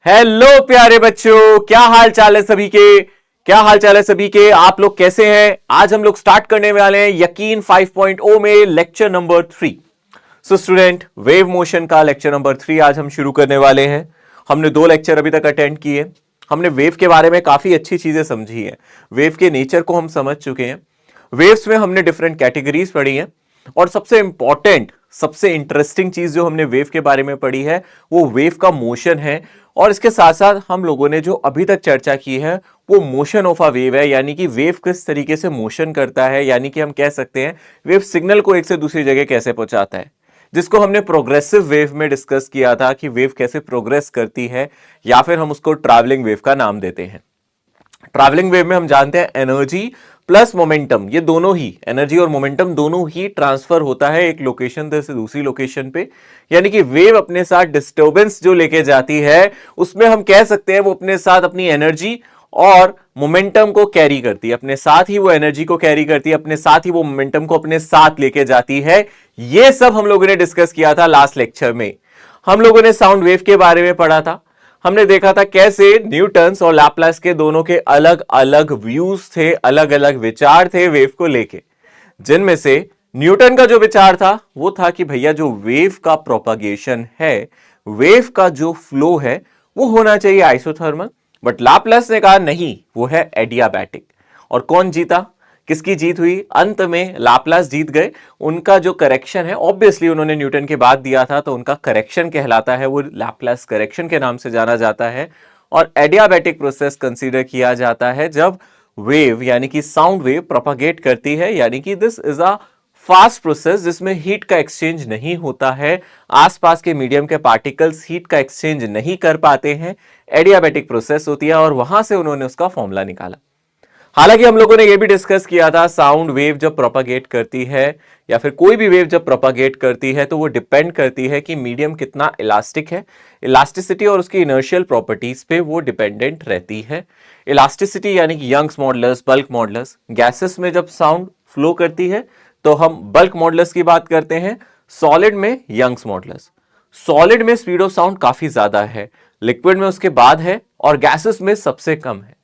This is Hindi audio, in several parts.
हेलो प्यारे बच्चों, क्या हाल चाल है सभी के। आप लोग कैसे हैं। आज हम लोग स्टार्ट करने वाले हैं यकीन 5.0 में lecture number 3। So student, wave motion का लेक्चर नंबर 3 आज हम शुरू करने वाले हैं। हमने 2 लेक्चर अभी तक अटेंड किए। हमने वेव के बारे में काफी अच्छी चीजें समझी हैं। वेव के नेचर को हम समझ चुके हैं। वेव्स में हमने डिफरेंट कैटेगरीज पढ़ी हैं। और सबसे इंपॉर्टेंट, सबसे इंटरेस्टिंग चीज जो हमने वेव के बारे में पढ़ी है वो वेव का मोशन है। और इसके साथ साथ हम लोगों ने जो अभी तक चर्चा की है वो मोशन ऑफ अ वेव है, यानी कि वेव किस तरीके से मोशन करता है, यानी कि हम कह सकते हैं वेव सिग्नल को एक से दूसरी जगह कैसे पहुंचाता है, जिसको हमने प्रोग्रेसिव वेव में डिस्कस किया था कि वेव कैसे प्रोग्रेस करती है, या फिर हम उसको ट्रैवलिंग वेव का नाम देते हैं। ट्रैवलिंग वेव में हम जानते हैं एनर्जी प्लस मोमेंटम, ये दोनों ही, एनर्जी और मोमेंटम दोनों ही ट्रांसफर होता है एक लोकेशन से दूसरी लोकेशन पे। यानी कि वेव अपने साथ डिस्टर्बेंस जो लेके जाती है उसमें हम कह सकते हैं वो अपने साथ अपनी एनर्जी और मोमेंटम को कैरी करती है, अपने साथ ही वो एनर्जी को कैरी करती है, अपने साथ ही वो मोमेंटम को अपने साथ लेके जाती है। ये सब हम लोगों ने डिस्कस किया था लास्ट लेक्चर में। हम लोगों ने साउंड वेव के बारे में पढ़ा था। हमने देखा था कैसे न्यूटन्स और लैपलास के दोनों के अलग अलग व्यूज थे, अलग अलग विचार थे वेव को लेके, जिनमें से न्यूटन का जो विचार था वो था कि भैया जो वेव का प्रोपगेशन है, वेव का जो फ्लो है वो होना चाहिए आइसोथर्मल। बट लैपलास ने कहा नहीं, वो है एडियाबैटिक। और कौन जीता, किसकी जीत हुई? अंत में लाप्लास जीत गए। उनका जो करेक्शन है, ऑब्वियसली उन्होंने न्यूटन के बाद दिया था तो उनका करेक्शन कहलाता है, वो लाप्लास करेक्शन के नाम से जाना जाता है। और एडियाबैटिक प्रोसेस कंसीडर किया जाता है जब वेव यानी कि साउंड वेव प्रोपागेट करती है, यानी कि this is a fast process जिसमें हीट का एक्सचेंज नहीं होता है, आसपास के मीडियम के पार्टिकल्स हीट का एक्सचेंज नहीं कर पाते हैं। एडियाबैटिक प्रोसेस होती है और वहां से उन्होंने उसका फॉर्मूला निकाला। हालांकि हम लोगों ने यह भी डिस्कस किया था साउंड वेव जब प्रोपागेट करती है या फिर कोई भी वेव जब प्रोपागेट करती है तो वो डिपेंड करती है कि मीडियम कितना इलास्टिक है। इलास्टिसिटी और उसकी इनर्शियल प्रॉपर्टीज पे वो डिपेंडेंट रहती है। इलास्टिसिटी यानी कि Young's modulus, bulk modulus. Gases में जब साउंड फ्लो करती है तो हम बल्क मॉडुलस की बात करते हैं, सॉलिड में यंग्स मॉडुलस। सॉलिड में स्पीड ऑफ साउंड काफी ज्यादा है, लिक्विड में उसके बाद है और गैसेस में सबसे कम है।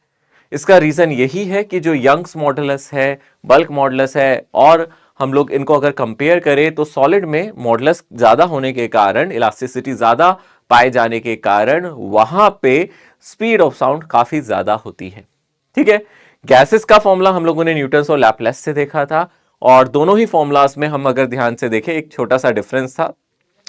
इसका रीजन यही है कि जो यंग्स मॉडुलस है, बल्क मॉडुलस है, और हम लोग इनको अगर कंपेयर करें तो सॉलिड में मॉडुलस ज्यादा होने के कारण, इलास्टिसिटी ज्यादा पाए जाने के कारण वहां पे स्पीड ऑफ साउंड काफी ज्यादा होती है। ठीक है। गैसेस का फॉर्मूला हम लोगों ने न्यूटन्स और लैपलास से देखा था, और दोनों ही फॉर्मूलाज में हम अगर ध्यान से देखें एक छोटा सा डिफरेंस था,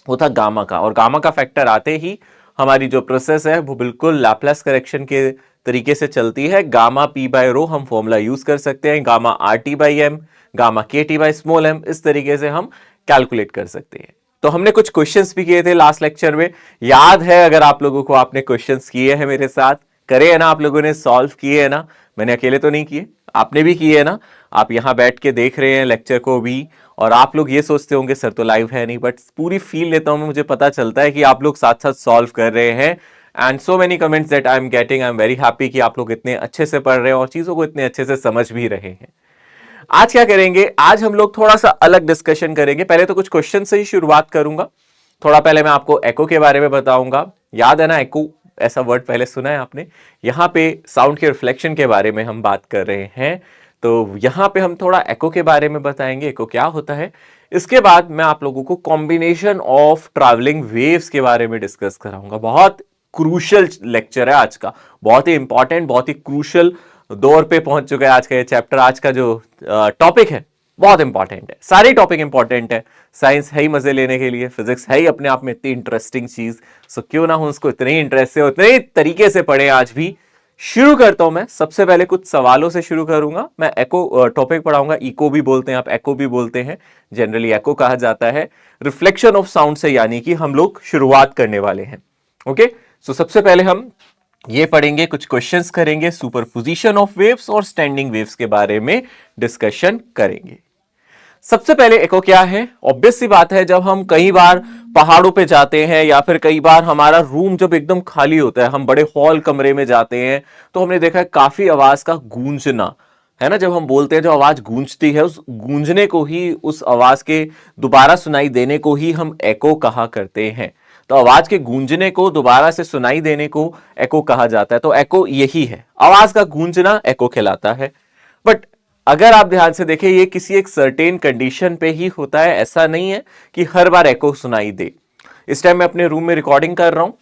वो था गामा का। और गामा का फैक्टर आते ही हमारी जो प्रोसेस है वो बिल्कुल लैपलास करेक्शन के तरीके से चलती है। गामा पी बाय रो हम फॉर्मूला यूज कर सकते हैं, gamma R T by M, gamma के टी बाई स्मॉल एम, इस तरीके से हम कैलकुलेट कर सकते हैं। तो हमने कुछ क्वेश्चंस भी किए थे लास्ट लेक्चर में, याद है अगर आप लोगों को, आपने क्वेश्चंस किए हैं मेरे साथ, करे है ना, आप लोगों ने सॉल्व किए है ना, मैंने अकेले तो नहीं किए, आपने भी किए है ना। आप यहां बैठ के देख रहे हैं लेक्चर को भी, और आप लोग ये सोचते होंगे सर तो लाइव है नहीं, बट पूरी फील लेता हूं मैं, मुझे पता चलता है कि आप लोग साथ साथ सॉल्व कर रहे हैं। And so many comments that I am getting, I am very happy कि आप लोग इतने अच्छे से पढ़ रहे हैं और चीजों को इतने अच्छे से समझ भी रहे हैं। आज क्या करेंगे, आज हम लोग थोड़ा सा अलग डिस्कशन करेंगे। पहले तो कुछ क्वेश्चन से ही शुरुआत करूंगा। थोड़ा पहले मैं आपको एको के बारे में बताऊंगा। याद है ना, एको ऐसा वर्ड पहले सुना है आपने। यहां पे साउंड के रिफ्लेक्शन के बारे में हम बात कर रहे हैं, तो यहां पे हम थोड़ा एको के बारे में बताएंगे, एको क्या होता है। इसके बाद मैं आप लोगों को कॉम्बिनेशन ऑफ ट्रैवलिंग वेव्स के बारे में डिस्कस कराऊंगा। बहुत क्रूशल लेक्चर है आज का, बहुत ही इंपॉर्टेंट, बहुत ही क्रूशल दौर पे पहुंच चुका है आज का ये चैप्टर। आज का जो टॉपिक है बहुत इंपॉर्टेंट है, सारे टॉपिक इंपॉर्टेंट है। साइंस है ही मजे लेने के लिए, फिजिक्स है ही अपने आप में इतनी इंटरेस्टिंग चीज, सो क्यों ना हो उसको इतने ही इंटरेस्ट से, उतने ही तरीके से पढ़े आज भी। शुरू करता हूं मैं, सबसे पहले कुछ सवालों से शुरू करूंगा। मैं एको टॉपिक पढ़ाऊंगा, इको भी बोलते हैं आप, एको भी बोलते हैं, जनरली एको कहा जाता है। रिफ्लेक्शन ऑफ साउंड से यानी कि हम लोग शुरुआत करने वाले हैं। ओके, सो सबसे पहले हम ये पढ़ेंगे, कुछ क्वेश्चंस करेंगे, सुपरपोजिशन ऑफ वेव्स और स्टैंडिंग वेव्स के बारे में डिस्कशन करेंगे। सबसे पहले एको क्या है? ऑब्वियस सी बात है, जब हम कई बार पहाड़ों पे जाते हैं या फिर कई बार हमारा रूम जब एकदम खाली होता है, हम बड़े हॉल कमरे में जाते हैं, तो हमने देखा है काफी आवाज का गूंजना, है ना। जब हम बोलते हैं जो आवाज गूंजती है, उस गूंजने को ही, उस आवाज के दोबारा सुनाई देने को ही हम एको कहा करते हैं। तो आवाज के गूंजने को, दोबारा से सुनाई देने को एको कहा जाता है। तो एको यही है, आवाज का गूंजना एको कहलाता है। बट अगर आप ध्यान से देखें, ये किसी एक सर्टेन कंडीशन पे ही होता है, ऐसा नहीं है कि हर बार एको सुनाई दे। इस टाइम मैं अपने रूम में रिकॉर्डिंग कर रहा हूं,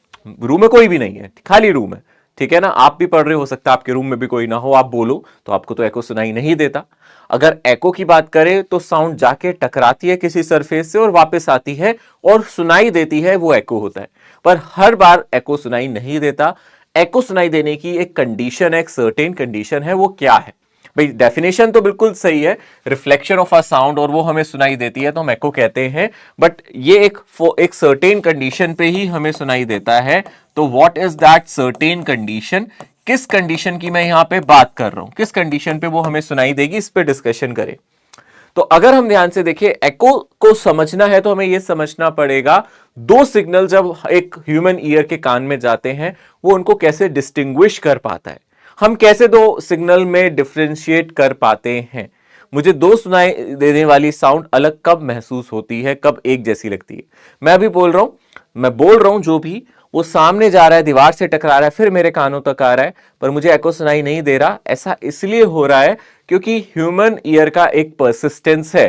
रूम में कोई भी नहीं है, खाली रूम है, ठीक है ना। आप भी पढ़ रहे, हो सकता है आपके रूम में भी कोई ना हो, आप बोलो तो आपको तो एको सुनाई नहीं देता। अगर एको की बात करें तो साउंड जाके टकराती है किसी सरफेस से और वापस आती है और सुनाई देती है, वो एको होता है। पर हर बार एको सुनाई नहीं देता। एको सुनाई देने की एक कंडीशन है, एक सर्टेन कंडीशन है, वो क्या है भाई? डेफिनेशन तो बिल्कुल सही है, रिफ्लेक्शन ऑफ अ साउंड, और वो हमें सुनाई देती है तो हम एको कहते हैं। बट ये एक सर्टेन कंडीशन पे ही हमें सुनाई देता है। तो what is that certain condition? किस कंडीशन की मैं यहां पे बात कर रहा हूं, किस कंडीशन पे वो हमें सुनाई देगी, इस पे डिस्कशन करें। तो अगर हम ध्यान से देखें, एको को समझना है तो हमें यह समझना पड़ेगा, दो सिग्नल जब एक ह्यूमन ईयर के कान में जाते हैं, वो उनको कैसे डिस्टिंग्विश कर पाता है, हम कैसे दो सिग्नल में डिफरेंशिएट कर पाते हैं। मुझे दो सुनाई देने वाली साउंड अलग कब महसूस होती है, कब एक जैसी लगती है। मैं बोल रहा हूं जो भी, वो सामने जा रहा है, दीवार से टकरा रहा है, फिर मेरे कानों तक आ रहा है, पर मुझे एको सुनाई नहीं दे रहा। ऐसा इसलिए हो रहा है क्योंकि ह्यूमन ईयर का एक परसिस्टेंस है।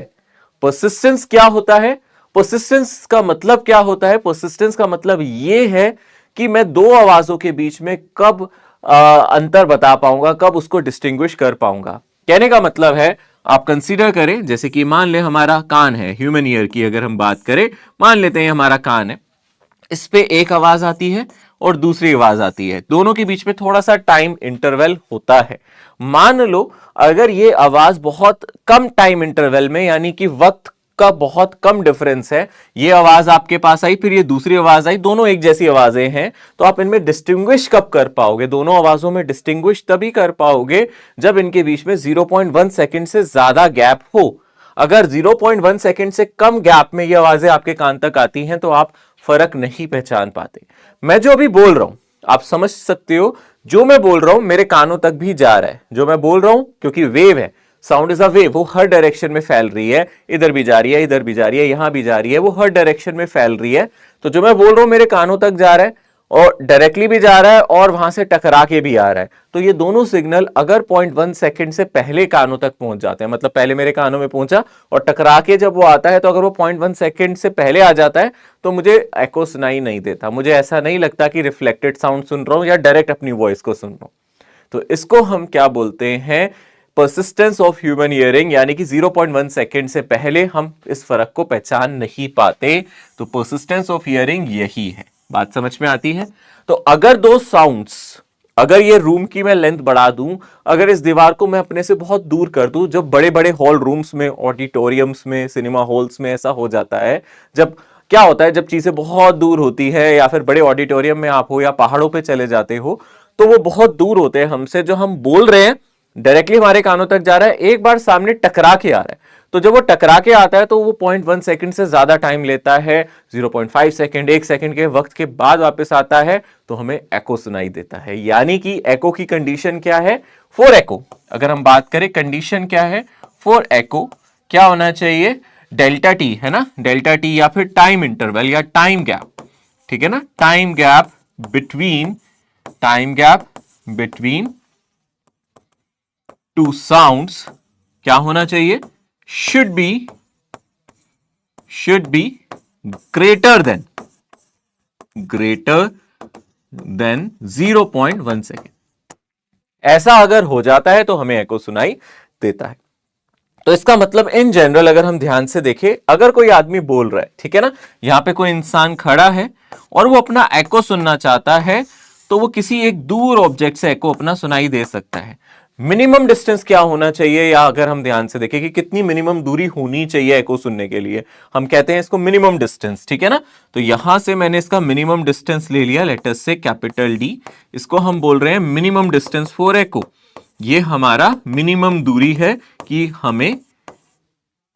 परसिस्टेंस क्या होता है? परसिस्टेंस का मतलब क्या होता है? परसिस्टेंस का मतलब यह है कि मैं दो आवाजों के बीच में कब अंतर बता पाऊंगा, कब उसको डिस्टिंग्विश कर पाऊंगा। कहने का मतलब है, आप कंसीडर करें, जैसे कि मान ले हमारा कान है, ह्यूमन ईयर की अगर हम बात करें, मान लेते हैं हमारा कान है, इस पे एक आवाज आती है और दूसरी आवाज आती है, दोनों के बीच में थोड़ा सा टाइम इंटरवल होता है। मान लो अगर ये आवाज बहुत कम टाइम इंटरवल में, यानी कि वक्त का बहुत कम डिफरेंस है, ये आवाज आपके पास आई, फिर ये दूसरी आवाज आई, दोनों एक जैसी आवाजें हैं, तो आप इनमें डिस्टिंग्विश कब कर पाओगे? दोनों आवाजों में डिस्टिंग्विश तभी कर पाओगे जब इनके बीच में 0.1 सेकंड से ज्यादा गैप हो। अगर 0.1 सेकंड से कम गैप में ये आवाजें आपके कान तक आती हैं तो आप फर्क नहीं पहचान पाते। मैं जो अभी बोल रहा हूं, आप समझ सकते हो, जो मैं बोल रहा हूं मेरे कानों तक भी जा रहा है, जो मैं बोल रहा हूं, क्योंकि वेव है, साउंड इज अ वेव, वो हर डायरेक्शन में फैल रही है, इधर भी जा रही है, इधर भी जा रही है, यहां भी जा रही है, वो हर डायरेक्शन में फैल रही है। तो जो मैं बोल रहा हूं मेरे कानों तक जा रहा है और डायरेक्टली भी जा रहा है और वहां से टकरा के भी आ रहा है। तो ये दोनों सिग्नल अगर 0.1 सेकंड से पहले कानों तक पहुंच जाते हैं, मतलब पहले मेरे कानों में पहुंचा और टकरा के जब वो आता है, तो अगर वो 0.1 सेकंड से पहले आ जाता है तो मुझे एको सुनाई नहीं देता। मुझे ऐसा नहीं लगता कि रिफ्लेक्टेड साउंड सुन रहा हूं या डायरेक्ट अपनी वॉइस को सुन रहा हूं। तो इसको हम क्या बोलते हैं? परसिस्टेंस ऑफ ह्यूमन हियरिंग, यानी कि 0.1 सेकंड से पहले हम इस फर्क को पहचान नहीं पाते। तो परसिस्टेंस ऑफ हियरिंग यही है। बात समझ में आती है? तो अगर दो साउंड्स, अगर ये रूम की मैं लेंथ बढ़ा दूं, अगर इस दीवार को मैं अपने से बहुत दूर कर दूं, जब बड़े बड़े हॉल रूम्स में, ऑडिटोरियम्स में, सिनेमा हॉल्स में ऐसा हो जाता है, जब क्या होता है, जब चीजें बहुत दूर होती है, या फिर बड़े ऑडिटोरियम में आप हो या पहाड़ों पे चले जाते हो, तो वो बहुत दूर होते हैं हमसे, जो हम बोल रहे हैं डायरेक्टली हमारे कानों तक जा रहा है, एक बार सामने टकरा के आ रहा है। तो जब वो टकरा के आता है तो वो 0.1 सेकंड से ज्यादा टाइम लेता है, 0.5 सेकंड, 1 सेकंड के वक्त के बाद वापस आता है, तो हमें एको सुनाई देता है। यानी कि एको की कंडीशन क्या है? फॉर एको अगर हम बात करें, कंडीशन क्या है फॉर एको? क्या होना चाहिए? डेल्टा टी, है ना, डेल्टा टी, या फिर टाइम इंटरवल या टाइम गैप, ठीक है ना, time gap between two sounds क्या होना चाहिए? should be greater than 0.1 second. ऐसा अगर हो जाता है तो हमें एको सुनाई देता है। तो इसका मतलब इन जनरल अगर हम ध्यान से देखें, अगर कोई आदमी बोल रहा है, ठीक है ना, यहां पे कोई इंसान खड़ा है और वो अपना एको सुनना चाहता है, तो वो किसी एक दूर ऑब्जेक्ट से एको अपना सुनाई दे सकता है। मिनिमम डिस्टेंस क्या होना चाहिए, या अगर हम ध्यान से देखें कि कितनी मिनिमम दूरी होनी चाहिए एको सुनने के लिए, हम कहते हैं इसको मिनिमम डिस्टेंस, ठीक है ना। तो यहां से मैंने इसका मिनिमम डिस्टेंस ले लिया, लेटर से कैपिटल डी, इसको हम बोल रहे हैं मिनिमम डिस्टेंस फॉर एको। ये हमारा मिनिमम दूरी है कि हमें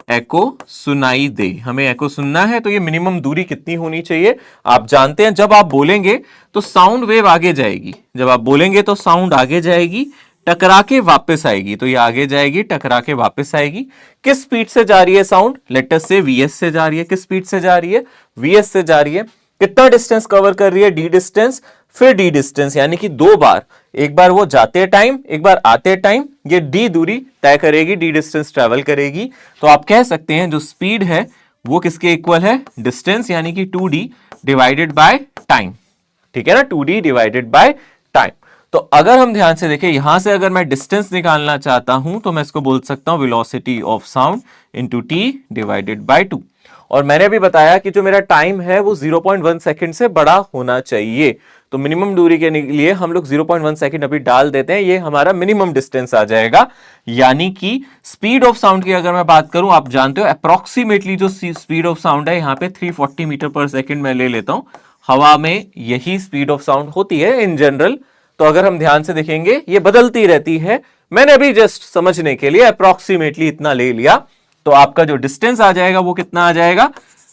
एको सुनाई दे, हमें एको सुनना है, तो ये मिनिमम दूरी कितनी होनी चाहिए? आप जानते हैं जब आप बोलेंगे तो साउंड वेव आगे जाएगी, जब आप बोलेंगे तो साउंड आगे जाएगी, टकरा के वापस आएगी, तो ये आगे जाएगी, टकरा के वापस आएगी। किस स्पीड से जा रही है साउंड? लेट अस से वीएस से जा रही है। किस स्पीड से जा रही है? वीएस से जा रही है। कितना डिस्टेंस कवर कर रही है, डी डिस्टेंस, फिर डी डिस्टेंस, यानी कि दो बार, एक बार वो जाते टाइम, एक बार आते टाइम, ये डी दूरी तय करेगी, डी डिस्टेंस ट्रेवल करेगी। तो आप कह सकते हैं जो स्पीड है वो किसके इक्वल है, डिस्टेंस यानी कि 2d डिवाइडेड बाय टाइम, ठीक है ना, 2d डिवाइडेड बाय टाइम। तो अगर हम ध्यान से देखें, यहां से अगर मैं डिस्टेंस निकालना चाहता हूं तो मैं इसको बोल सकता हूं velocity of sound into t divided by 2। और मैंने भी बताया कि जो मेरा टाइम है वो 0.1 सेकंड से बड़ा होना चाहिए। तो मिनिमम दूरी के लिए हम लोग 0.1 सेकंड अभी डाल देते हैं, ये हमारा मिनिमम डिस्टेंस आ जाएगा। यानी कि स्पीड ऑफ साउंड की अगर मैं बात करूं, आप जानते हो अप्रोक्सीमेटली जो स्पीड ऑफ साउंड है यहाँ पे 340 मीटर पर सेकंड मैं ले लेता हूं, हवा में यही स्पीड ऑफ साउंड होती है इन जनरल। तो अगर हम ध्यान से देखेंगे ये बदलती रहती है, मैंने अभी जस्ट समझने के लिए अप्रोक्सीमेटली इतना ले लिया। तो आपका जो डिस्टेंस आ जाएगा वो कितना आ जाएगा,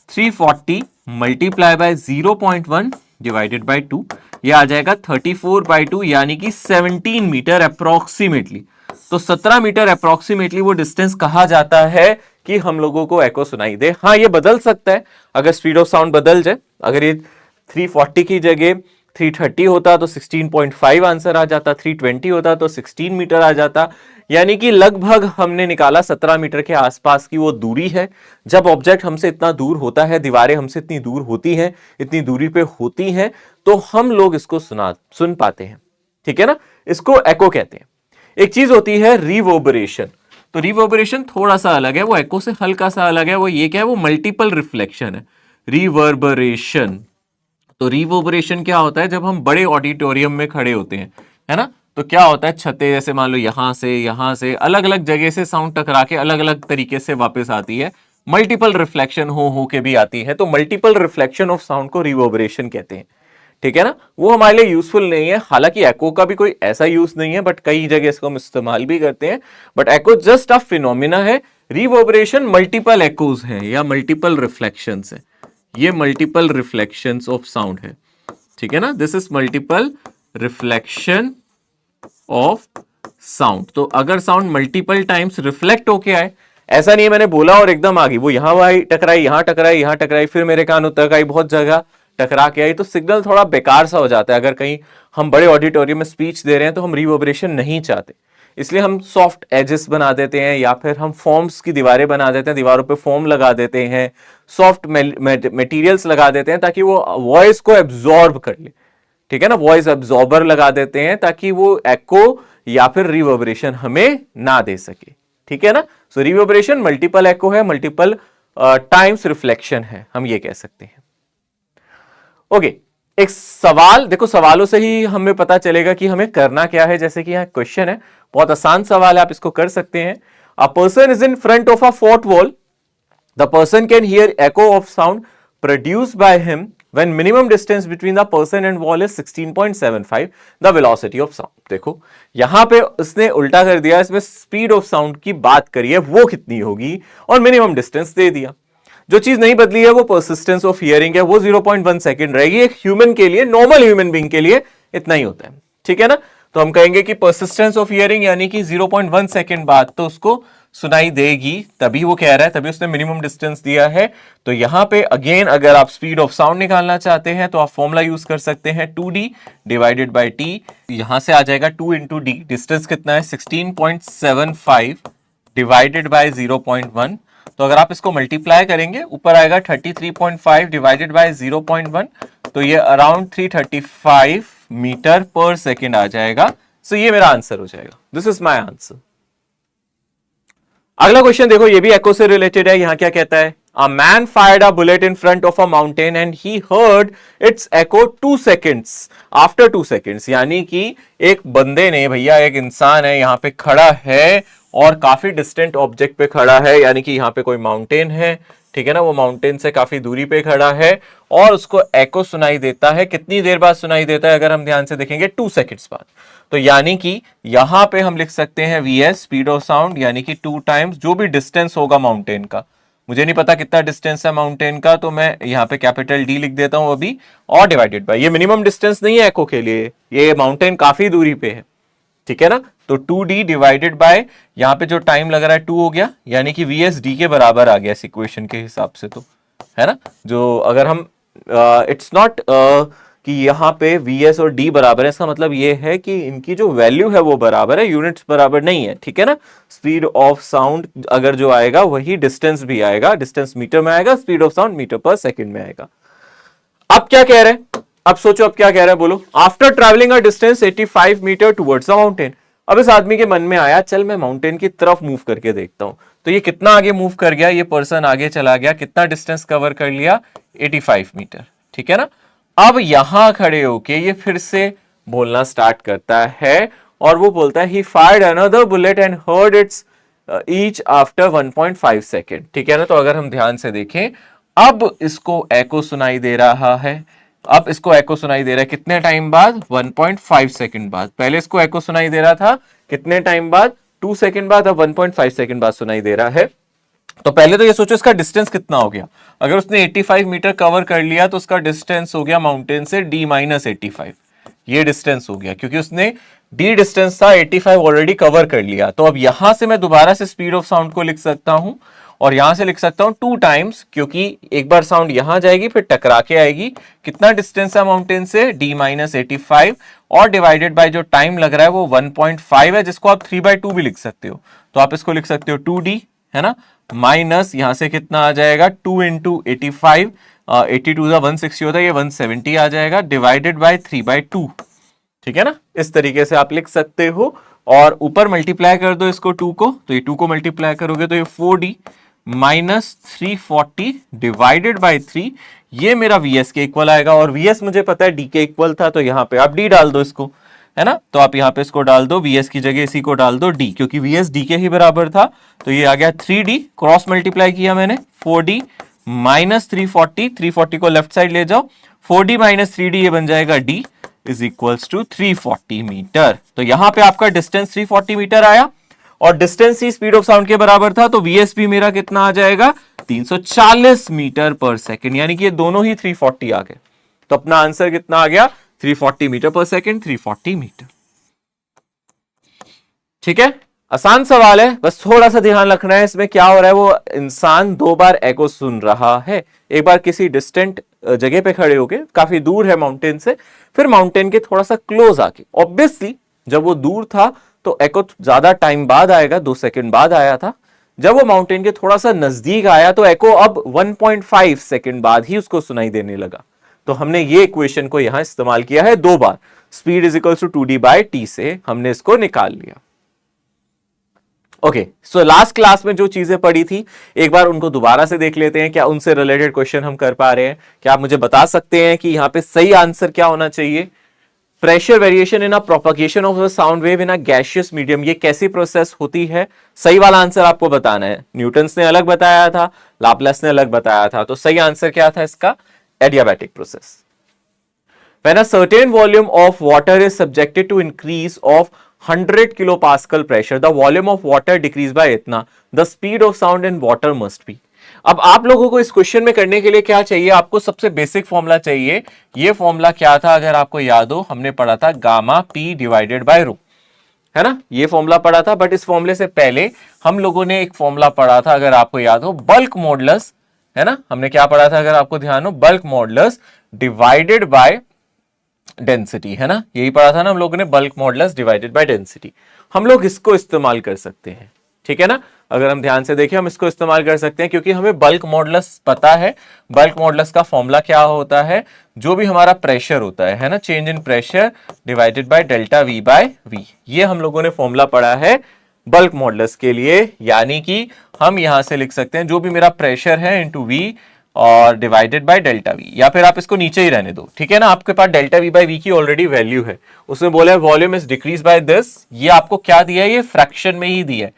340 मल्टीप्लाई बाय 0.1 डिवाइडेड बाय 2, ये आ जाएगा 34/2 यानी कि 17 मीटर अप्रोक्सीमेटली। तो 17 मीटर अप्रोक्सीमेटली वो डिस्टेंस कहा जाता है कि हम लोगों को एको सुनाई दे। हाँ, ये बदल सकता है अगर स्पीड ऑफ साउंड बदल जाए, अगर ये 340 की जगह 330 होता तो 16.5 आंसर आ जाता, 320 होता तो 16 मीटर आ जाता। यानी कि लगभग हमने निकाला 17 मीटर के आसपास की वो दूरी है। जब ऑब्जेक्ट हमसे इतना दूर होता है, दीवारें हमसे इतनी दूर होती हैं, इतनी दूरी पे होती हैं, तो हम लोग इसको सुन पाते हैं, ठीक है ना, इसको एको कहते हैं। एक चीज होती है रिवर्बरेशन। तो रिवर्बरेशन थोड़ा सा अलग है, वो एको से हल्का सा अलग है। वो ये क्या है, वो मल्टीपल रिफ्लेक्शन है, रिवर्बरेशन। तो रिवर्बरेशन क्या होता है, जब हम बड़े ऑडिटोरियम में खड़े होते हैं, है ना, तो क्या होता है, छतें जैसे मान लो यहां से अलग अलग जगह से साउंड टकरा के अलग अलग तरीके से वापस आती है, मल्टीपल रिफ्लेक्शन हो के भी आती है। तो मल्टीपल रिफ्लेक्शन ऑफ साउंड को रिवर्बरेशन कहते हैं, ठीक है ना। वो हमारे लिए यूजफुल नहीं है, हालांकि एको का भी कोई ऐसा यूज नहीं है, बट कई जगह इसको हम इस्तेमाल भी करते हैं। But echo just a phenomena है, रिवर्बरेशन मल्टीपल एकोज है या मल्टीपल रिफ्लेक्शंस है, ये मल्टीपल रिफ्लेक्शंस ऑफ साउंड है, ठीक है ना, this is multiple reflection of sound. तो अगर साउंड मल्टीपल टाइम्स रिफ्लेक्ट होके आए, ऐसा नहीं है मैंने बोला और एकदम आ गई, वो यहां आई टकराई, यहां टकराई, यहां टकराई, फिर मेरे कानों तक आई, बहुत जगह टकरा के आई, तो सिग्नल थोड़ा बेकार सा हो जाता है। अगर कहीं हम बड़े ऑडिटोरियम में स्पीच दे रहे हैं तो हम रिवर्बरेशन नहीं चाहते, इसलिए हम सॉफ्ट एजेस बना देते हैं या फिर हम फॉर्म्स की दीवारें बना देते हैं, दीवारों पे फोम लगा देते हैं, सॉफ्ट मटेरियल्स लगा देते हैं ताकि वो वॉइस को एब्जॉर्ब कर ले, ठीक है ना, वॉइस एब्जॉर्बर लगा देते हैं ताकि वो एको या फिर रिवर्बरेशन हमें ना दे सके, ठीक है ना। सो रिवर्बरेशन मल्टीपल एको है, मल्टीपल टाइम्स रिफ्लेक्शन है, हम ये कह सकते हैं। ओके, एक सवाल देखो, सवालों से ही हमें पता चलेगा कि हमें करना क्या है। जैसे कि यहाँ क्वेश्चन है, बहुत आसान सवाल है, आप इसको कर सकते हैं। A person is in front of a fort wall, the person can hear echo of sound produced by him when minimum distance between the person and wall is 16.75 the velocity of sound। देखो यहां पे उसने उल्टा कर दिया, इसमें स्पीड ऑफ साउंड की बात करी है वो कितनी होगी और मिनिमम डिस्टेंस दे दिया। जो चीज नहीं बदली है वो परसिस्टेंस ऑफ हियरिंग है, वो 0.1 सेकंड रहेगी। एक ह्यूमन के लिए, नॉर्मल ह्यूमन बीइंग के लिए इतना ही होता है, ठीक है ना। तो हम कहेंगे कि परसिस्टेंस ऑफ हियरिंग यानी कि 0.1 सेकंड बाद तो उसको सुनाई देगी, तभी वो कह रहा है, तभी उसने मिनिमम डिस्टेंस दिया है। तो यहां पे अगेन अगर आप स्पीड ऑफ साउंड निकालना चाहते हैं तो आप फॉर्मूला यूज कर सकते हैं, 2d डिवाइडेड बाय t। यहां से आ जाएगा 2 इंटू डी, डिस्टेंस कितना है 16.75 डिवाइडेड बाय 0.1। तो अगर आप इसको मल्टीप्लाई करेंगे ऊपर आएगा 33.5 डिवाइडेड बाय 0.1, तो ये अराउंड 335 मीटर पर सेकेंड आ जाएगा। सो ये मेरा आंसर हो जाएगा, दिस इज माई आंसर। अगला क्वेश्चन देखो, ये भी एको से रिलेटेड है। यहां क्या कहता है, a man fired a bullet in front of a mountain and he heard it's echo 2 seconds after 2 seconds. यानी कि एक बंदे ने, भैया एक इंसान है यहां पे खड़ा है और काफी डिस्टेंट ऑब्जेक्ट पे खड़ा है, यानी कि यहां पे कोई माउंटेन है, ठीक है ना, वो माउंटेन से काफी दूरी पे खड़ा है और उसको एको सुनाई देता है। कितनी देर बाद सुनाई देता है, अगर हम ध्यान से देखेंगे 2 सेकेंड्स बाद। तो यानी कि यहां पे हम लिख सकते हैं vs स्पीड ऑफ साउंड, यानी कि 2 टाइम्स जो भी डिस्टेंस होगा माउंटेन का, मुझे नहीं पता कितना डिस्टेंस है माउंटेन का, तो मैं यहां पे कैपिटल डी लिख देता हूं अभी, और डिवाइडेड बाय, ये मिनिमम डिस्टेंस नहीं है एको के लिए, ये माउंटेन काफी दूरी पे है, ठीक है ना। तो 2d डिवाइडेड बाय, यहां पे जो टाइम लग रहा है 2 हो गया, यानी कि vs d के बराबर आ गया इस इक्वेशन के हिसाब से, तो है ना। जो अगर हम इट्स नॉट कि यहाँ पे वीएस और डी बराबर है, इसका मतलब ये है कि इनकी जो वैल्यू है वो बराबर है, यूनिट्स बराबर नहीं है, ठीक है ना। स्पीड ऑफ साउंड अगर जो आएगा वही डिस्टेंस भी आएगा, डिस्टेंस मीटर में आएगा, स्पीड ऑफ साउंड मीटर पर सेकंड में आएगा। अब क्या कह रहे हैं, अब सोचो अब क्या कह रहा है, बोलो। After travelling a distance 85 metre towards the mountain. अब इस आदमी के मन में आया चल मैं माउंटेन की तरफ मूव करके देखता हूं। तो ये कितना आगे मूव कर गया, ये पर्सन आगे चला गया, कितना डिस्टेंस कवर कर लिया, 85 मीटर, ठीक है ना। अब यहां खड़े होके ये फिर से बोलना स्टार्ट करता है और वो बोलता है ही fired another bullet and heard it's each after 1.5 second, ठीक है ना। तो अगर हम ध्यान से देखें, अब इसको एको सुनाई दे रहा है, अब इसको एको सुनाई दे रहा है कितने टाइम बाद, 1.5 सेकंड बाद। पहले इसको एको सुनाई दे रहा था कितने टाइम बाद, 2 सेकंड बाद, अब 1.5 सेकंड बाद सुनाई दे रहा है। तो पहले तो ये सोचो इसका डिस्टेंस कितना हो गया। अगर उसने 85 मीटर कवर कर लिया तो उसका डिस्टेंस हो गया माउंटेन से D-85, ये डिस्टेंस हो गया क्योंकि उसने डी डिस्टेंस था 85 ऑलरेडी कवर कर लिया। तो अब यहां से मैं दोबारा से स्पीड ऑफ साउंड को लिख सकता हूं और यहां से लिख सकता हूं 2 टाइम्स, क्योंकि एक बार साउंड यहां जाएगी फिर टकरा के आएगी। कितना डिस्टेंस है माउंटेन से, D-85, और डिवाइडेड बाय जो टाइम लग रहा है वो 1.5 है, जिसको आप 3/2 भी लिख सकते हो। तो आप इसको लिख सकते हो 2D, है ना, माइनस यहां से कितना आ जाएगा 2 इंटू 85, 82 का 160 होता है, ये 170 आ जाएगा, डिवाइडेड बाय 3/2, ठीक है ना। इस तरीके से आप लिख सकते हो और ऊपर मल्टीप्लाई कर दो इसको 2 को, तो ये 2 को मल्टीप्लाई करोगे तो ये 4D माइनस 340 डिवाइडेड बाय 3, ये मेरा VS के इक्वल आएगा। और VS मुझे पता है D के इक्वल था, तो यहां पे आप D डाल दो इसको, है ना। तो आप यहां पे इसको डाल दो, VS की जगह इसी को डाल दो D, क्योंकि VS D के ही बराबर था। तो ये आ गया 3D, क्रॉस मल्टीप्लाई किया मैंने, 4D माइनस 340, 340 को लेफ्ट साइड ले जाओ, 4D माइनस 3D ये बन जाएगा D is equals to 340 metre. तो यहां पे आपका डिस्टेंस 340 मीटर आया और डिस्टेंस ही स्पीड ऑफ साउंड के बराबर था, तो VS भी मेरा कितना आ जाएगा, 340 मीटर पर सेकंड, यानी कि ये दोनों ही 340 आ गए। तो अपना आंसर कितना आ गया, 340 मीटर पर सेकंड, 340 मीटर, ठीक है। आसान सवाल है, बस थोड़ा सा ध्यान रखना है इसमें क्या हो रहा है। वो इंसान 2 बार एको सुन रहा है, एक बार किसी डिस्टेंट जगह पे खड़े होके, काफी दूर है माउंटेन से, फिर माउंटेन के थोड़ा सा क्लोज आके। ऑब्वियसली जब वो दूर था तो एको ज्यादा टाइम बाद आएगा, 2 सेकंड बाद आया था। जब वो माउंटेन के थोड़ा सा नजदीक आया तो एको अब 1.5 सेकंड बाद ही उसको सुनाई देने लगा। तो हमने ये इक्वेशन को यहां इस्तेमाल किया है 2 बार, speed is equal to 2D/T से हमने इसको निकाल लिया। ओके, सो लास्ट क्लास में जो चीजें पढ़ी थी एक बार उनको दोबारा से देख लेते हैं, क्या उनसे रिलेटेड क्वेश्चन हम कर पा रहे हैं। क्या आप मुझे बता सकते हैं कि यहां पे सही आंसर क्या होना चाहिए। Pressure variation in a propagation of a sound wave in a gaseous medium, ये कैसी प्रोसेस होती है। सही वाला आंसर आपको बताना है। न्यूटन्स ने अलग बताया था, लाप्लास ने अलग बताया था, तो सही आंसर क्या था इसका, adiabatic process. When a certain volume of water is subjected to increase of 100 kilopascal pressure, the volume of water decrease by इतना, the speed of sound in water must be। अब आप लोगों को इस क्वेश्चन में करने के लिए क्या चाहिए, आपको सबसे बेसिक फॉर्मूला चाहिए। ये फॉर्मूला क्या था, अगर आपको याद हो, हमने पढ़ा था गामा P डिवाइडेड बाय रो, है ना, ये फॉर्मूला पढ़ा था। बट इस फॉर्मूले से पहले हम लोगों ने एक फॉर्मूला पढ़ा था, अगर आपको याद हो, बल्क मॉडुलस, है ना। हमने क्या पढ़ा था, अगर आपको ध्यान हो, bulk modulus divided by density, है ना, यही पढ़ा था ना हम लोगों ने, bulk modulus divided by density. हम लोग इसको इस्तेमाल कर सकते हैं, ठीक है ना। अगर हम ध्यान से देखें, हम इसको इस्तेमाल कर सकते हैं क्योंकि हमें बल्क मॉडुलस पता है। बल्क मॉडुलस का फॉर्मूला क्या होता है, जो भी हमारा प्रेशर होता है ना, change in pressure divided by delta V by V, ये हम लोगों ने फॉर्मूला पढ़ा है बल्क मॉडुलस के लिए। यानी कि हम यहां से लिख सकते हैं जो भी मेरा प्रेशर है इंटू V और डिवाइडेड बाय डेल्टा V, या फिर आप इसको नीचे ही रहने दो, ठीक है ना। आपके पास डेल्टा V बाय V की ऑलरेडी वैल्यू है, उसमें बोला है volume is decrease by this. ये आपको क्या दिया है, ये फ्रैक्शन में ही दिया है,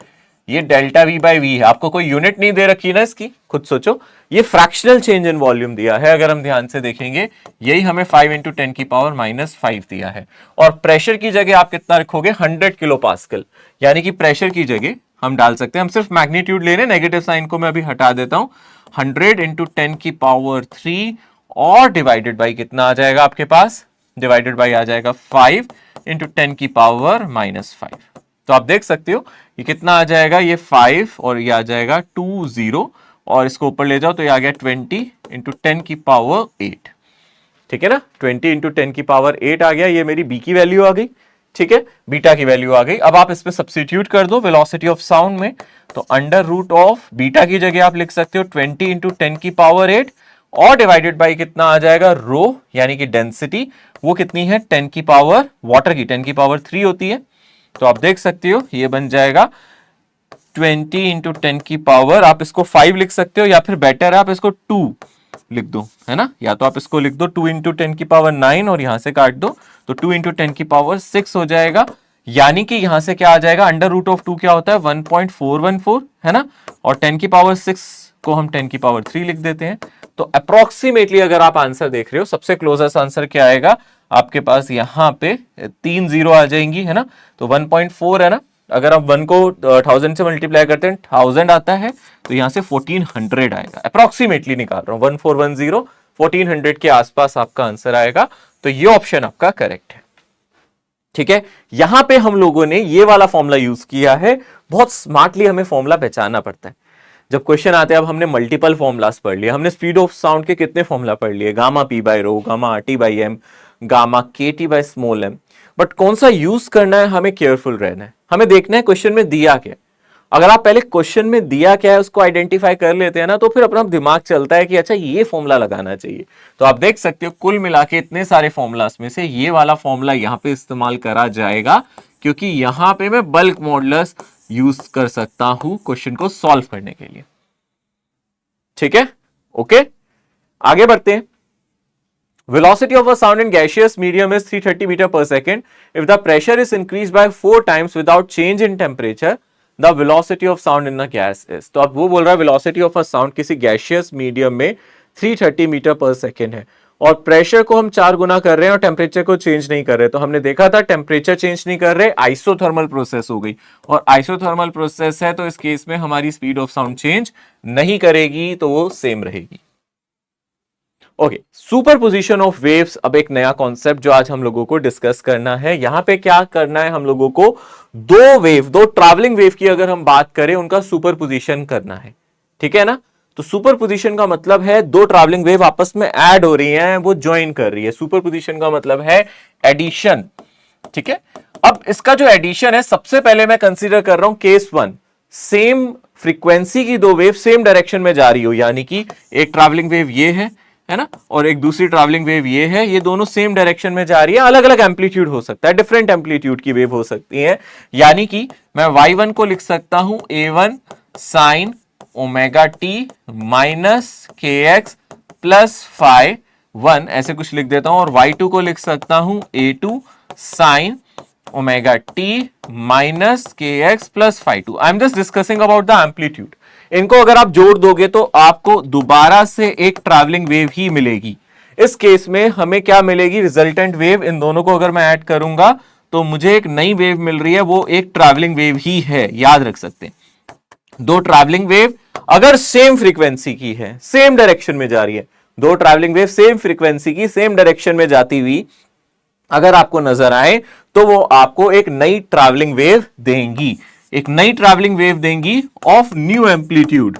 ये डेल्टा V बाय V है, आपको कोई यूनिट नहीं दे रखी ना इसकी, खुद सोचो। ये फ्रैक्शनल चेंज इन वॉल्यूम दिया है, अगर हम ध्यान से देखेंगे, यही हमें 5 × 10⁻⁻5 दिया है। और प्रेशर की जगह आप कितना रखोगे, 100 किलो पास्कल, यानी कि प्रेशर की जगह हम डाल सकते हैं, हम सिर्फ मैग्नीट्यूड ले रहे हैं, नेगेटिव साइन को मैं अभी हटा देता हूं, 100 × 10⁻³ और डिवाइडेड बाई कितना आ जाएगा आपके पास, डिवाइडेड बाई आ जाएगा 5 × 10⁻⁻5। तो आप देख सकते हो ये कितना आ जाएगा, ये 5 और ये आ जाएगा 20 और इसको ऊपर ले जाओ तो ये आ गया 20 इंटू 10 की पावर 8। ठीक है ना, 20 इंटू 10 की पावर 8 आ गया, ये मेरी बी की वैल्यू आ गई। ठीक है, बीटा की वैल्यू आ गई। अब आप इस पे सब्स्टिट्यूट कर दो वेलोसिटी ऑफ साउंड में, तो अंडर रूट ऑफ बीटा की जगह आप लिख सकते हो 20 इंटू 10 की पावर 8 और डिवाइडेड बाई कितना आ जाएगा, रो यानी कि डेंसिटी, वो कितनी है 10 की पावर, वाटर की 10 की पावर 3 होती है। तो आप देख सकते हो ये बन जाएगा 20 इंटू 10 की पावर, आप इसको 5 लिख सकते हो या फिर बेटर है आप इसको 2 लिख दो, है ना, या तो आप इसको लिख दो 2 इंटू 10 की पावर 9 और यहां से काट दो तो 2 इंटू 10 की पावर 6 हो जाएगा। यानी कि यहां से क्या आ जाएगा, अंडर रूट ऑफ 2 क्या होता है 1.414, है ना, और 10 की पावर 6 को हम 10 की पावर 3 लिख देते हैं। तो अप्रोक्सीमेटली अगर आप आंसर देख रहे हो, सबसे क्लोजेस्ट आंसर क्या आएगा आपके पास, यहां पे 3 जीरो आ जाएंगी, है ना, तो 1.4 है ना, अगर आप 1 को 1000 से मल्टीप्लाई करते हैं 1000 आता है, तो यहां से 1400 आएगा, अप्रोक्सीमेटली निकाल रहा हूं, 1410 1400 के आसपास आपका आंसर आएगा। तो ये ऑप्शन आपका करेक्ट है। ठीक है, यहां पे हम लोगों ने ये वाला फॉर्मूला यूज किया है, बहुत स्मार्टली हमें फॉर्मूला पहचानना पड़ता है जब क्वेश्चन आते हैं। अब हमने मल्टीपल फॉर्मूलास पढ़ लिए, हमने स्पीड ऑफ साउंड के कितने फॉर्मूला पढ़ लिए, gamma P by rho, gamma R T by M, gamma के T by small M, but कौन सा यूज करना है हमें केयरफुल रहना है। हमें देखना है क्वेश्चन में दिया क्या है। अगर आप पहले क्वेश्चन में दिया क्या है उसको आइडेंटिफाई कर लेते हैं ना, तो फिर अपना दिमाग चलता है कि अच्छा ये फॉर्मूला लगाना चाहिए। तो आप देख सकते हो कुल मिला के इतने सारे फॉर्मूलास में से ये वाला फॉर्मूला यहां पे इस्तेमाल करा जाएगा, क्योंकि यहां पे मैं बल्क मॉडुलस यूज कर सकता हूं क्वेश्चन को सॉल्व करने के लिए। ठीक है, ओके, आगे बढ़ते हैं। Velocity of a sound in gaseous medium is 330 meter per second. If the pressure is increased by 4 times without change in temperature, the velocity of sound in a gas is. तो अब वो बोल रहा है velocity of a sound किसी gaseous medium में 330 मीटर पर सेकेंड है और प्रेशर को हम 4 गुना कर रहे हैं और टेम्परेचर को चेंज नहीं कर रहे। तो हमने देखा था टेम्परेचर चेंज नहीं कर रहे, आइसोथर्मल प्रोसेस हो गई, और आइसोथर्मल प्रोसेस है तो इस केस में हमारी स्पीड ऑफ साउंड चेंज नहीं करेगी, तो वो सेम रहेगी। ओके, सुपरपोजिशन ऑफ वेव्स, अब एक नया कॉन्सेप्ट जो आज हम लोगों को डिस्कस करना है। यहां पे क्या करना है हम लोगों को, दो ट्रैवलिंग वेव की अगर हम बात करें उनका सुपरपोजिशन करना है। ठीक है ना, तो सुपरपोजिशन का मतलब है दो ट्रैवलिंग वेव आपस में ऐड हो रही हैं, वो ज्वाइन कर रही है। सुपरपोजिशन का मतलब है एडिशन। ठीक है, अब इसका जो एडिशन है सबसे पहले मैं कंसीडर कर रहा हूं केस 1, सेम फ्रीक्वेंसी की दो वेव सेम डायरेक्शन में जा रही हो, यानी कि एक ट्रैवलिंग वेव ये है ना, और एक दूसरी ट्रैवलिंग वेव ये है, ये दोनों सेम डायरेक्शन में जा रही है। अलग अलग एम्पलीट्यूड हो सकता है, डिफरेंट एम्पलीट्यूड की वेव हो सकती है, यानी कि मैं y1 को लिख सकता हूं a1 sign omega T minus K x plus phi 1, ऐसे कुछ लिख देता हूं, और y2 को लिख सकता हूं a2 sine omega T minus K x plus phi 2। I am just discussing about the amplitude. इनको अगर आप जोड़ दोगे तो आपको दोबारा से एक ट्रैवलिंग वेव ही मिलेगी। इस केस में हमें क्या मिलेगी, रिजल्टेंट वेव। इन दोनों को अगर मैं ऐड करूंगा तो मुझे एक नई वेव मिल रही है, वो एक ट्रैवलिंग वेव ही है, याद रख सकते हैं। दो ट्रैवलिंग वेव अगर सेम फ्रीक्वेंसी की है, सेम डायरेक्शन में जा रही है, दो ट्रैवलिंग वेव सेम फ्रीक्वेंसी की सेम डायरेक्शन में जाती हुई अगर आपको नजर आए तो वो आपको एक नई ट्रैवलिंग वेव देंगी, एक नई ट्रैवलिंग वेव देंगी ऑफ न्यू एम्पलीट्यूड।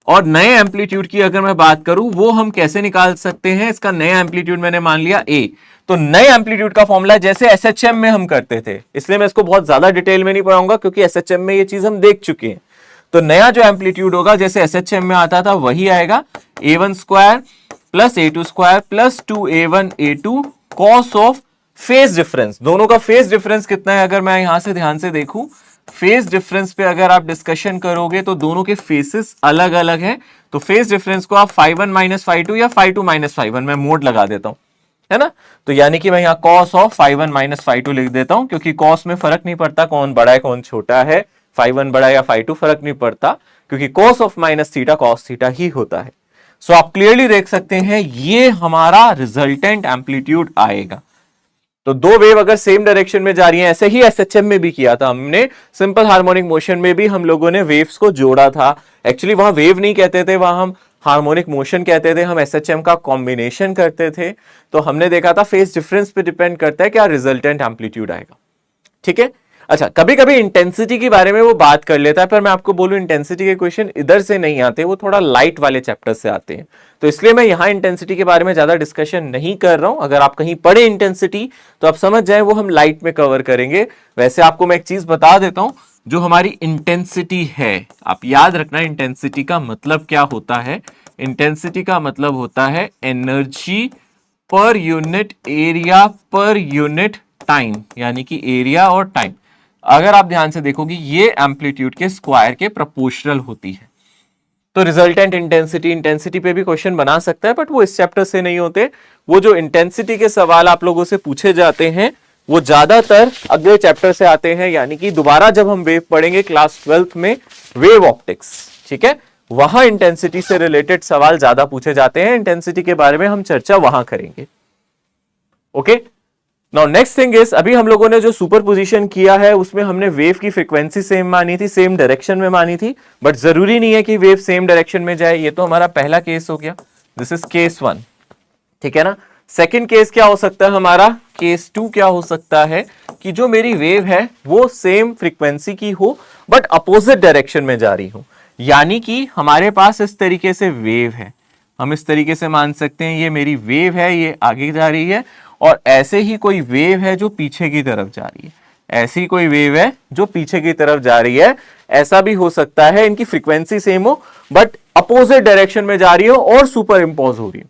और नए एम्पलीट्यूड की अगर मैं बात करूं वो हम कैसे निकाल सकते हैं, इसका नया एम्पलीट्यूड मैंने मान लिया a, तो नए एम्पलीट्यूड का फॉर्मूला जैसे एसएचएम में हम करते थे, इसलिए मैं इसको बहुत ज्यादा डिटेल में नहीं पढ़ाऊंगा क्योंकि एसएचएम में ये चीज हम देख चुके हैं। तो नया जो एम्पलीट्यूड होगा जैसे एसएचएम में आता था वही आएगा, a1 square plus a2 square plus 2a1 a2 cos of phase difference. दोनों का फेज डिफरेंस कितना है अगर मैं यहां से ध्यान से देखूं, फेज डिफरेंस पे अगर आप डिस्कशन करोगे तो दोनों के फेसेस अलग अलग हैं, तो फेज डिफरेंस को आप phi 1 माइनस phi 2 या phi 2 माइनस phi 1 में मोड लगा देता हूं, है ना। तो यानी कि मैं यहां cos of phi 1 minus phi 2 लिख देता हूं, क्योंकि cos में फर्क नहीं पड़ता कौन बड़ा है कौन छोटा है, phi 1 बड़ा या phi 2 फर्क नहीं पड़ता, क्योंकि cos of minus theta cos theta ही होता है। सो आप क्लियरली देख सकते हैं ये हमारा रिजल्टेंट एम्पलीट्यूड आएगा। तो दो वेव अगर सेम डायरेक्शन में जा रही हैं, ऐसे ही एसएचएम में भी किया था हमने, सिंपल हार्मोनिक मोशन में भी हम लोगों ने वेव्स को जोड़ा था। एक्चुअली वहां वेव नहीं कहते थे, वहां हम हार्मोनिक मोशन कहते थे, हम एसएचएम का कॉम्बिनेशन करते थे। तो हमने देखा था फेज डिफरेंस पे डिपेंड करता है क्या रिजल्टेंट एम्पलीट्यूड आएगा। ठीक है, अच्छा, कभी कभी इंटेंसिटी के बारे में वो बात कर लेता है, पर मैं आपको बोलूं इंटेंसिटी के क्वेश्चन इधर से नहीं आते, वो थोड़ा लाइट वाले चैप्टर से आते हैं, तो इसलिए मैं यहां इंटेंसिटी के बारे में ज्यादा डिस्कशन नहीं कर रहा हूं। अगर आप कहीं पढ़े इंटेंसिटी तो आप समझ जाए वो हम लाइट में कवर करेंगे। वैसे आपको मैं एक चीज बता देता हूं, जो हमारी इंटेंसिटी है, आप याद रखना इंटेंसिटी का मतलब क्या होता है। इंटेंसिटी का मतलब होता है energy per unit area per unit time, यानी कि एरिया और टाइम। अगर आप ध्यान से देखोगे ये एम्पलीट्यूड के स्क्वायर के प्रोपोर्शनल होती है। तो रिजल्टेंट इंटेंसिटी, इंटेंसिटी पे भी क्वेश्चन बना सकता है, बट वो इस चैप्टर से नहीं होते। वो जो इंटेंसिटी के सवाल आप लोगों से पूछे जाते हैं वो ज्यादातर अगले चैप्टर से आते हैं, यानी कि दोबारा जब हम वेव पढ़ेंगे क्लास 12th में, वेव ऑप्टिक्स, ठीक है, वहां इंटेंसिटी से रिलेटेड सवाल ज्यादा पूछे जाते हैं। इंटेंसिटी के बारे में हम चर्चा वहां करेंगे। Okay, now next thing is, अभी हम लोगों ने जो सुपरपोजिशन किया है उसमें हमने वेव की फ्रीक्वेंसी सेम मानी थी, सेम डायरेक्शन में मानी थी, बट जरूरी नहीं है कि वेव सेम डायरेक्शन में जाए। ये तो हमारा पहला केस हो गया, दिस इज केस 1, ठीक है ना। सेकंड केस क्या हो सकता है हमारा, केस 2 क्या हो सकता है कि जो मेरी वेव है वो सेम फ्रीक्वेंसी की हो बट अपोजिट डायरेक्शन में जा रही हो। यानी कि हमारे पास इस तरीके से वेव है, हम इस तरीके से मान सकते हैं ये मेरी वेव है, ये आगे जा रही है, और ऐसे ही कोई वेव है जो पीछे की तरफ जा रही है, ऐसी कोई वेव है जो पीछे की तरफ जा रही है। ऐसा भी हो सकता है इनकी फ्रीक्वेंसी सेम हो बट अपोजिट डायरेक्शन में जा रही हो और सुपर इंपोज हो रही हो,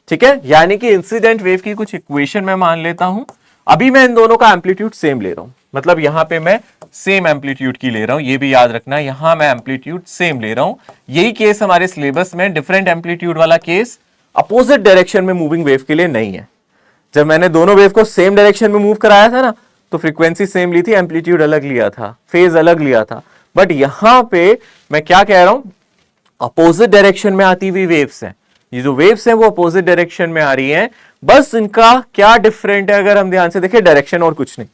ठीक है। यानी कि इंसिडेंट वेव की कुछ इक्वेशन मैं मान लेता हूं। अभी मैं इन दोनों का एम्पलीट्यूड सेम ले रहा हूं, मतलब यहां पे मैं सेम एम्पलीट्यूड की ले रहा हूं, ये भी याद रखना, यहां मैं एम्पलीट्यूड सेम ले रहा हूं। यही केस हमारे सिलेबस में, डिफरेंट एम्पलीट्यूड वाला केस अपोजिट डायरेक्शन में मूविंग वेव के लिए नहीं है। जब मैंने दोनों वेव को सेम डायरेक्शन में मूव कराया था ना, तो फ्रीक्वेंसी सेम ली थी, एम्पलीट्यूड अलग लिया था, फेज अलग लिया था। बट यहां पे मैं क्या कह रहा हूं, अपोजिट डायरेक्शन में आती हुई वेव्स हैं, ये जो वेव्स हैं वो अपोजिट डायरेक्शन में आ रही हैं, बस इनका क्या डिफरेंट है अगर हम ध्यान से देखें, डायरेक्शन और कुछ नहीं।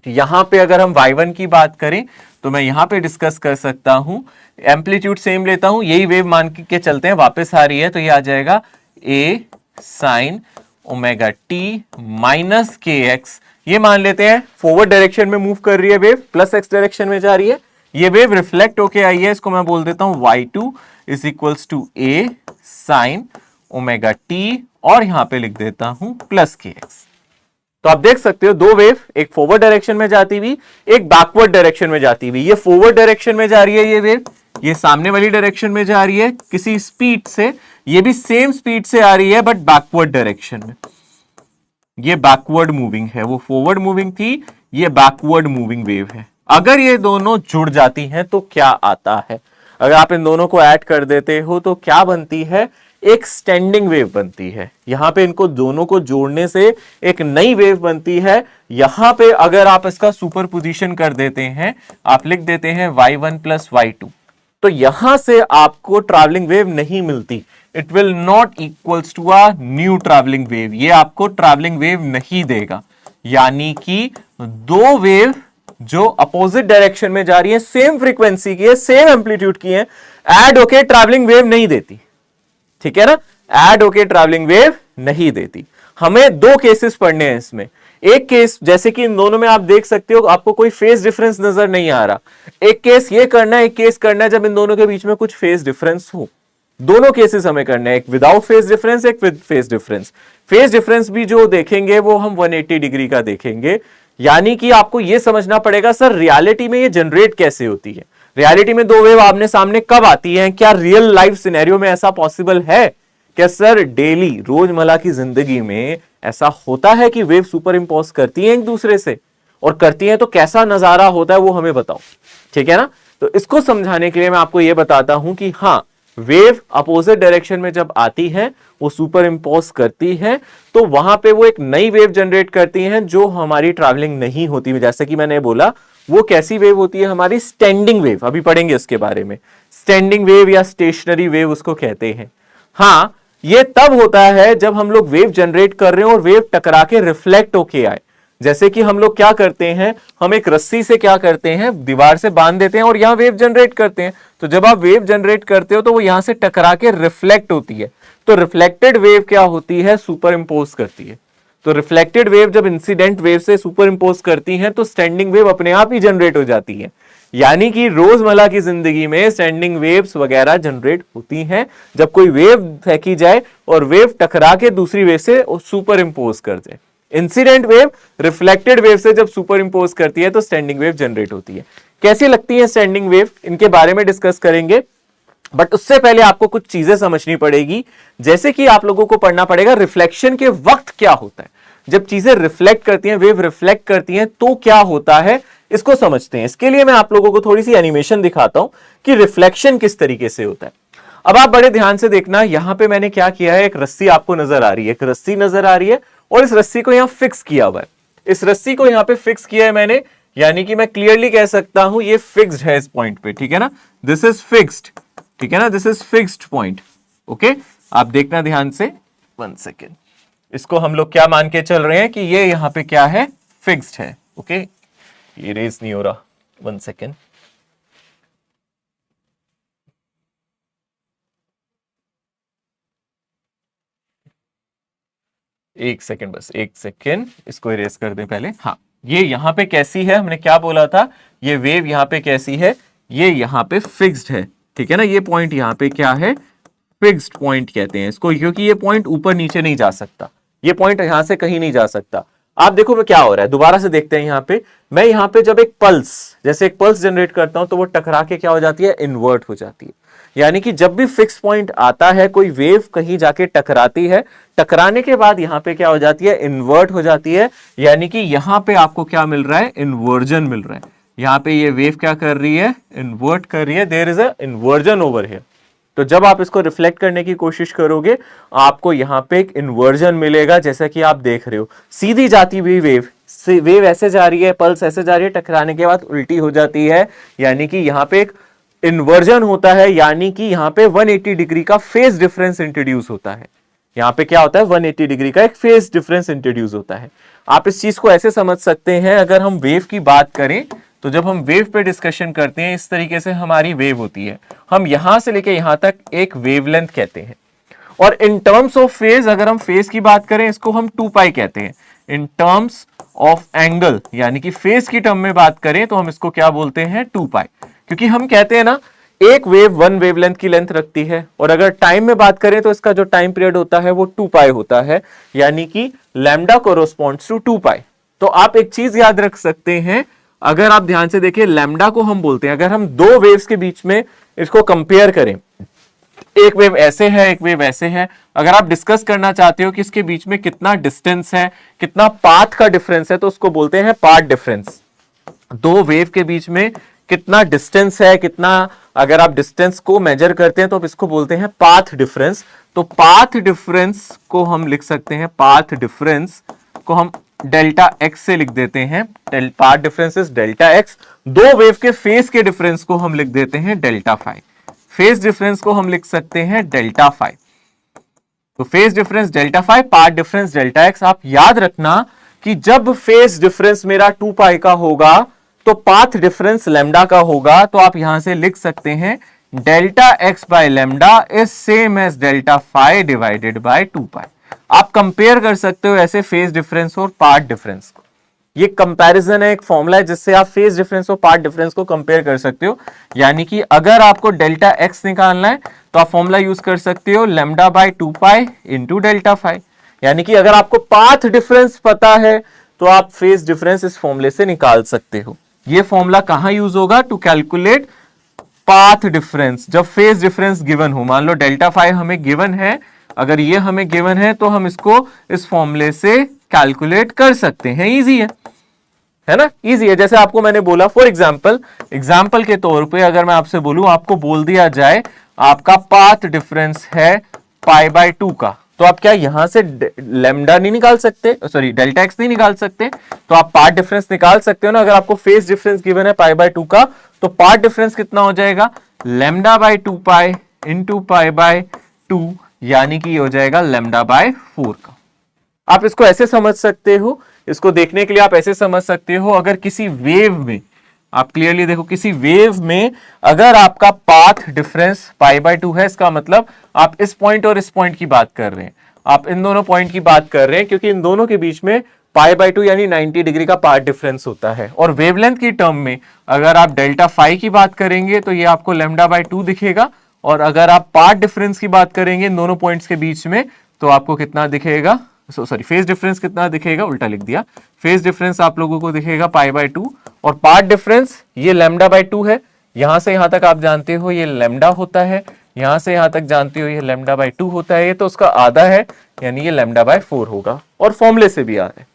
यहां पे अगर हम y1 की बात करें तो मैं यहां पे डिस्कस कर सकता हूं, एम्पलीट्यूड सेम लेता हूं, यही वेव मान के चलते हैं, वापस आ रही है तो ये आ जाएगा a sin omega t minus K x. ये मान लेते हैं फॉरवर्ड डायरेक्शन में मूव कर रही है वेव, प्लस एक्स डायरेक्शन में जा रही है। ये वेव रिफ्लेक्ट होके आई है, इसको मैं बोल देता हूं y2 is equals to a sin omega t, और यहां पे लिख देता हूं प्लस के एक्स। तो आप देख सकते हो दो वेव, एक फॉरवर्ड डायरेक्शन में जाती हुई, एक बैकवर्ड डायरेक्शन में जाती हुई। ये फॉरवर्ड डायरेक्शन में जा रही है ये वेव, ये सामने वाली डायरेक्शन में जा रही है किसी स्पीड से, ये भी सेम स्पीड से आ रही है बट बैकवर्ड डायरेक्शन में। ये बैकवर्ड मूविंग है, वो फॉरवर्ड मूविंग थी, ये बैकवर्ड मूविंग वेव है। अगर ये दोनों जुड़ जाती हैं तो क्या आता है, अगर आप इन दोनों को ऐड कर देते हो तो क्या बनती है, एक स्टैंडिंग वेव बनती है। यहां पे इनको दोनों को जोड़ने से एक नई वेव बनती है। यहां पे अगर आप इसका सुपरपोजिशन कर देते हैं, आप लिख देते हैं y1 प्लस y2, तो यहां से आपको ट्रैवलिंग वेव नहीं मिलती, it will not equals to a new travelling wave, ये आपको ट्रैवलिंग वेव नहीं देगा। यानी कि दो वेव जो अपोजिट डायरेक्शन में जा रही है, सेम फ्रीक्वेंसी की है, सेम एम्पलीट्यूड की है, ऐड होके ट्रैवलिंग वेव नहीं देती, ठीक है ना, ऐड होके ट्रैवलिंग वेव नहीं देती। हमें दो केसेस पढ़ने हैं इसमें। एक केस जैसे कि इन दोनों में आप देख सकते हो, आपको कोई फेज डिफरेंस नजर नहीं आ रहा। एक केस ये करना है, एक केस करना है जब इन दोनों के बीच में कुछ फेज डिफरेंस हो। दोनों केसेस हमें करना है, एक विदाउट फेज डिफरेंस, एक with phase difference. Phase difference भी जो देखेंगे वो हम 180 डिग्री का देखेंगे। यानी कि आपको यह समझना पड़ेगा सर रियलिटी में ये जनरेट कैसे होती है, रियलिटी में दो वेव आमने सामने कब आती हैं, क्या रियल लाइफ सिनेरियो में ऐसा पॉसिबल है, क्या सर डेली रोजमर्रा की जिंदगी में ऐसा होता है कि वेव सुपर इंपोज करती हैं एक दूसरे से, और करती हैं तो कैसा नजारा होता है वो हमें बताओ, ठीक है ना। तो इसको समझाने के लिए मैं आपको यह बताता हूं कि हाँ, वेव अपोजिट डायरेक्शन में जब आती है वो सुपर इंपोज करती है, तो वहां पे वो एक नई वेव जनरेट करती हैं जो हमारी ट्रैवलिंग नहीं होती। जैसे कि मैंने बोला, वो कैसी वेव होती है, हमारी स्टैंडिंग वेव, अभी पढ़ेंगे इसके बारे में। स्टैंडिंग वेव या स्टेशनरी वेव उसको कहते हैं। हाँ, ये तब होता है जब हम लोग वेव जनरेट कर रहे हो और वेव टकरा के रिफ्लेक्ट होके आए। जैसे कि हम लोग क्या करते हैं, हम एक रस्सी से क्या करते हैं, दीवार से बांध देते हैं और यहां वेव जनरेट करते हैं। तो जब आप वेव जनरेट करते हो तो वो यहां से टकरा के रिफ्लेक्ट होती है। तो रिफ्लेक्टेड वेव क्या होती है, सुपर इंपोज करती है। तो रिफ्लेक्टेड वेव जब इंसिडेंट वेव से सुपर इंपोज करती हैं तो स्टैंडिंग वेव अपने आप ही जनरेट हो जाती है। यानी कि रोजमर्रा की जिंदगी में स्टैंडिंग वेव्स वगैरह जनरेट होती हैं जब कोई वेव फेंकी जाए और वेव टकरा के दूसरी वेव से सुपर इंपोज कर जाए। इंसिडेंट वेव रिफ्लेक्टेड वेव से जब सुपर इंपोज करती है तो स्टैंडिंग वेव जनरेट होती है। कैसी लगती है स्टैंडिंग वेव, इनके बारे में डिस्कस करेंगे, बट उससे पहले आपको कुछ चीजें समझनी पड़ेगी। जैसे कि आप लोगों को पढ़ना पड़ेगा रिफ्लेक्शन के वक्त क्या होता है, जब चीजें रिफ्लेक्ट करती हैं, वेव रिफ्लेक्ट करती हैं तो क्या होता है, इसको समझते हैं। इसके लिए मैं आप लोगों को थोड़ी सी एनिमेशन दिखाता हूं कि रिफ्लेक्शन किस तरीके से होता है। अब आप बड़े ध्यान से देखना, यहां पे मैंने क्या किया है, एक रस्सी आपको नजर आ रही है, एक रस्सी नजर आ रही है और इस रस्सी को यहां फिक्स किया हुआ है। इस रस्सी को यहां पे फिक्स किया है मैंने, यानी कि मैं क्लियरली कह सकता हूं ये फिक्स्ड है इस पॉइंट पे, ठीक है ना, दिस इज फिक्स्ड, ठीक है ना, this is fixed point. Okay, आप देखना ध्यान से, 1 सेकेंड, इसको हम लोग क्या मान के चल रहे हैं कि ये यहां पे क्या है, फिक्स्ड है। ओके, ये रेज नहीं हो रहा, 1 सेकेंड, एक सेकेंड, बस एक सेकेंड, इसको इरेज कर दें पहले। हाँ, ये यहां पे कैसी है, हमने क्या बोला था, ये वेव यहां पे कैसी है, ये यहां पे फिक्स्ड है, ठीक है ना, ये पॉइंट यहां पे क्या है, फिक्स्ड पॉइंट कहते हैं इसको, क्योंकि ये पॉइंट ऊपर नीचे नहीं जा सकता, ये पॉइंट यहां से कहीं नहीं जा सकता। आप देखो मैं क्या हो रहा है, दोबारा से देखते हैं। यहां पे मैं यहां पे जब एक पल्स, जैसे एक पल्स जनरेट करता हूं तो वो टकरा के क्या हो जाती है, इन्वर्ट हो जाती है। यानी कि जब भी फिक्स पॉइंट आता है, कोई वेव कहीं जाके टकराती है, टकराने के बाद यहां पे क्या हो जाती है, इन्वर्ट हो जाती है। यानी कि यहां पे आपको क्या मिल रहा है, इन्वर्जन मिल रहा है। यहां पे ये वेव क्या कर रही है, इन्वर्ट कर रही है, there is a inversion over here. तो जब आप इसको रिफ्लेक्ट करने की कोशिश करोगे आपको यहां पे एक इन्वर्जन मिलेगा, जैसा कि आप देख रहे हो, सीधी जाती हुई वेव ऐसे जा रही है, पल्स ऐसे जा रही है, टकराने के बाद उल्टी हो जाती है, यानी कि यहां पे एक इन्वर्जन होता है, यानी कि यहां पे 180 डिग्री का फेज डिफरेंस इंट्रोड्यूस होता है। यहां पे क्या होता है, 180 डिग्री का एक फेज डिफरेंस इंट्रोड्यूस होता है। आप इस चीज को ऐसे समझ सकते हैं, अगर हम वेव की बात करें तो जब हम वेव पे डिस्कशन करते हैं, इस तरीके से हमारी वेव होती है, हम यहां से लेके यहां तक एक वेवलेंथ कहते हैं। और इन टर्म्स ऑफ फेज, अगर हम फेज की बात करें, इसको हम 2 पाई कहते हैं। इन टर्म्स ऑफ एंगल, यानी कि फेज की टर्म में बात करें तो हम इसको क्या बोलते हैं, 2 पाई। क्योंकि हम कहते हैं ना, एक वेव 1 वेवलेंथ की लेंथ रखती है, और अगर टाइम में बात करें तो इसका जो टाइम पीरियड होता है वो 2 पाई होता है, यानी कि लैम्डा कोरोस्पॉन्ड्स टू 2 पाई। तो आप एक चीज याद रख सकते हैं, अगर आप ध्यान से देखिए, लैम्डा को हम बोलते हैं, अगर हम 2 वेव्स के बीच में इसको कंपेयर करें, एक वेव ऐसे है, एक वेव ऐसे है, अगर आप डिस्कस करना चाहते हो कि इसके बीच में कितना डिस्टेंस है, कितना पाथ का डिफरेंस है, तो उसको बोलते हैं पाथ डिफरेंस। 2 वेव के बीच में कितना डिस्टेंस है, कितना, अगर आप डिस्टेंस को मेजर करते हैं तो आप इसको बोलते हैं पाथ डिफरेंस। तो पाथ डिफरेंस को हम लिख सकते हैं, पाथ डिफरेंस को हम डेल्टा एक्स से लिख देते हैं, path difference is delta x. 2 wave के फेज के डिफरेंस को हम लिख देते हैं डेल्टा फाई, फेज डिफरेंस को हम लिख सकते हैं डेल्टा फाई। तो phase difference delta phi, path difference delta x. आप याद रखना कि जब फेज डिफरेंस मेरा 2 पाई का होगा तो पाथ डिफरेंस लैम्डा का होगा, तो आप यहां से लिख सकते हैं delta x by lambda is same as delta phi divided by 2 pi. आप कंपेयर कर सकते हो ऐसे फेज डिफरेंस और पाथ डिफरेंस को। ये कंपैरिजन है, एक फॉर्मूला है जिससे आप फेज डिफरेंस और पाथ डिफरेंस को कंपेयर कर सकते हो। यानी कि अगर आपको डेल्टा एक्स निकालना है तो आप फॉर्मूला यूज कर सकते हो, lambda by 2 pi into delta phi. यानी कि अगर आपको पाथ डिफरेंस पता है तो आप फेज डिफरेंस इस फॉर्मूले से निकाल सकते हो। ये फॉर्मूला कहां यूज होगा, टू कैलकुलेट पाथ डिफरेंस, जब फेज डिफरेंस गिवन हो। मान लो डेल्टा फाई हमें गिवन है, अगर ये हमें गिवन है तो हम इसको इस फॉर्मूले से कैलकुलेट कर सकते हैं। इजी है ना, इजी है। जैसे आपको मैंने बोला, फॉर एग्जांपल के तौर पे अगर मैं आपसे बोलूं, आपको बोल दिया जाए आपका पाथ डिफरेंस है पाई बाय 2 का, तो आप क्या यहां से लैम्डा नहीं निकाल सकते, सॉरी डेल्टा एक्स नहीं निकाल सकते, तो आप पाथ डिफरेंस निकाल सकते हो ना। अगर आपको फेज डिफरेंस गिवन है पाई बाय 2 का, तो पाथ डिफरेंस कितना हो जाएगा, lambda by 2 pi into pi by 2, यानी कि हो जाएगा लैम्डा बाय 4 का। आप इसको ऐसे समझ सकते हो, इसको देखने के लिए आप ऐसे समझ सकते हो, अगर किसी वेव में, आप क्लियरली देखो, किसी वेव में अगर आपका पाथ डिफरेंस पाई बाय 2 है, इसका मतलब आप इस पॉइंट और इस पॉइंट की बात कर रहे हैं। आप इन दोनों पॉइंट की बात कर रहे हैं, क्योंकि इन दोनों के बीच में π/2 यानी 90 डिग्री का पार्ट डिफरेंस होता है। और वेवलेंथ की टर्म में अगर आप डेल्टा फाई की बात करेंगे तो ये आपको λ/2 दिखेगा, और अगर आप पार्ट डिफरेंस की बात करेंगे इन दोनों पॉइंट्स के बीच में तो आपको कितना दिखेगा, सॉरी फेज डिफरेंस कितना दिखेगा, उल्टा लिख दिया, फेज डिफरेंस आप लोगों को दिखेगा π/2, और पार्ट डिफरेंस ये λ/2 है। यहां से यहां तक आप जानते हो ये लैम्डा होता है, यहां से यहां तक जानते हो ये λ/2 होता है, ये तो उसका आधा है यानी ये λ/4 होगा। और फॉर्मूले से भी आ रहा है,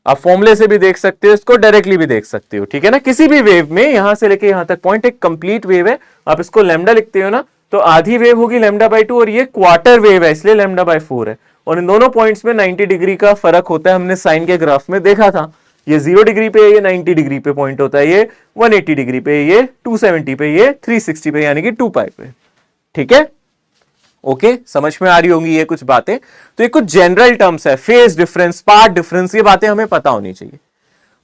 आप फॉर्मूले से भी देख सकते हो, इसको डायरेक्टली भी देख सकते हो, ठीक है ना। किसी भी वेव में यहां से लेके यहां तक पॉइंट एक कंप्लीट वेव है, आप इसको लैम्डा लिखते हो ना, तो आधी वेव होगी λ/2 और ये क्वार्टर वेव है इसलिए λ/4 है। और इन दोनों पॉइंट्स में 90 डिग्री का फर्क होता है, हमने साइन के ग्राफ में देखा था। ये 0 डिग्री पे, ये 90 डिग्री पे पॉइंट होता है, ये 180 डिग्री पे, ये 270 पे, ये 360 पे यानी कि 2π पे, ठीक है। ओके, समझ में आ रही होंगी ये कुछ बातें। तो ये कुछ जनरल टर्म्स है, फेज डिफरेंस, पार्ट डिफरेंस, ये बातें हमें पता होनी चाहिए।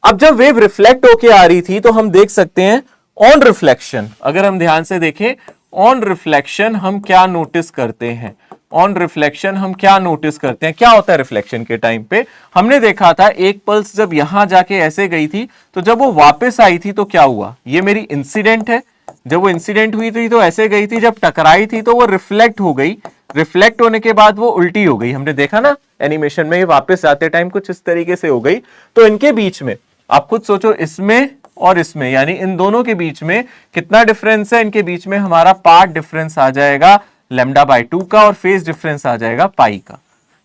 अब जब वेव रिफ्लेक्ट होके आ रही थी तो हम देख सकते हैं ऑन रिफ्लेक्शन, अगर हम ध्यान से देखें ऑन रिफ्लेक्शन हम क्या नोटिस करते हैं, ऑन रिफ्लेक्शन हम क्या नोटिस करते हैं, क्या होता है रिफ्लेक्शन के टाइम पे। हमने देखा था एक पल्स जब यहां जाके ऐसे गई थी तो जब वो वापस आई थी तो क्या हुआ, ये मेरी इंसिडेंट है, जब वो इंसिडेंट हुई थी तो ऐसे गई थी, जब टकराई थी तो वो रिफ्लेक्ट हो गई, रिफ्लेक्ट होने के बाद वो उल्टी हो गई, हमने देखा ना एनिमेशन में, ये वापस जाते टाइम कुछ इस तरीके से हो गई। तो इनके बीच में आप खुद सोचो, इसमें और इसमें यानी इन दोनों के बीच में कितना डिफरेंस है, इनके बीच में हमारा पार्ट डिफरेंस आ जाएगा λ/2 का और फेज डिफरेंस आ जाएगा पाई का।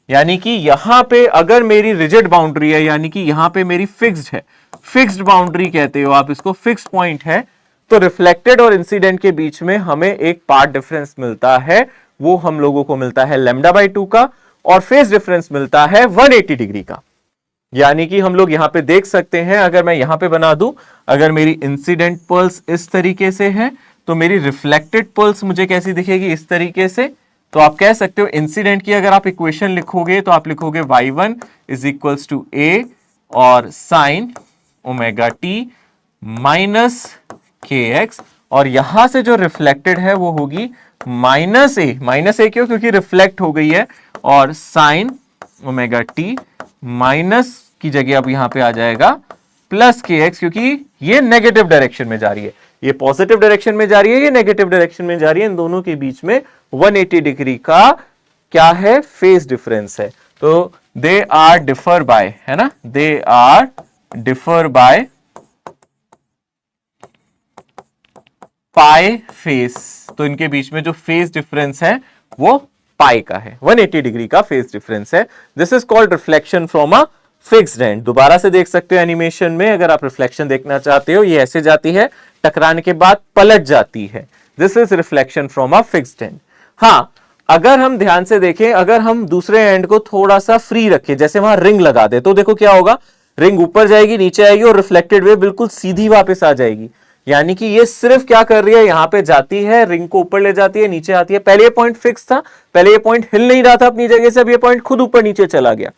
यानी कि यहां पे अगर मेरी रिजिड बाउंड्री है, यानी कि यहां पे मेरी फिक्स्ड है, फिक्स्ड बाउंड्री कहते हो आप इसको, फिक्स पॉइंट है, तो रिफ्लेक्टेड और इंसिडेंट के बीच में हमें एक पार्ट डिफरेंस मिलता है, वो हम लोगों को मिलता है λ/2 का, और फेज डिफरेंस मिलता है 180 डिग्री का। यानी कि हम लोग यहां पे देख सकते हैं, अगर मैं यहां पे बना दूं, अगर मेरी इंसिडेंट पल्स इस तरीके से है तो मेरी रिफ्लेक्टेड पल्स मुझे कैसी दिखेगी, इस तरीके से। तो आप कह सकते हो इंसिडेंट की अगर आप इक्वेशन लिखोगे तो आप लिखोगे y1 = a और साइन ω/t माइनस kx, और यहां से जो रिफ्लेक्टेड है वो होगी -a क्यों, क्योंकि रिफ्लेक्ट हो गई है, और साइन ω/t माइनस की जगह अब यहां पे आ जाएगा प्लस kx, क्योंकि ये नेगेटिव डायरेक्शन में जा रही है, ये पॉजिटिव डायरेक्शन में जा रही है, ये नेगेटिव डायरेक्शन में जा रही है। इन दोनों के बीच में 180 डिग्री का क्या है, फेज डिफरेंस है। तो दे आर डिफर बाय, है ना, they are differ by pi phase, तो इनके बीच में जो फेज डिफरेंस है वो पाई का है, 180 डिग्री का फेज डिफरेंस है। This is called reflection from a fixed and. दोबारा से देख सकते हो एनिमेशन में, अगर आप रिफ्लेक्शन देखना चाहते हो, ये ऐसे जाती है, टकराने के बाद पलट जाती है, this is reflection from a fixed and. हाँ, अगर हम ध्यान से देखें, अगर हम दूसरे एंड को थोड़ा सा फ्री रखें, जैसे वहां रिंग लगा दे, तो देखो क्या होगा, रिंग ऊपर जाएगी, नीचे आएगी, और रिफ्लेक्टेड वेव बिल्कुल सीधी वापस आ जाएगी। यानी कि ये सिर्फ क्या कर रही है, यहां पे जाती है, रिंग को ऊपर ले जाती है, नीचे आती है। पहले ये पॉइंट फिक्स था, पहले ये पॉइंट हिल नहीं रहा था अपनी जगह से, अब ये पॉइंट खुद ऊपर नीचे चला गया।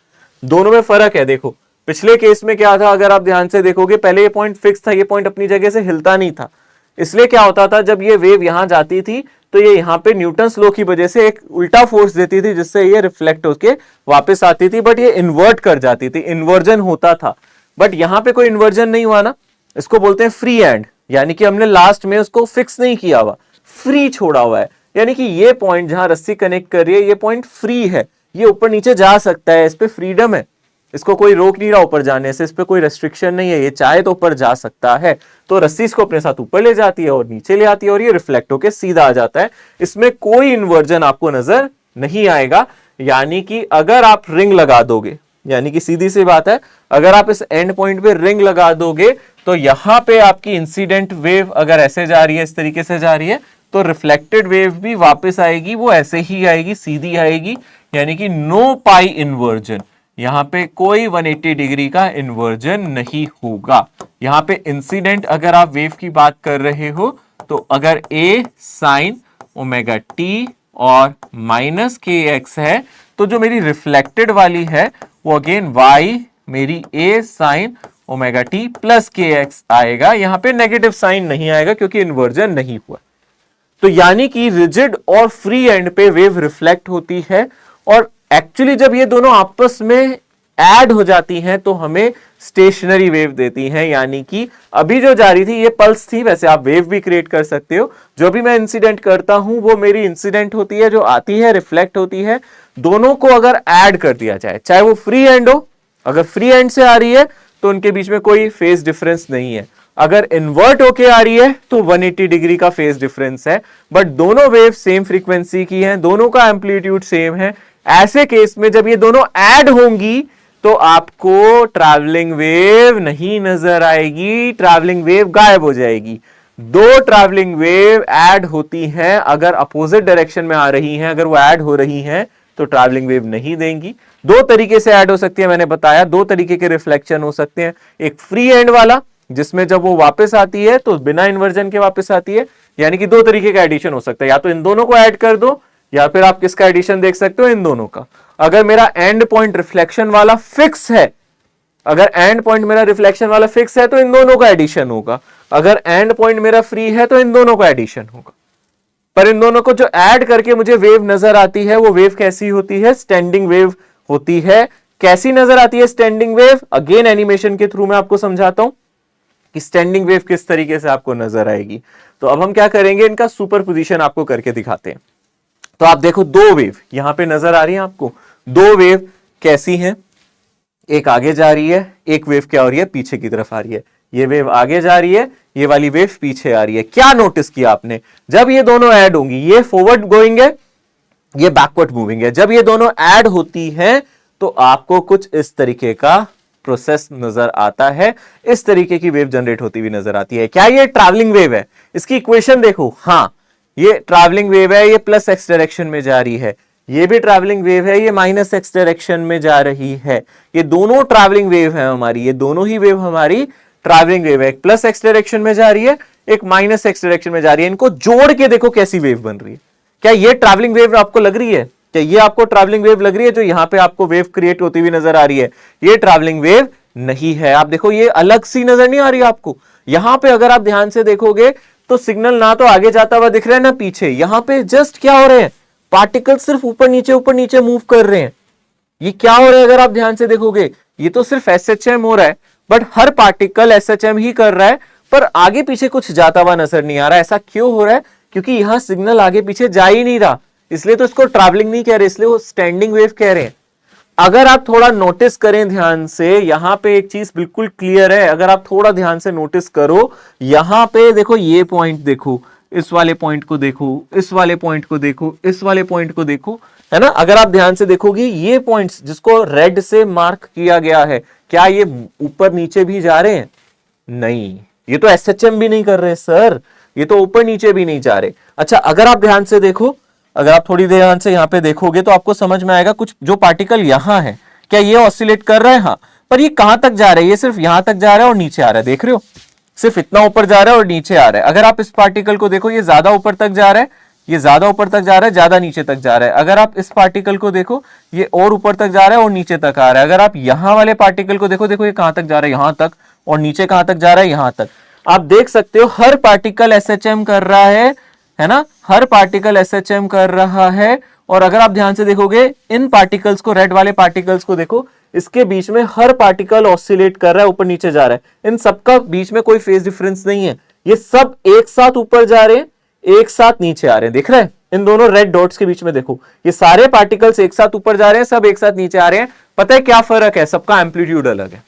दोनों में फर्क है। देखो पिछले केस में क्या था, अगर आप ध्यान से देखोगे, पहले ये पॉइंट फिक्स था, ये पॉइंट अपनी जगह से हिलता नहीं था, इसलिए क्या होता था, जब ये वेव यहां जाती थी तो ये यहां पे न्यूटन्स लॉ की वजह से एक उल्टा फोर्स देती थी, जिससे ये रिफ्लेक्ट होके वापस आती थी, बट ये इन्वर्ट कर जाती थी, इन्वर्जन होता था। बट यहां पे कोई इन्वर्जन नहीं हुआ ना, इसको बोलते हैं फ्री एंड, यानी कि हमने लास्ट में उसको फिक्स नहीं किया हुआ, फ्री छोड़ा हुआ है। यानी कि ये पॉइंट जहां रस्सी कनेक्ट कर रही है, ये पॉइंट फ्री है, ये ऊपर नीचे जा सकता है, इस पे फ्रीडम है, इसको कोई रोक नहीं रहा ऊपर जाने से, इस पे कोई रेस्ट्रिक्शन नहीं है, ये चाहे तो ऊपर जा सकता है। तो रस्सी इसको अपने साथ ऊपर ले जाती है और नीचे ले आती है, और ये रिफ्लेक्ट होकर सीधा आ जाता है, इसमें कोई इन्वर्जन आपको नजर नहीं आएगा। यानी कि अगर आप रिंग लगा दोगे, यानी कि सीधी सी बात है, अगर आप इस एंड पॉइंट पे रिंग लगा दोगे तो यहां पे आपकी इंसिडेंट वेव अगर ऐसे जा रही है, इस तरीके से जा रही है, तो रिफ्लेक्टेड वेव भी वापस आएगी, वो ऐसे ही आएगी, सीधी आएगी, यानी कि नो पाई इन्वर्जन, यहां पे कोई 180 डिग्री का इन्वर्जन नहीं होगा। यहां पे इंसिडेंट अगर आप वेव की बात कर रहे हो, तो अगर a साइन ω/t और माइनस kx है, तो जो मेरी रिफ्लेक्टेड वाली है वो अगेन y मेरी a sine ω/t plus kx आएगा, यहां पे नेगेटिव साइन नहीं आएगा क्योंकि इन्वर्जन नहीं हुआ। तो यानी कि रिजिड और फ्री एंड पे वेव रिफ्लेक्ट होती है, और एक्चुअली जब ये दोनों आपस में ऐड हो जाती हैं तो हमें स्टेशनरी वेव देती हैं, यानी कि अभी जो जा रही थी ये पल्स थी, वैसे आप वेव भी क्रिएट कर सकते हो। जो भी मैं इंसिडेंट करता हूं वो मेरी इंसिडेंट होती है, जो आती है रिफ्लेक्ट होती है। दोनों को अगर ऐड कर दिया जाए, चाहे वो फ्री एंड हो, अगर फ्री एंड से आ रही है तो उनके बीच में कोई फेज डिफरेंस नहीं है, अगर इन्वर्ट होके आ रही है तो 180 डिग्री का फेज डिफरेंस है, बट दोनों वेव सेम फ्रीक्वेंसी की हैं, दोनों का एम्पलीट्यूड सेम है। ऐसे केस में जब ये दोनों ऐड होंगी तो आपको ट्रैवलिंग वेव नहीं नजर आएगी, ट्रैवलिंग वेव गायब हो जाएगी। दो ट्रैवलिंग वेव ऐड होती हैं, अगर अपोजिट डायरेक्शन में आ रही हैं, अगर वो ऐड हो रही हैं तो ट्रैवलिंग वेव नहीं देंगी। दो तरीके से ऐड हो सकती है, मैंने बताया दो तरीके के रिफ्लेक्शन हो सकते हैं। एक फ्री एंड वाला जिसमें जब वो वापस आती है तो बिना इन्वर्जन के वापस आती है, यानी कि दो तरीके का एडिशन हो सकता है, या तो इन दोनों को ऐड कर दो या फिर आप किसका एडिशन देख सकते हो, इन दोनों का। अगर मेरा एंड पॉइंट रिफ्लेक्शन वाला फिक्स है, अगर एंड पॉइंट मेरा रिफ्लेक्शन वाला फिक्स है तो इन दोनों का एडिशन होगा, अगर एंड पॉइंट मेरा फ्री है तो इन दोनों का एडिशन होगा। पर इन दोनों को जो ऐड करके मुझे वेव नजर आती है वो वेव कैसी होती है, स्टैंडिंग वेव होती है। कैसी नजर आती है स्टैंडिंग वेव, अगेन एनिमेशन के थ्रू मैं आपको समझाता हूं कि स्टैंडिंग वेव किस तरीके से आपको नजर आएगी। तो अब हम क्या करेंगे, इनका सुपरपोजिशन आपको करके दिखाते हैं। तो आप देखो दो वेव यहां पे नजर आ रही है आपको, दो वेव कैसी हैं, एक आगे जा रही है, एक वेव क्या हो रही है, पीछे की तरफ आ रही है। ये वेव आगे जा रही है, ये वाली वेव पीछे आ रही है। क्या नोटिस किया आपने, जब ये दोनों ऐड होंगी, ये फॉरवर्ड गोइंग है, ये बैकवर्ड मूविंग है, जब ये दोनों ऐड होती हैं तो आपको कुछ इस तरीके का प्रोसेस नजर आता है, इस तरीके की वेव जनरेट होती हुई नजर आती है। क्या ये ट्रैवलिंग वेव है, इसकी इक्वेशन देखो, हां ये ट्रैवलिंग वेव है, ये प्लस एक्स डायरेक्शन में जा रही है, ये भी ट्रैवलिंग वेव है, ये माइनस एक्स डायरेक्शन में जा रही है। ये दोनों ट्रैवलिंग वेव है हमारी, ये दोनों ही वेव हमारी ट्रैवलिंग वेव है। एक प्लस एक्स डायरेक्शन में जा रही है, एक माइनस एक्स डायरेक्शन में जा रही है। इनको जोड़ के देखो कैसी वेव बन रही है। क्या ये ट्रैवलिंग वेव आपको लग रही है, क्या ये आपको ट्रैवलिंग वेव लग रही है जो यहां पे आपको वेव क्रिएट होती हुई नजर आ रही है? ये ट्रैवलिंग वेव नहीं है। आप देखो ये अलग सी नजर नहीं आ रही आपको। यहां पे अगर आप ध्यान से देखोगे तो सिग्नल ना तो आगे जाता हुआ दिख रहा है ना पीछे। यहां पे जस्ट क्या हो रहे हैं, पार्टिकल सिर्फ ऊपर नीचे मूव कर रहे हैं। ये क्या हो रहा है अगर आप ध्यान से देखोगे, ये तो सिर्फ एसएचएम हो रहा है, बट हर पार्टिकल एसएचएम ही कर रहा है, पर आगे पीछे कुछ जाता हुआ नजर नहीं आ रहा। ऐसा क्यों हो रहा है? क्योंकि यहां सिग्नल आगे पीछे जा ही नहीं रहा, इसलिए तो इसको ट्रैवलिंग नहीं कह रहे, इसलिए वो स्टैंडिंग वेव कह रहे हैं। अगर आप थोड़ा नोटिस करें ध्यान से, यहां पे एक चीज बिल्कुल क्लियर है, अगर आप थोड़ा ध्यान से नोटिस करो, यहां पे देखो ये पॉइंट देखो, इस वाले पॉइंट को देखो, इस वाले पॉइंट को देखो, इस वाले पॉइंट को देखो, है ना। अगर आप ध्यान से देखोगे ये पॉइंट्स जिसको रेड से मार्क किया गया है, क्या ये ऊपर नीचे भी जा रहे हैं? नहीं, ये तो एसएचएम भी नहीं कर रहे सर, ये तो ऊपर नीचे भी नहीं जा रहे। अच्छा, अगर आप ध्यान से देखो, अगर आप थोड़ी ध्यान से यहां पे देखोगे तो आपको समझ में आएगा कुछ जो पार्टिकल यहां है, क्या ये ऑसिलेट कर रहा है? हाँ, पर ये कहां तक जा रहा है? ये सिर्फ यहां तक जा रहा है और नीचे आ रहा है, देख रहे हो, सिर्फ इतना ऊपर जा रहा है और नीचे आ रहा है। अगर आप इस पार्टिकल को देखो, ये ज्यादा ऊपर तक जा रहा है, ये ज्यादा ऊपर तक जा रहा है, ज्यादा नीचे तक जा रहा है। अगर आप इस पार्टिकल को देखो, ये और ऊपर तक जा रहा है और नीचे तक आ रहा है। अगर आप यहां वाले पार्टिकल को देखो, देखो ये कहां तक जा रहा है, यहां तक, और नीचे कहां तक जा रहा है, यहां तक। आप देख सकते हो हर पार्टिकल एसएचएम कर रहा है ना, हर पार्टिकल एसएचएम कर रहा है। और अगर आप ध्यान से देखोगे इन पार्टिकल्स को, रेड वाले पार्टिकल्स को देखो, इसके बीच में हर पार्टिकल ऑसिलेट कर रहा है, ऊपर नीचे जा रहा है। इन सबका बीच में कोई फेज डिफरेंस नहीं है, ये सब एक साथ ऊपर जा रहे हैं, एक साथ नीचे आ रहे हैं, दिख रहा है इन दोनों रेड डॉट्स के बीच में देखो, ये सारे पार्टिकल्स एक साथ ऊपर जा रहे हैं, सब एक साथ नीचे आ रहे हैं। पता है क्या फर्क है? सबका एम्पलीट्यूड अलग है।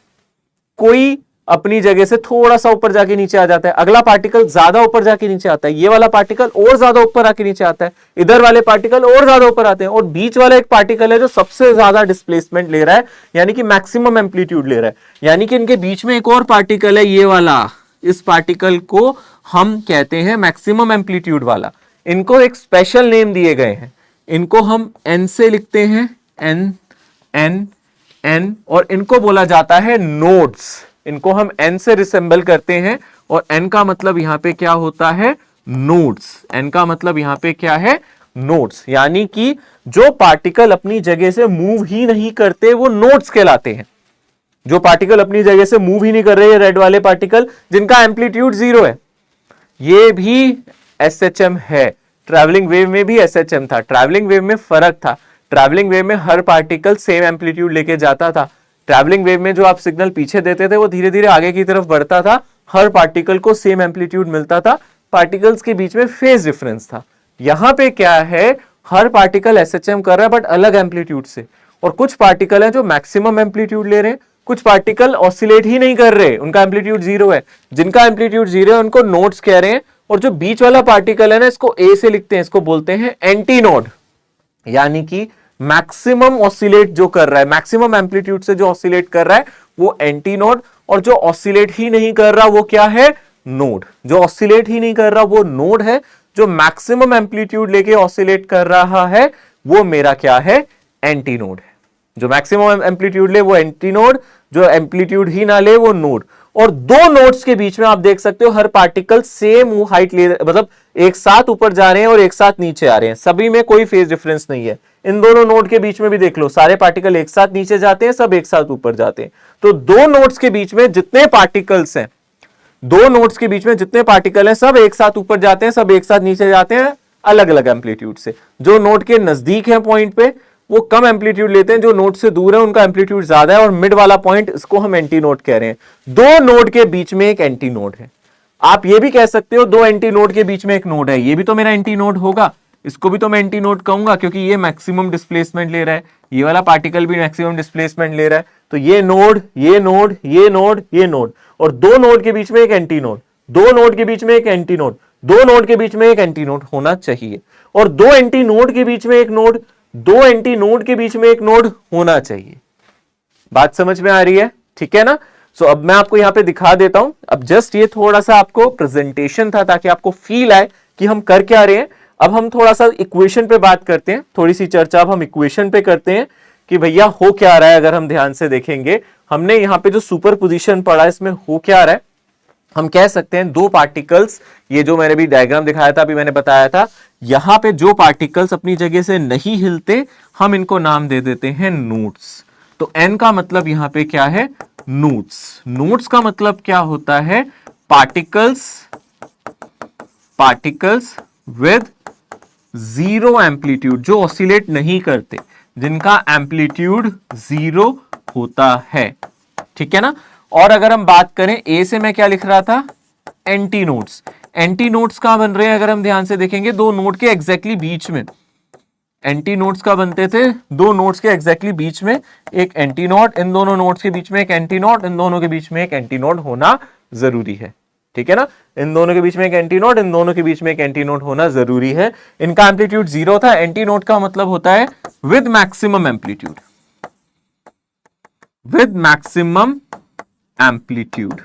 कोई अपनी जगह से थोड़ा सा ऊपर जाके नीचे आ जाता है, अगला पार्टिकल ज्यादा ऊपर जाके नीचे आता है, ये वाला पार्टिकल और ज्यादा ऊपर आके नीचे आता है, इधर वाले पार्टिकल और ज्यादा ऊपर आते हैं, और बीच वाला एक पार्टिकल है जो सबसे ज्यादा डिस्प्लेसमेंट ले रहा है, यानी कि मैक्सिमम एम्पलीट्यूड ले रहा है। यानी कि इनके बीच में एक और पार्टिकल है, ये वाला, इस पार्टिकल को हम कहते हैं मैक्सिमम एम्पलीट्यूड वाला। इनको एक स्पेशल नेम दिए गए हैं, इनको हम एन से लिखते हैं, एन एन एन, और इनको बोला जाता है नोड्स। इनको हम एन से रिसेंबल करते हैं, और एन का मतलब यहां पे क्या होता है? नोड्स। एन का मतलब यहां पे क्या है? नोड्स। यानी कि जो पार्टिकल अपनी जगह से मूव ही नहीं करते वो नोड्स कहलाते हैं। जो पार्टिकल अपनी जगह से मूव ही नहीं कर रहे, रेड वाले पार्टिकल जिनका एम्पलीट्यूड 0 है, ये भी एसएचएम है। ट्रैवलिंग वेव में भी एसएचएम था, ट्रैवलिंग वेव में फर्क था। ट्रैवलिंग वेव में हर पार्टिकल सेम एम्पलीट्यूड लेके जाता था। ट्रैवलिंग वेव में जो आप सिग्नल पीछे देते थे वो धीरे धीरे आगे की तरफ बढ़ता था, हर पार्टिकल को सेम एम्पलीट्यूड मिलता था, पार्टिकल्स के बीच में फेज डिफरेंस था। यहां पे क्या है, हर पार्टिकल एसएचएम कर रहा है बट अलग एम्पलीट्यूड से, और कुछ पार्टिकल है जो मैक्सिमम एम्पलीट्यूड ले रहे हैं, कुछ पार्टिकल ऑसिलेट ही नहीं कर रहे, उनका एम्पलीट्यूड जीरो है। जिनका एम्पलीट्यूड जीरो है उनको नोड्स कह रहे हैं, और जो बीच वाला पार्टिकल है ना, इसको ए से लिखते हैं, इसको बोलते हैं एंटी नोड, यानी कि मैक्सिमम ऑसिलेट जो कर रहा है, मैक्सिमम एम्पलीट्यूड से जो ऑसिलेट कर रहा है वो एंटी नोड, और जो ऑसिलेट ही नहीं कर रहा वो क्या है, नोड। जो ऑसिलेट ही नहीं कर रहा वो नोड है, जो मैक्सिमम एम्पलीट्यूड लेके ऑसिलेट कर रहा है वो मेरा क्या है, एंटी नोड है। जो मैक्सिमम एम्पलीट्यूड ले वो एंटी नोड, जो एम्पलीट्यूड ही ना ले वो नोड। और दो नोड्स के बीच में आप देख सकते हो हर पार्टिकल सेम हाइट ले, मतलब एक साथ ऊपर जा रहे हैं और एक साथ नीचे आ रहे हैं, सभी में कोई फेज डिफरेंस नहीं है। इन दोनों नोड के बीच में भी देख लो, सारे पार्टिकल एक साथ नीचे जाते हैं, सब एक साथ ऊपर जाते हैं। तो दो नोड्स के बीच में जितने पार्टिकल्स हैं, दो नोड्स के बीच में जितने पार्टिकल हैं, सब एक साथ ऊपर जाते हैं, सब एक साथ नीचे जाते हैं, अलग अलग एम्पलीट्यूड से। जो नोड के नजदीक है पॉइंट पे वो कम एम्पलीट्यूड लेते हैं, जो नोड से दूर है उनका एम्पलीट्यूड ज्यादा है, और मिड वाला पॉइंट इसको हम एंटी नोड कह रहे हैं। दो नोड के बीच में एक एंटी नोड है। आप ये भी कह सकते हो दो एंटी नोड के बीच में एक नोड है, ये भी तो मेरा एंटी नोड होगा, इसको भी तो मैं एंटी नोड कहूंगा, क्योंकि ये मैक्सिमम डिस्प्लेसमेंट ले रहा है, ये वाला पार्टिकल भी मैक्सिमम डिस्प्लेसमेंट ले रहा है। तो ये नोड, ये नोड, ये नोड, ये नोड, और दो नोड के बीच में एक एंटी नोड, दो नोड के बीच में एक एंटी नोड, दो नोड के बीच में एक एंटी नोड होना चाहिए, और दो एंटी नोड के बीच में एक नोड, दो एंटी नोड के बीच में एक नोड होना चाहिए। बात समझ में आ रही है, ठीक है ना। सो अब मैं आपको यहां पे दिखा देता हूं। अब जस्ट ये थोड़ा सा आपको प्रेजेंटेशन था ताकि आपको फील आए कि हम कर क्या रहे हैं। अब हम थोड़ा सा इक्वेशन पे बात करते हैं, थोड़ी सी चर्चा अब हम इक्वेशन पे करते हैं कि भैया हो क्या रहा है। अगर हम ध्यान से देखेंगे, हमने यहां पे जो सुपर पोजिशन पढ़ा, इसमें हो क्या रहा है, हम कह सकते हैं दो पार्टिकल्स, ये जो मैंने भी डायग्राम दिखाया था, अभी मैंने बताया था, यहां पे जो पार्टिकल्स अपनी जगह से नहीं हिलते हम इनको नाम दे देते हैं नोड्स। तो n का मतलब यहां पे क्या है, नोड्स। नोड्स का मतलब क्या होता है, पार्टिकल्स विद जीरो एम्पलीट्यूड, जो ऑसिलेट नहीं करते, जिनका एम्पलीट्यूड जीरो होता है, ठीक है ना। और अगर हम बात करें ए से, मैं क्या लिख रहा था, एंटी नोड्स। एंटी नोड्स कहां बन रहे हैं, अगर हम ध्यान से देखेंगे, दो नोड के एग्जैक्टली बीच में। एंटी नोड्स का बनते थे, दो नोड्स के एग्जैक्टली बीच में एक एंटी नोड, इन दोनों नोड्स के बीच में एक एंटी नोड, इन दोनों के बीच में एक एंटी नोड होना जरूरी है, ठीक है ना। इन दोनों के बीच में एक एंटी नोड, इन दोनों के बीच में एक एंटी नोड होना जरूरी है। इनका एम्पलीट्यूड जीरो था। एंटी नोड का मतलब होता है with maximum amplitude, with maximum amplitude,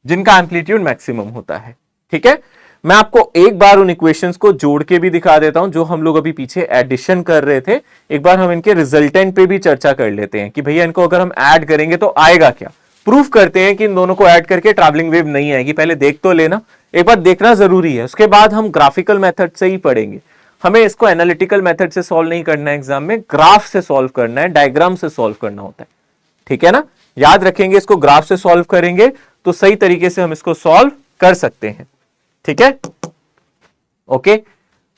जिनका एम्पलीट्यूड मैक्सिमम होता है, ठीक है। मैं आपको एक बार उन इक्वेशंस को जोड़ के भी दिखा देता हूं जो हम लोग अभी पीछे एडिशन कर रहे थे। एक बार हम इनके रिजल्टेंट पे भी चर्चा कर लेते हैं कि भैया इनको अगर हम ऐड करेंगे तो आएगा क्या। प्रूफ करते हैं कि इन दोनों को ऐड करके ट्रैवलिंग वेव नहीं आएगी। पहले देख तो लेना, एक बार देखना जरूरी है, उसके बाद हम ग्राफिकल मेथड से ही पढ़ेंगे। हमें इसको एनालिटिकल मेथड से सॉल्व नहीं करना है एग्जाम में, ग्राफ से सॉल्व करना है, डायग्राम से सॉल्व करना होता है, ठीक है ना। याद रखेंगे, इसको ग्राफ से सॉल्व करेंगे तो सही तरीके से हम इसको सॉल्व कर सकते हैं, ठीक है। ओके,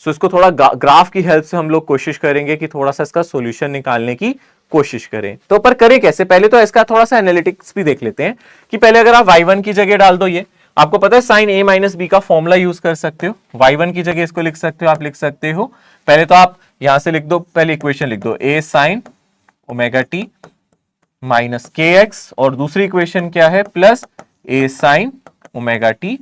सो इसको थोड़ा ग्राफ की हेल्प से हम लोग कोशिश करेंगे कि थोड़ा सा इसका सॉल्यूशन निकालने की कोशिश करें। तो पर करें कैसे, पहले तो इसका थोड़ा सा एनालिटिक्स भी देख लेते हैं कि पहले अगर आप y1 की जगह डाल दो, ये आपको पता है साइन a माइनस बी का फॉर्मूला यूज कर सकते हो। y1 की जगह इसको लिख सकते हो, आप लिख सकते हो, पहले तो आप यहां से लिख दो, पहले इक्वेशन लिख दो, a sign omega T minus K x, और दूसरी इक्वेशन क्या है, plus a sign omega T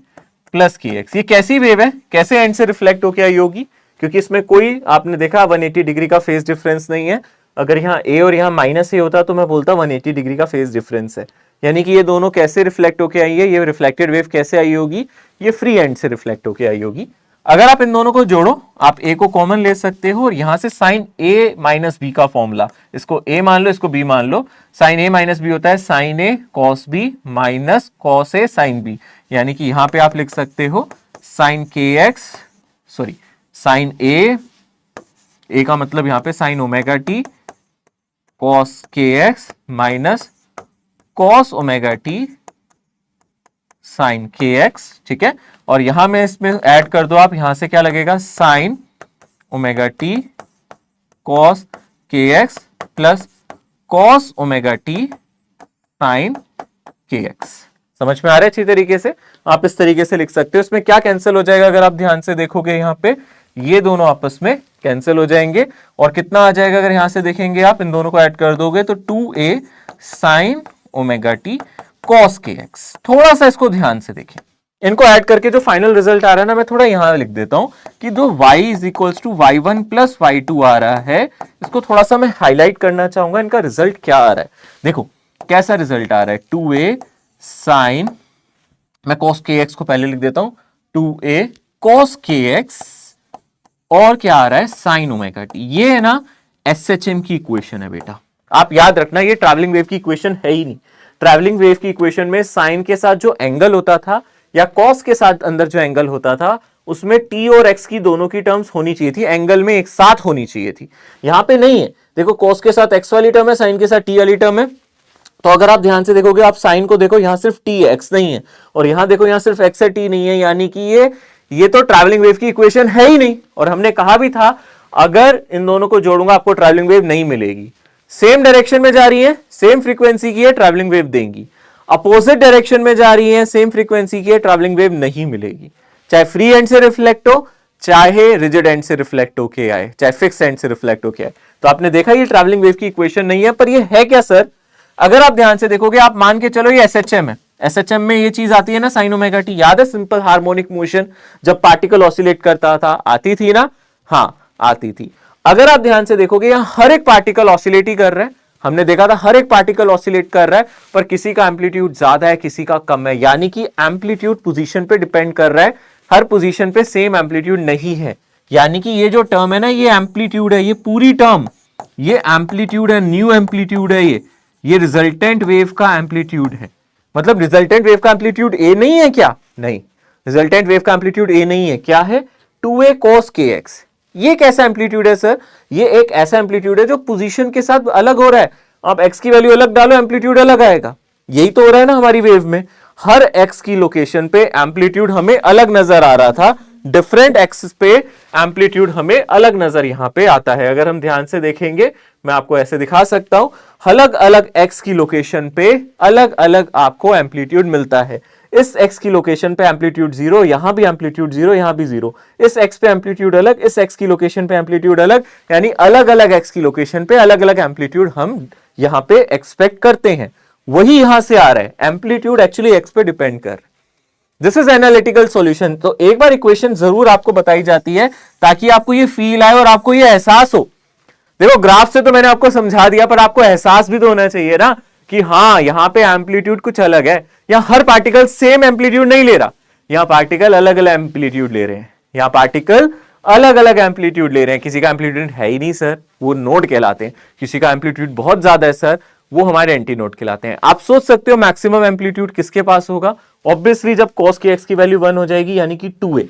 plus के एक्स। ये कैसी वेव है, कैसे एंड से रिफ्लेक्ट होकर आई होगी, क्योंकि इसमें कोई आपने देखा 180 डिग्री का फेज डिफरेंस नहीं है। अगर यहाँ a और यहाँ माइनस ए होता तो मैं बोलता 180 डिग्री का फेज डिफरेंस है। यानी कि ये दोनों कैसे रिफ्लेक्ट होके आई है, ये रिफ्लेक्टेड वेव कैसे आई होगी, ये फ्री एंड से रिफ्लेक्ट होके आई होगी। अगर आप इन दोनों को जोड़ो, आप a को कॉमन ले सकते हो, और यहां से साइन a माइनस बी का फॉर्मूला, इसको a मान लो, इसको b मान लो, साइन a माइनस बी होता है sine a cos b minus cos a sine b। यानी कि यहां पे आप लिख सकते हो sign k x, sorry sine a का मतलब यहां पे sine omega t cos k x minus cos omega t sine k x, ठीक है। और यहां में इसमें ऐड कर दो आप, यहां से क्या लगेगा, sine omega t cos k x plus cos omega t sine k x. समझ में आ रहा है अच्छी तरीके से? आप इस तरीके से लिख सकते हो। इसमें क्या कैंसिल हो जाएगा अगर आप ध्यान से देखोगे, यहां पे ये दोनों आपस में कैंसिल हो जाएंगे और कितना आ जाएगा अगर यहां से देखेंगे आप इन दोनों को ऐड कर दोगे तो 2a sign omega t cos k x. थोड़ा सा इसको ध्यान से देखें, इनको ऐड करके जो फाइनल रिजल्ट आ रहा है ना, मैं थोड़ा यहां लिख देता हूं कि जो y is equals to y1 plus y2 आ रहा है, इसको थोड़ा सा मैं हाईलाइट करना चाहूंगा। इनका रिजल्ट क्या आ रहा है, देखो कैसा रिजल्ट आ रहा है। 2a साइन, मैं cos के एक्स को पहले लिख देता हूं, 2a cos के एक्स और क्या आ रहा है साइन ओमेगा टी। ये है ना एसएचएम की इक्वेशन है बेटा। आप याद रखना ये ट्रैवलिंग वेव की इक्वेशन है ही नहीं। ट्रैवलिंग वेव की इक्वेशन में साइन के साथ जो एंगल होता था या कॉस के साथ अंदर जो एंगल होता था उसमें टी और एक्स की दोनों की टर्म्स होनी चाहिए थी, एंगल में एक साथ होनी चाहिए थी। यहां पे नहीं है। देखो कॉस के साथ एक्स वाली टर्म है, साइन के साथ टी वाली टर्म है। तो अगर आप ध्यान से देखोगे, आप साइन को देखो, यहां सिर्फ टी है, एक्स नहीं है, और यहां देखो यहां सिर्फ एक्स है, टी नहीं है, यानी कि ये तो ट्रैवलिंग वेव की इक्वेशन है ही नहीं। और हमने कहा भी था अगर इन दोनों को जोड़ूंगा आपको ट्रैवलिंग वेव नहीं मिलेगी। सेम डायरेक्शन में जा रही है, सेम फ्रीक्वेंसी की है, ट्रैवलिंग वेव देंगी। अपोजिट डायरेक्शन में जा रही है, सेम फ्रीक्वेंसी की है, ट्रैवलिंग वेव नहीं मिलेगी। चाहे फ्री एंड से रिफ्लेक्ट हो, चाहे रिजिड एंड से रिफ्लेक्ट होके आए, चाहे फिक्स एंड से रिफ्लेक्ट होके आए। तो आपने देखा ये ट्रैवलिंग वेव की इक्वेशन नहीं है। पर ये है क्या सर? अगर आप ध्यान से देखोगे, आप मान के चलो ये एसएचएम है। एसएचएम में ये चीज आती है ना साइन ओमेगा टी। याद है सिंपल हार्मोनिक मोशन जब पार्टिकल ऑसिलेट करता था, आती थी ना? हाँ आती थी। अगर आप ध्यान से देखोगे यहां हर एक पार्टिकल ऑसिलेट ही कर रहा है। हमने देखा था हर एक पार्टिकल ऑसिलेट कर रहा है, पर किसी का एम्पलीट्यूड ज्यादा है, किसी का कम है। यानी कि एम्पलीट्यूड पोजीशन पे डिपेंड कर रहा है, हर पोजीशन पे सेम एम्पलीट्यूड नहीं है। यानी कि ये जो टर्म है ना, ये एम्पलीट्यूड है, ये पूरी टर्म ये एम्पलीट्यूड है, न्यू एम्पलीट्यूड है। ये रिजल्टेंट वेव का एम्पलीट्यूड है। मतलब रिजल्टेंट वेव का एम्पलीट्यूड ए नहीं है क्या? नहीं, रिजल्टेंट वेव का एम्पलीट्यूड ए नहीं है। क्या है? 2a cos के एक्स। ये कैसा एम्पलीट्यूड है सर? ये एक ऐसा एम्पलीट्यूड है जो पोजीशन के साथ अलग हो रहा है। आप x की वैल्यू अलग डालो, एम्पलीट्यूड अलग आएगा। यही तो हो रहा है ना हमारी वेव में। हर x की लोकेशन पे एम्पलीट्यूड हमें अलग नजर आ रहा था, डिफरेंट एक्सिस पे एम्पलीट्यूड हमें अलग नजर यहां पे आता है। अगर हम ध्यान से देखेंगे, मैं आपको ऐसे दिखा सकता हूं, अलग अलग x की लोकेशन पे अलग अलग आपको एम्पलीट्यूड मिलता है। इस x की लोकेशन पे एम्पलीट्यूड 0, यहां भी एम्पलीट्यूड 0, यहां भी 0। इस x पे एम्पलीट्यूड अलग, इस x की लोकेशन पे एम्पलीट्यूड अलग, यानी अलग अलग x की लोकेशन पे अलग अलग एम्पलीट्यूड हम यहां पे एक्सपेक्ट करते हैं। वही यहां से आ रहा है, एम्पलीट्यूड एक्चुअली x पे डिपेंड कर। This is analytical solution. तो एक बार इक्वेशन जरूर आपको बताई जाती है ताकि आपको ये फील आए और आपको ये एहसास हो। देखो ग्राफ से तो मैंने आपको समझा दिया, पर आपको एहसास भी तो होना चाहिए ना कि हाँ यहां पे एम्पलीट्यूड कुछ अलग है। यहां हर पार्टिकल सेम एम्पलीट्यूड नहीं ले रहा, यहां पार्टिकल अलग अलग एम्पलीट्यूड ले रहे हैं। यहां पार्टिकल अलग अलग एम्पलीट्यूड ले रहे हैं। किसी का एम्पलीट्यूड है ही नहीं सर, वो नोड कहलाते हैं। किसी का एम्पलीट्यूड बहुत ज्यादा है सर, वो हमारे एंटी नोड कहलाते हैं। आप सोच सकते हो मैक्सिमम एम्पलीट्यूड किसके पास होगा? ऑब्वियसली जब cos के x की वैल्यू 1 हो जाएगी, यानी कि 2a,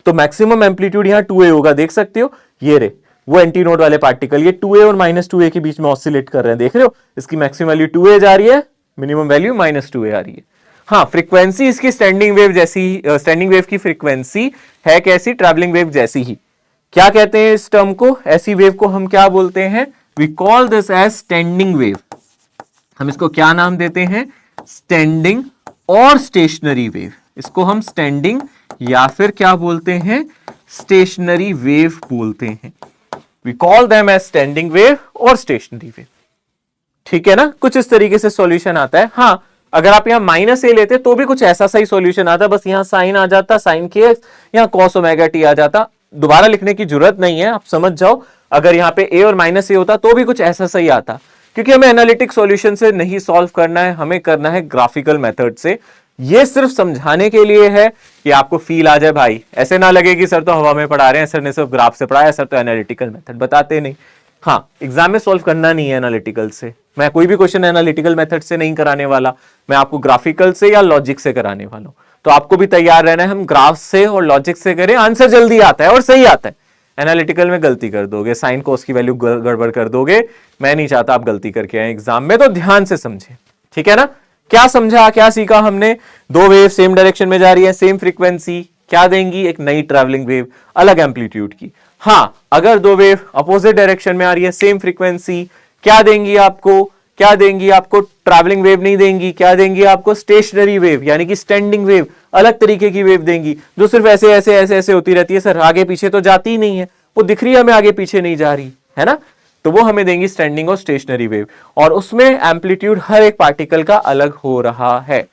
तो मैक्सिमम एम्पलीट्यूड यहां 2a होगा। देख सकते हो ये रे वो एंटी नोड वाले पार्टिकल, ये 2a और -2a के बीच में ऑसिलेट कर रहे हैं। देख रहे हो, इसकी मैक्सिमम वैल्यू 2a जा रही है, मिनिमम वैल्यू -2a आ रही है। हाँ, फ्रीक्वेंसी इसकी स्टैंडिंग वेव जैसी, स्टैंडिंग वेव की फ्रीक्वेंसी है कैसी? ट्रैवलिंग वेव जैसी ही। क्या कहते हैं इस टर्म को? ऐसी वेव को हम क्या बोलते हैं? We call this as standing wave. हम इसको क्या नाम देते हैं? स्टैंडिंग और स्टेशनरी वेव। इसको हम स्टैंडिंग या फिर क्या बोलते हैं? स्टेशनरी वेव बोलते हैं। We call them as standing wave और स्टेशनरी वेव। ठीक है ना? कुछ इस तरीके से सॉल्यूशन आता है। हाँ, अगर आप यहां -a लेते तो भी कुछ ऐसा सही सॉल्यूशन आता, बस यहां साइन आ जाता, साइन के एक्स, यहां cos ओमेगा टी आ जाता। दोबारा लिखने की जरूरत नहीं है, आप समझ जाओ। अगर यहां पे a और -a होता तो भी कुछ ऐसा सही आता, क्योंकि हमें एनालिटिक सॉल्यूशन से नहीं सॉल्व करना है, हमें करना है ग्राफिकल मेथड से। ये सिर्फ समझाने के लिए है कि आपको फील आ जाए भाई, ऐसे ना लगे कि सर तो हवा में पढ़ा रहे हैं, सर ने सिर्फ ग्राफ से पढ़ाया, सर तो एनालिटिकल मेथड बताते नहीं। हाँ, एग्जाम में सॉल्व करना नहीं है एनालिटिकल से। मैं कोई भी क्वेश्चन एनालिटिकल मेथड से नहीं कराने वाला, मैं आपको ग्राफिकल से या लॉजिक से कराने वाला हूं। तो आपको भी तैयार रहना है, हम ग्राफ से और लॉजिक से करें, आंसर जल्दी आता है और सही आता है। एनालिटिकल में गलती कर दोगे, साइन कोस की वैल्यू गड़बड़ कर दोगे। मैं नहीं चाहता आप गलती करके आए एग्जाम में, तो ध्यान से समझे। ठीक है ना? क्या समझा, क्या सीखा हमने? दो वेव सेम डायरेक्शन में जा रही है, सेम फ्रीक्वेंसी, क्या देंगी? एक नई ट्रैवलिंग वेव, अलग एम्पलीट्यूड की। हाँ, अगर दो वेव अपोजिट डायरेक्शन में आ रही है, सेम फ्रीक्वेंसी, क्या देंगी आपको? क्या देंगी आपको? ट्रैवलिंग वेव नहीं देंगी। क्या देंगी आपको? स्टेशनरी वेव, यानी कि स्टैंडिंग वेव, अलग तरीके की वेव देंगी, जो सिर्फ ऐसे ऐसे ऐसे ऐसे होती रहती है। सर आगे पीछे तो जाती ही नहीं है, वो दिख रही है हमें आगे पीछे नहीं जा रही है ना, तो वो हमें देंगी स्टैंडिंग और स्टेशनरी वेव। और उसमें एम्पलीट्यूड हर एक पार्टिकल का अलग हो रहा है।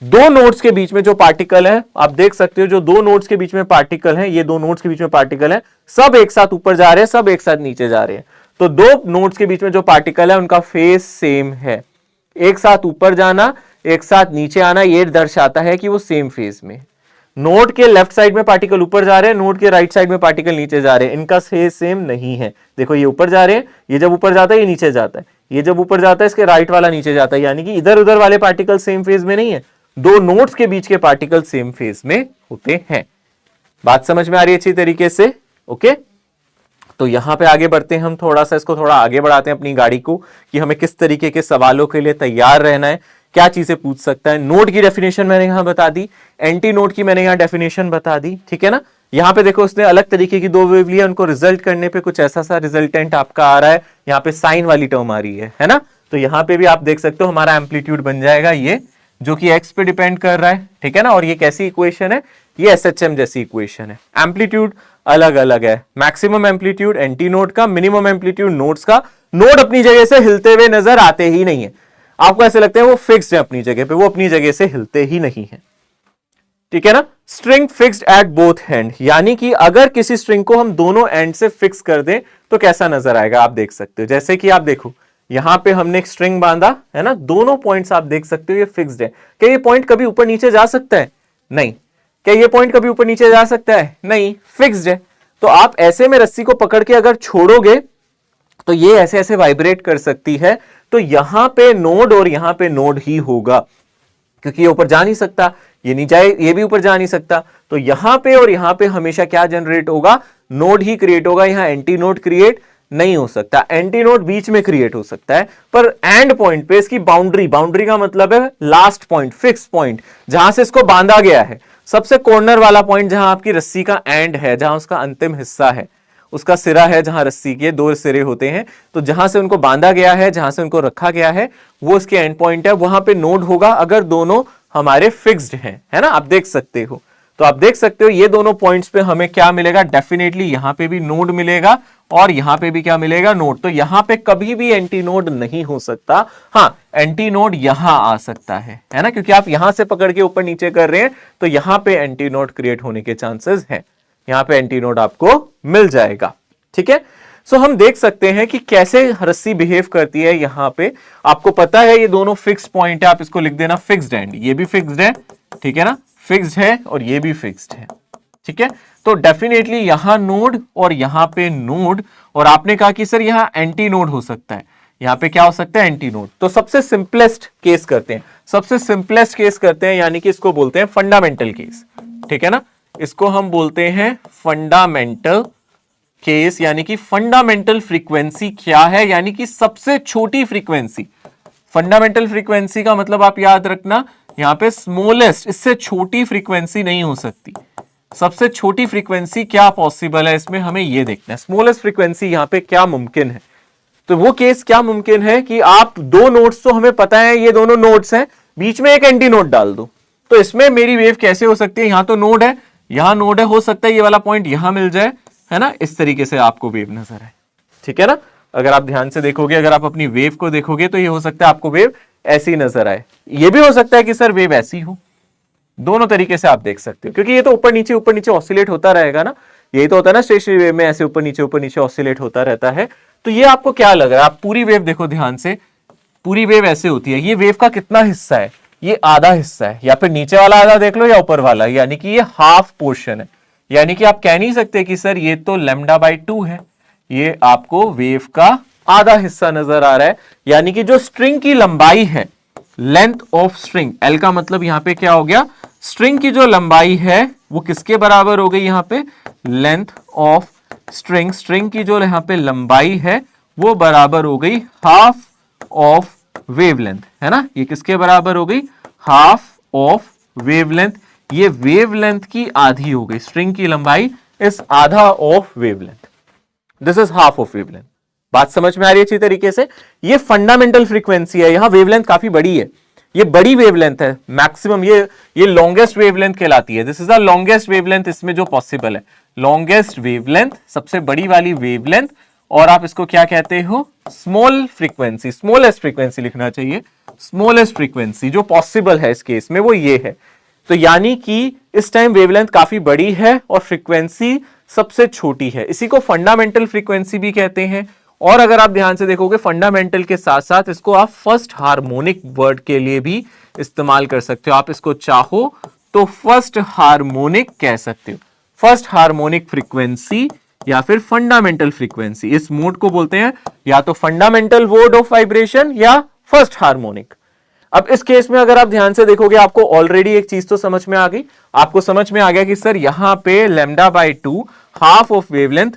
दो नोड्स के बीच में जो पार्टिकल है, आप देख सकते हो, जो दो नोड्स के बीच में पार्टिकल है, ये दो नोड्स के बीच में पार्टिकल है, सब एक साथ ऊपर जा रहे हैं, सब एक साथ नीचे जा रहे हैं। तो दो नोड्स के बीच में जो पार्टिकल है उनका फेज सेम है। एक साथ ऊपर जाना, एक साथ नीचे आना, ये दर्शाता है कि वो सेम फेज में। नोड के लेफ्ट साइड में पार्टिकल ऊपर जा रहे हैं, नोड के राइट साइड में पार्टिकल नीचे जा रहे हैं, इनका फेज सेम नहीं है। देखो ये ऊपर जा रहे हैं, ये जब ऊपर जाता है ये नीचे जाता है, ये जब ऊपर जाता है इसके राइट वाला नीचे जाता है, यानी कि इधर उधर वाले पार्टिकल सेम फेज में नहीं है। दो नोड्स के बीच के पार्टिकल सेम फेज में होते हैं। बात समझ में आ रही है अच्छी तरीके से? ओके, तो यहां पे आगे बढ़ते हैं हम, थोड़ा सा इसको थोड़ा आगे बढ़ाते हैं अपनी गाड़ी को, कि हमें किस तरीके के सवालों के लिए तैयार रहना है, क्या चीजें पूछ सकता है। नोड की डेफिनेशन मैंने यहां बता दी, एंटी नोड की मैंने यहां डेफिनेशन बता दी, ठीक है ना। यहां पे देखो उसने अलग तरीके की दो वेव लिया, उनको रिजल्ट करने पे कुछ ऐसा सा रिजल्टेंट आपका आ रहा है, यहाँ पे साइन वाली टर्म आ रही है ना। तो यहां पे भी आप देख सकते हो हमारा एम्पलीट्यूड बन जाएगा ये, जो कि एक्स पे डिपेंड कर रहा है, ठीक है ना। और ये कैसी इक्वेशन है? ये एसएचएम जैसी इक्वेशन है। एम्पलीट्यूड अलग अलग है, मैक्सिमम एम्पलीट्यूड एंटी नोड का, मिनिमम एम्पलीट्यूड नोड्स का। नोड अपनी जगह से हिलते हुए नजर आते ही नहीं है, आपको ऐसे लगता है वो फिक्स्ड है अपनी जगह पे, वो अपनी जगह से हिलते ही नहीं है, ठीक है ना। String fixed at both and, यानी कि अगर किसी स्ट्रिंग को हम दोनों एंड से फिक्स कर दें तो कैसा नजर आएगा, आप देख सकते हो। जैसे कि आप देखो यहां पे हमने एक स्ट्रिंग बांधा है ना, दोनों पॉइंट्स आप देख सकते हो ये फिक्स्ड है। क्या ये पॉइंट कभी ऊपर नीचे जा सकता है? नहीं। क्या ये पॉइंट कभी ऊपर नीचे जा सकता है? नहीं, फिक्स्ड है। तो आप ऐसे में रस्सी को पकड़ के अगर छोड़ोगे तो ये ऐसे ऐसे वाइब्रेट कर सकती है, तो यहां पे नोड और यहां पे नोड ही होगा, क्योंकि ये ऊपर जा नहीं सकता, ये नीचे ये भी ऊपर जा नहीं सकता। तो यहां पे और यहां पे हमेशा क्या जनरेट होगा? नोड ही क्रिएट होगा। यहां एंटी नोड क्रिएट नहीं हो सकता। एंटी नोड बीच में क्रिएट हो सकता है, पर एंड पॉइंट पे इसकी बाउंड्री, बाउंड्री का मतलब है लास्ट पॉइंट, फिक्स पॉइंट, जहां से इसको बांधा गया है, सबसे कॉर्नर वाला पॉइंट, जहां आपकी रस्सी का एंड है, जहां उसका अंतिम हिस्सा है, उसका सिरा है, जहां रस्सी के दो सिरे होते हैं, तो जहां से उनको बांधा गया है, जहां से उनको रखा गया है, वो इसके एंड पॉइंट है, वहां पे नोड होगा अगर दोनों हमारे फिक्स्ड हैं, है ना। आप देख सकते हो, तो आप देख सकते हो ये दोनों पॉइंट्स पे हमें क्या मिलेगा? डेफिनेटली यहां पे भी नोड मिलेगा और यहां पे भी क्या मिलेगा? नोड। तो यहां पे कभी भी एंटी नोड नहीं हो सकता। हाँ, एंटी नोड यहां आ सकता है ना, क्योंकि आप यहां से पकड़ के ऊपर नीचे कर रहे हैं, तो यहां पे एंटी नोड क्रिएट होने के चांसेस हैं, यहां पे एंटी नोड आपको मिल जाएगा, ठीक है। सो हम देख सकते हैं कि कैसे रस्सी बिहेव करती है। यहां पे आपको पता है ये दोनों फिक्स पॉइंट है, आप इसको लिख देना फिक्स्ड एंड, ये भी फिक्स्ड है, ठीक है ना, फिक्स्ड है और ये भी फिक्स्ड है, ठीक है। तो डेफिनेटली यहां नोड और यहां पे नोड, और आपने कहा कि सर यहां एंटी नोड हो सकता है, यहां पे क्या हो सकता है? Anti node. तो सबसे सिंपलेस्ट केस करते हैं, सबसे सिंपलेस्ट केस करते हैं, यानी कि इसको बोलते हैं फंडामेंटल केस, ठीक है ना। इसको हम बोलते हैं फंडामेंटल केस, यानी कि फंडामेंटल फ्रीक्वेंसी क्या है, यानी कि सबसे छोटी फ्रीक्वेंसी। फंडामेंटल फ्रीक्वेंसी का मतलब आप याद रखना, यहां पे स्मॉलेस्ट, इससे छोटी फ्रीक्वेंसी नहीं हो सकती। सबसे छोटी फ्रीक्वेंसी क्या पॉसिबल है इसमें, हमें यह देखना है। स्मॉलेस्ट फ्रीक्वेंसी यहां पे क्या मुमकिन है? तो वो केस क्या मुमकिन है कि आप दो नोड्स, तो हमें पता है ये दोनों नोड्स हैं, बीच में एक एंटी नोड डाल दो, तो इसमें मेरी वेव कैसे हो सकती है? यहां तो नोड है, यहां नोड है, हो सकता है ये वाला पॉइंट यहां मिल जाए, है ना, इस तरीके से आपको वेव नजर आए, ठीक है ना। अगर आप ध्यान से देखोगे, अगर आप अपनी वेव को देखोगे, तो ये हो सकता है आपको वेव ऐसी नजर आए। ये भी हो सकता है कि सर वेव ऐसी हो, दोनों तरीके से आप देख सकते हो, क्योंकि ये तो ऊपर नीचे ऑसिलेट होता रहेगा ना। यही तो होता है ना स्टेशनरी वेव में, ऐसे ऊपर नीचे ऑसिलेट होता रहता है। तो ये आपको क्या लग रहा है? आप पूरी वेव देखो ध्यान से, पूरी वेव ऐसे होती है। ये वेव का कितना हिस्सा है? ये आधा हिस्सा है, या फिर नीचे वाला आधा देख लो या ऊपर वाला, यानी कि ये हाफ पोर्शन है। यानी कि आप कह नहीं सकते कि सर ये तो λ/2 है, ये आपको वेव का आधा हिस्सा नजर आ रहा है। यानी कि जो स्ट्रिंग की लंबाई है, लेंथ ऑफ स्ट्रिंग, एल का मतलब यहां पे क्या हो गया? स्ट्रिंग की जो लंबाई है वो किसके बराबर हो गई? यहां पे लेंथ ऑफ स्ट्रिंग, स्ट्रिंग की जो यहां पे लंबाई है वो बराबर हो गई हाफ ऑफ वेवलेंथ, है ना। ये किसके बराबर हो गई? Half of wavelength. ये वेवलेंथ की आधी हो गई, स्ट्रिंग की लंबाई इस आधा of wavelength. This is half of wavelength. बात समझ में आ रही है अच्छी तरीके से? ये फंडामेंटल फ्रीक्वेंसी है, यहां वेवलेंथ काफी बड़ी है, ये बड़ी वेवलेंथ है मैक्सिमम, ये लॉन्गेस्ट वेवलेंथ कहलाती है। This is the longest wavelength इसमें जो पॉसिबल है, लॉन्गेस्ट वेवलेंथ, सबसे बड़ी वाली वेवलेंथ। और आप इसको क्या कहते हो? स्मॉल फ्रीक्वेंसी, स्मॉलेस्ट फ्रीक्वेंसी लिखना चाहिए, स्मॉलेस्ट फ्रीक्वेंसी जो पॉसिबल है इस केस में वो ये है। तो यानी कि इस टाइम वेवलेंथ काफी बड़ी है और फ्रीक्वेंसी सबसे छोटी है, इसी को फंडामेंटल फ्रीक्वेंसी भी कहते हैं। और अगर आप ध्यान से देखोगे फंडामेंटल के साथ साथ इसको आप फर्स्ट हार्मोनिक वर्ड के लिए भी इस्तेमाल कर सकते हो। आप इसको चाहो तो फर्स्ट हार्मोनिक कह सकते हो, फर्स्ट हार्मोनिक फ्रीक्वेंसी या फिर फंडामेंटल फ्रीक्वेंसी। इस मोड को बोलते हैं या तो फंडामेंटल मोड ऑफ वाइब्रेशन या फर्स्ट हार्मोनिक। अब इस केस में अगर आप ध्यान से देखोगे आपको ऑलरेडी एक चीज तो समझ में आ गई, आपको समझ में आ गया कि सर यहां पे lambda by 2 half of wavelength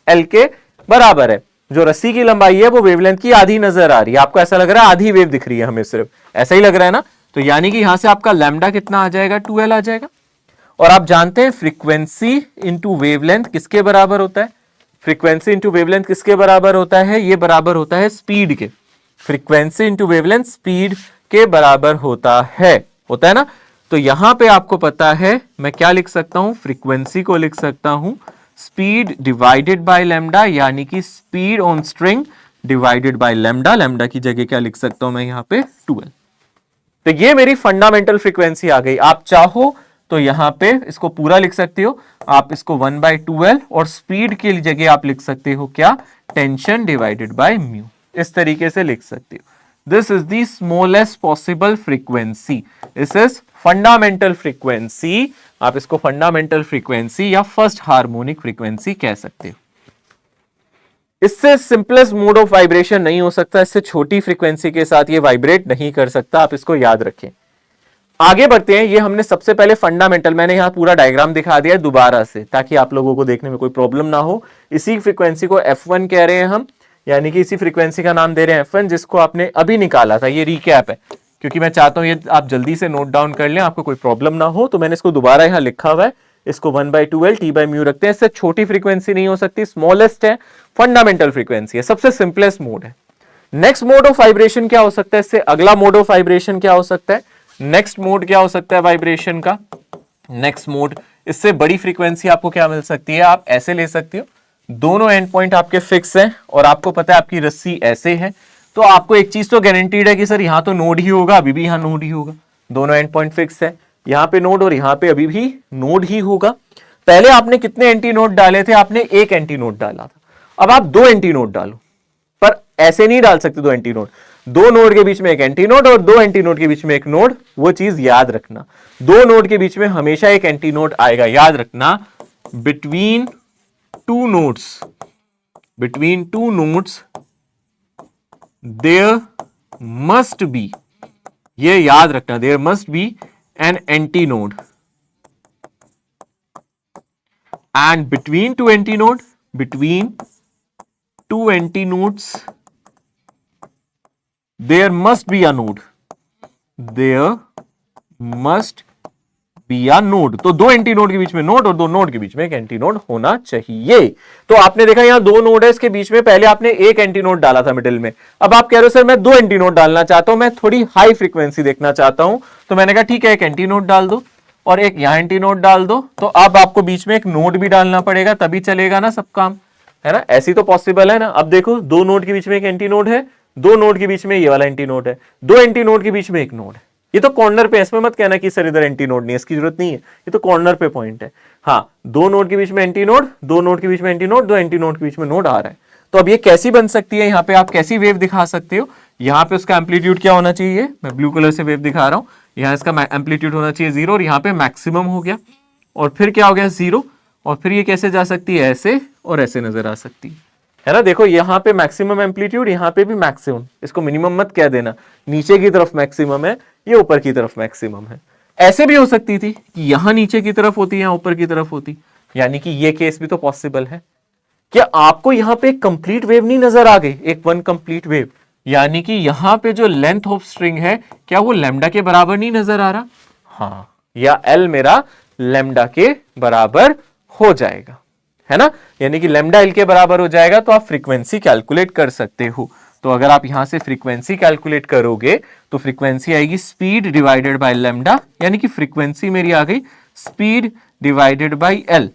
L के बराबर है। जो रस्सी की लंबाई है वो वेवलेंथ की आधी नजर आ रही है, आपको ऐसा लग रहा है आधी वेव दिख रही है हमें, सिर्फ ऐसा ही लग रहा है ना? तो यानी कि यहां से आपका लैम्डा कितना आ जाएगा? 2L आ जाएगा। और आप जानते हैं फ्रीक्वेंसी इंटू वेवलेंथ किसके बराबर होता है? फ्रीक्वेंसी इंटू वेवलेंथ किसके बराबर होता है? ये बराबर होता है स्पीड के। फ्रीक्वेंसी इंटू वेवलेंथ स्पीड के बराबर होता है ना? तो यहां पे आपको पता है मैं क्या लिख सकता हूं? फ्रीक्वेंसी को लिख सकता हूं स्पीड डिवाइडेड बाय लैम्डा, यानी कि speed on string divided by lambda. Lambda की जगह क्या लिख सकता हूं मैं यहां पे? 2L। तो ये मेरी फंडामेंटल फ्रीक्वेंसी आ गई। आप चाहो तो यहां पे इसको पूरा लिख सकते हो, आप इसको 1/2L, और स्पीड के जगह आप लिख सकते हो क्या? Tension divided by mu. इस तरीके से लिख सकते हो। This is the smallest possible frequency, this is fundamental frequency. आप इसको फंडामेंटल फ्रीक्वेंसी या फर्स्ट हार्मोनिक फ्रीक्वेंसी कह सकते हो। इससे सिंपलेस्ट मोड ऑफ वाइब्रेशन नहीं हो सकता, इससे छोटी फ्रीक्वेंसी के साथ ये वाइब्रेट नहीं कर सकता, आप इसको याद रखें। आगे बढ़ते हैं। ये हमने सबसे पहले फंडामेंटल, मैंने यहां पूरा डायग्राम दिखा दिया दोबारा से ताकि आप लोगों को देखने में कोई प्रॉब्लम ना हो। इसी फ्रीक्वेंसी को F1 कह रहे हैं हम, यानी कि इसी फ्रीक्वेंसी का नाम दे रहे हैं F1, जिसको आपने अभी निकाला था। ये रिकैप है क्योंकि मैं चाहता हूं ये आप जल्दी से नोट डाउन कर लें, आपको कोई प्रॉब्लम ना हो, तो मैंने इसको दोबारा यहां लिखा हुआ है। इसको 1/2L T/μ रखते हैं। इससे छोटी फ्रीक्वेंसी नहीं हो सकती, स्मॉलेस्ट है, फंडामेंटल फ्रीक्वेंसी है, सबसे सिंपलेस्ट मोड है। नेक्स्ट मोड ऑफ वाइब्रेशन क्या हो सकता है? इससे अगला मोड ऑफ वाइब्रेशन क्या हो सकता है? नेक्स्ट मोड क्या हो सकता है वाइब्रेशन का? नेक्स्ट मोड, इससे बड़ी फ्रीक्वेंसी आपको क्या मिल सकती है? आप ऐसे ले सकते हो, दोनों एंड पॉइंट आपके फिक्स हैं और आपको पता है आपकी रस्सी ऐसे है, तो आपको एक चीज तो गारंटीड है कि सर यहां तो नोड ही होगा, अभी भी यहां नोड ही होगा। दोनों एंड पॉइंट फिक्स है, यहां पे नोड और यहां पे अभी भी नोड ही होगा। पहले आपने कितने एंटी नोड डाले थे? आपने एक एंटी नोड डाला था। अब आप 2 एंटी नोड डालो, पर ऐसे नहीं डाल सकते 2 एंटी नोड। 2 नोड के बीच में एक एंटी नोड और 2 एंटी नोड के बीच में एक नोड, वो चीज याद रखना। 2 नोड के बीच में हमेशा एक एंटी नोड आएगा, याद रखना। Between 2 nodes, between 2 nodes there must be, ये याद रखना, there must be an antinode, and between 2 antinode, between 2 anti nodes there must be a node, there must be a node। तो 2 एंटी नोड के बीच में नोड और 2 नोड के बीच में एक एंटी नोड होना चाहिए। तो आपने देखा यहां 2 नोड है, इसके बीच में पहले आपने एक एंटी नोड डाला था मिडिल में, अब आप कह रहे हो सर मैं 2 एंटी नोड डालना चाहता हूं, मैं थोड़ी हाई फ्रीक्वेंसी देखना चाहता हूं, तो मैंने कहा ठीक है एक एंटी नोड डाल दो और एक यहां एंटी नोड डाल दो। तो अब आपको बीच में एक नोड भी डालना पड़ेगा, तभी चलेगा ना सब काम, है ना? ऐसी तो पॉसिबल है ना? अब देखो 2 नोड के बीच में एक एंटी नोड है, 2 नोड के बीच में ये वाला एंटी नोड है, 2 एंटी नोड के बीच में एक नोड है। ये तो कॉर्नर पे, इसमें मत कहना कि सर इधर एंटी नोड नहीं है, इसकी जरूरत नहीं है, ये तो कॉर्नर पे पॉइंट है। हाँ, 2 नोड के बीच में एंटी नोड, 2 नोड के बीच में एंटी नोड, 2 एंटी नोड के बीच में नोड आ रहा है। तो अब ये कैसी बन सकती है? यहाँ पे आप कैसी वेव दिखा सकते हो? यहाँ पे उसका एम्पलीट्यूड क्या होना चाहिए? मैं ब्लू कलर से वेव दिखा रहा हूं। यहाँ इसका एम्पलीट्यूड होना चाहिए 0 और यहाँ पे मैक्सिमम हो गया, और फिर क्या हो गया 0, और फिर ये कैसे जा सकती है? ऐसे और ऐसे नजर आ सकती है ना? देखो यहाँ पे मैक्सिमम एम्पलीट्यूड, यहाँ पे भी मैक्सिमम, इसको मिनिमम मत कह देना, नीचे की तरफ मैक्सिमम है, ये ऊपर की तरफ मैक्सिमम है। ऐसे भी हो सकती थी कि यहां नीचे की तरफ होती, यहां ऊपर की तरफ होती, यानी कि ये केस भी तो पॉसिबल है। क्या आपको यहां पे एक कंप्लीट वेव नहीं नजर आ गई? एक 1 कंप्लीट वेव, यानी कि यहां पे जो लेंथ ऑफ स्ट्रिंग है क्या वो लैम्डा के बराबर नहीं नजर आ रहा? हाँ, या एल मेरा लैम्डा के बराबर हो जाएगा। है ना, यानी कि लैम्डा एल के बराबर हो जाएगा, तो आप फ्रीक्वेंसी कैलकुलेट कर सकते हो। तो अगर आप यहां से फ्रीक्वेंसी कैलकुलेट करोगे तो फ्रीक्वेंसी आएगी स्पीड डिवाइडेड बाय लैम्डा, यानी कि फ्रीक्वेंसी मेरी आ गई स्पीड डिवाइडेड बाय एल।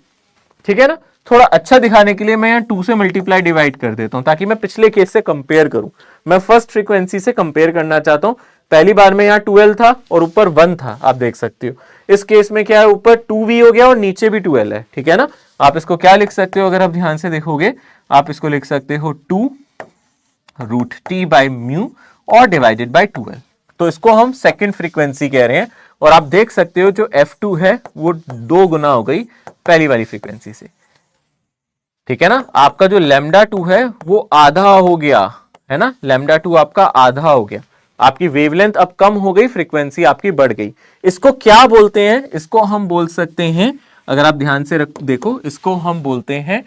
ठीक है ना, थोड़ा अच्छा दिखाने के लिए मैं यहाँ 2 से मल्टीप्लाई डिवाइड कर देता हूं ताकि मैं पिछले केस से कंपेयर करूं। मैं फर्स्ट फ्रीक्वेंसी से कंपेयर करना चाहता हूं। पहली बार में यहाँ 12 था और ऊपर 1 था, आप देख सकते हो। इस केस में क्या है, ऊपर 2v हो गया और नीचे भी 12 है। ठीक है ना, आप इसको क्या लिख सकते हो, अगर आप ध्यान से देखोगे आप इसको लिख सकते हो 2√T/μ और डिवाइडेड बाय 12। तो इसको हम सेकंड फ्रीक्वेंसी कह रहे हैं। और आप देख सकते हो जो F2 है वो 2 गुना हो गई पहली वाली फ्रीक्वेंसी से। ठीक है ना, आपका जो लैम्डा 2 है वो आधा हो गया, है ना, लैम्डा 2 आपका आधा हो गया। आपकी वेवलेंथ अब कम हो गई, फ्रीक्वेंसी आपकी बढ़ गई। इसको क्या बोलते हैं, इसको हम बोल सकते हैं, अगर आप ध्यान से देखो, इसको हम बोलते हैं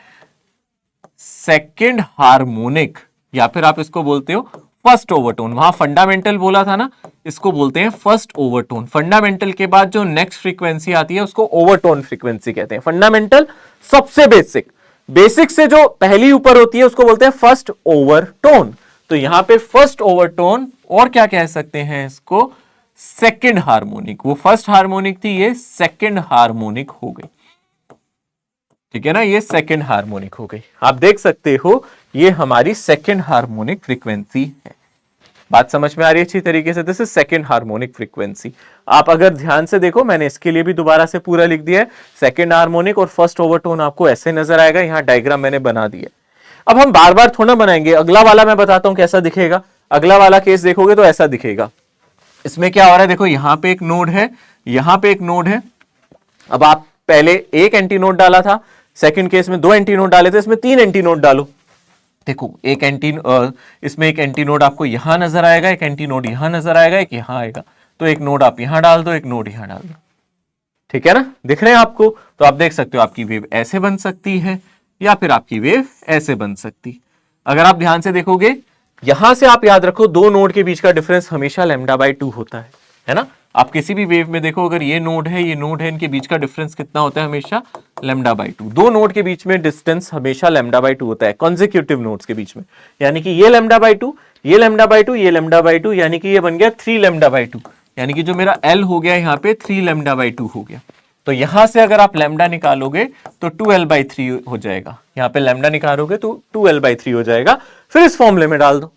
सेकंड हार्मोनिक, या फिर आप इसको बोलते हो फर्स्ट ओवरटोन। वहां फंडामेंटल बोला था ना, इसको बोलते हैं फर्स्ट ओवरटोन। फंडामेंटल के बाद जो नेक्स्ट फ्रीक्वेंसी आती है उसको ओवरटोन फ्रीक्वेंसी कहते हैं। फंडामेंटल सबसे बेसिक, बेसिक से जो पहली ऊपर होती है उसको बोलते हैं फर्स्ट ओवरटोन। तो यहां पे फर्स्ट ओवरटोन, और क्या कह सकते हैं इसको, सेकंड हार्मोनिक। वो फर्स्ट हार्मोनिक थी, ये सेकंड हार्मोनिक हो गई। ठीक है ना, ये सेकंड हार्मोनिक हो गई। आप देख सकते हो ये हमारी सेकंड हार्मोनिक फ्रीक्वेंसी है। बात समझ में आ रही है अच्छी तरीके से, this is second harmonic frequency. आप अगर ध्यान से देखो, मैंने इसके लिए भी दोबारा से पूरा लिख दिया है। सेकंड हार्मोनिक और फर्स्ट ओवरटोन आपको ऐसे नजर आएगा, यहां डायग्राम मैंने बना दिया। अब हम बार बार थोड़ा बनाएंगे, अगला वाला मैं बताता हूं कैसा दिखेगा। अगला वाला केस देखोगे तो ऐसा दिखेगा। इसमें क्या हो रहा है, देखो यहां पे एक नोड है, यहां पे एक नोड है। अब आप पहले एक एंटी नोड डाला था, सेकंड केस में 2 एंटी नोड डाले थे, इसमें 3 एंटी नोड डालो। देखो इसमें एक एंटी नोड आपको यहां नजर आएगा, एक एंटी नोड यहां नजर आएगा, एक यहां आएगा। तो एक नोड आप यहां डाल दो, एक नोड यहां डाल दो। ठीक है ना, दिख रहे हैं आपको। तो आप देख सकते हो आपकी वेव ऐसे बन सकती है या फिर आपकी वेव ऐसे बन सकती। अगर आप ध्यान से देखोगे, यहां से आप याद रखो 2 नोड के बीच का डिफरेंस हमेशा λ/2 होता है ना। आप किसी भी वेव में देखो, अगर ये नोड है, ये नोड है, इनके बीच का डिफरेंस कितना होता है, हमेशा λ/2। 2 नोड के बीच में डिस्टेंस हमेशा λ/2 होता है, कॉन्जिक्यूटिव नोड्स के बीच में। यानी कि ये λ/2, ये λ/2, ये λ/2, यानी कि ये बन गया 3 λ/2। यानी कि जो मेरा L हो गया यहाँ पे 3 λ/2 हो गया। तो यहां से अगर आप लैम्डा निकालोगे तो 2L/3 हो जाएगा। यहां पे लैम्डा निकालोगे तो 2L/3 हो जाएगा। फिर इस फॉर्मूले में डाल दो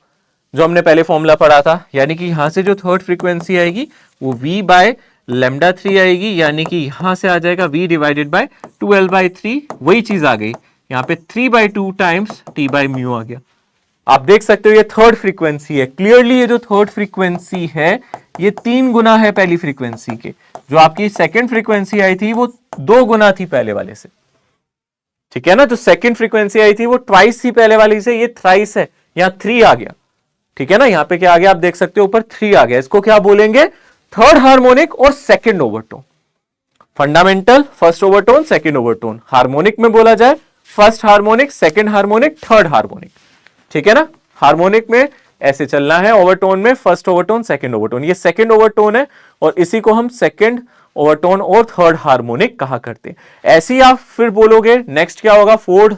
जो हमने पहले फॉर्मूला पढ़ा था, यानी कि यहां से जो थर्ड फ्रीक्वेंसी आएगी वो V/λ3 आएगी, यानी कि यहां से आ जाएगा V डिवाइडेड बाय 2L/3। वही चीज आ गई यहां पे 3/2 टाइम्स T/μ आ गया। आप देख सकते हो ये थर्ड फ्रीक्वेंसी है। क्लियरली ये जो थर्ड फ्रीक्वेंसी है ये 3 गुना है पहली फ्रीक्वेंसी के। जो आपकी सेकंड फ्रीक्वेंसी आई थी वो 2 गुना थी पहले वाले से। ठीक है ना, जो सेकंड फ्रीक्वेंसी आई थी वो ट्वाइस थी पहले वाली से, ये थ्राइस है, यहां 3 आ गया। ठीक है ना, यहां पे क्या आ गया, आप देख सकते हो ऊपर 3 आ गया। इसको क्या बोलेंगे, थर्ड हार्मोनिक और second overtone. Fundamental, first overtone, second overtone. Harmonic में बोला जाए first harmonic, second harmonic, third harmonic. ठीक है ना, हार्मोनिक में ऐसे चलना है, ओवरटोन में फर्स्ट ओवरटोन, सेकंड ओवरटोन। ये सेकंड ओवरटोन है और इसी को हम सेकंड ओवरटोन और थर्ड हार्मोनिक कहा करते हैं। ऐसे ही आप फिर बोलोगे नेक्स्ट क्या होगा, फोर्थ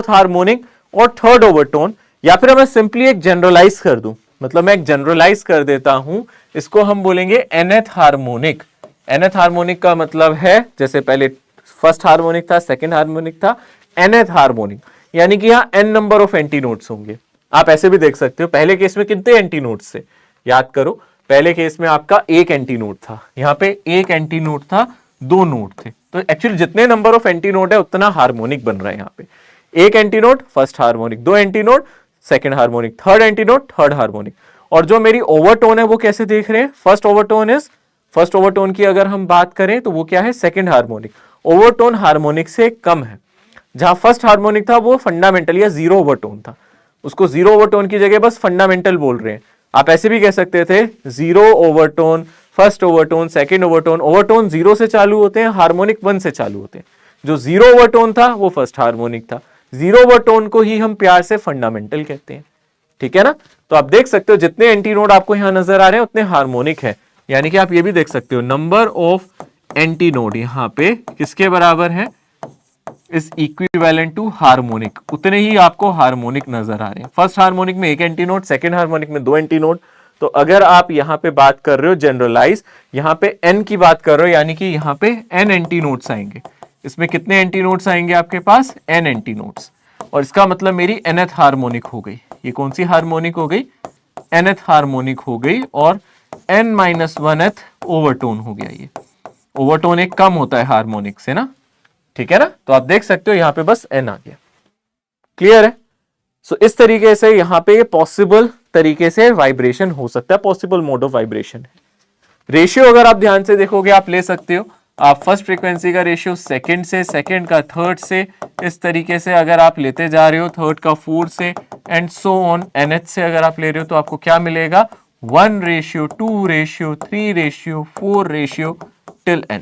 हार्मोनिक और थर्ड ओवरटोन। या फिर मैं सिंपली एक जनरलाइज कर दूं, मतलब मैं एक जनरलाइज कर देता हूं, इसको हम बोलेंगे nth हार्मोनिक। nth हार्मोनिक का मतलब है, जैसे पहले फर्स्ट हार्मोनिक था, सेकंड हार्मोनिक था, nth हार्मोनिक, यानी कि यहां n number of anti nodes होंगे। आप ऐसे भी देख सकते हो, पहले केस में कितने एंटी नोड्स थे, याद करो, पहले केस में आपका एक एंटी नोड था, यहां पे एक एंटी नोड था, 2 नोड थे। तो एक्चुअली जितने नंबर ऑफ एंटी नोड है उतना हार्मोनिक बन रहा है। यहां पे एक anti node first harmonic, 2 anti node second harmonic, third anti node third harmonic. और जो मेरी ओवरटोन है वो कैसे देख रहे हैं, फर्स्ट ओवरटोन की अगर हम बात करें तो वो क्या है, सेकंड हार्मोनिक। ओवरटोन हार्मोनिक से कम है। जहां फर्स्ट हार्मोनिक था वो फंडामेंटल या 0 ओवरटोन था, उसको 0 ओवरटोन की जगह बस फंडामेंटल बोल रहे हैं। आप ऐसे भी कह सकते थे 0 overtone, first overtone, second overtone. Overtone 0 से चालू होते हैं, हार्मोनिक 1 से चालू होते हैं। जो 0 ओवरटोन था वो फर्स्ट हार्मोनिक था। 0 ओवरटोन को ही हम प्यार से फंडामेंटल कहते हैं। ठीक है ना, तो आप देख सकते हो जितने एंटी नोड आपको यहां नजर आ रहे हैं उतने हार्मोनिक है। यानी कि आप ये भी देख सकते हो नंबर ऑफ एंटी नोड यहां पे किसके बराबर है, इज इक्विवेलेंट टू हार्मोनिक, उतने ही आपको हार्मोनिक नजर आ रहे हैं। फर्स्ट हार्मोनिक में एक एंटी नोड, सेकेंड हार्मोनिक में 2 एंटी नोड। तो अगर आप यहां पे बात कर रहे हो जनरलाइज, यहां पे n की बात कर रहे हो, यानी कि यहां पे n एंटी नोड्स आएंगे। इसमें कितने एंटी नोड्स आएंगे आपके पास? n anti nodes. और इसका मतलब मेरी nth हार्मोनिक हो गई। ये कौन सी हार्मोनिक हो गई? nth हार्मोनिक हो गई। और n-1th ओवरटोन हो गया। ये ओवरटोन एक कम होता है हार्मोनिक से ना, ठीक है ना। तो आप देख सकते हो यहां पे बस n आ गया। क्लियर है? सो इस तरीके से यहां पे पॉसिबल तरीके से वाइब्रेशन हो सकता है, पॉसिबल मोड ऑफ वाइब्रेशन है। रेशियो अगर आप ध्यान से देखोगे आप ले सकते हो, आप फर्स्ट फ्रीक्वेंसी का रेशियो सेकंड से, सेकंड का थर्ड से, इस तरीके से अगर आप लेते जा रहे हो, थर्ड का फोर्थ से, एंड सो ऑन nth से अगर आप ले रहे हो, तो आपको क्या मिलेगा? 1:2:3:4 टिल n।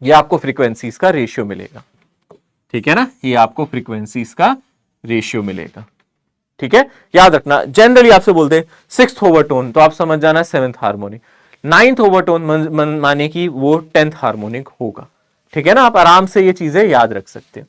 ये आपको फ्रीक्वेंसीज का रेशियो मिलेगा, ठीक है ना। ये आपको फ्रीक्वेंसीज का रेशियो मिलेगा, ठीक है। याद रखना, जनरली आपसे बोलते हैं 6th ओवरटोन, तो आप समझ जाना 7th हार्मोनिक। 9th ओवरटोन माने कि वो 10th हार्मोनिक होगा, ठीक है ना। आप आराम से ये चीजें याद रख सकते हैं।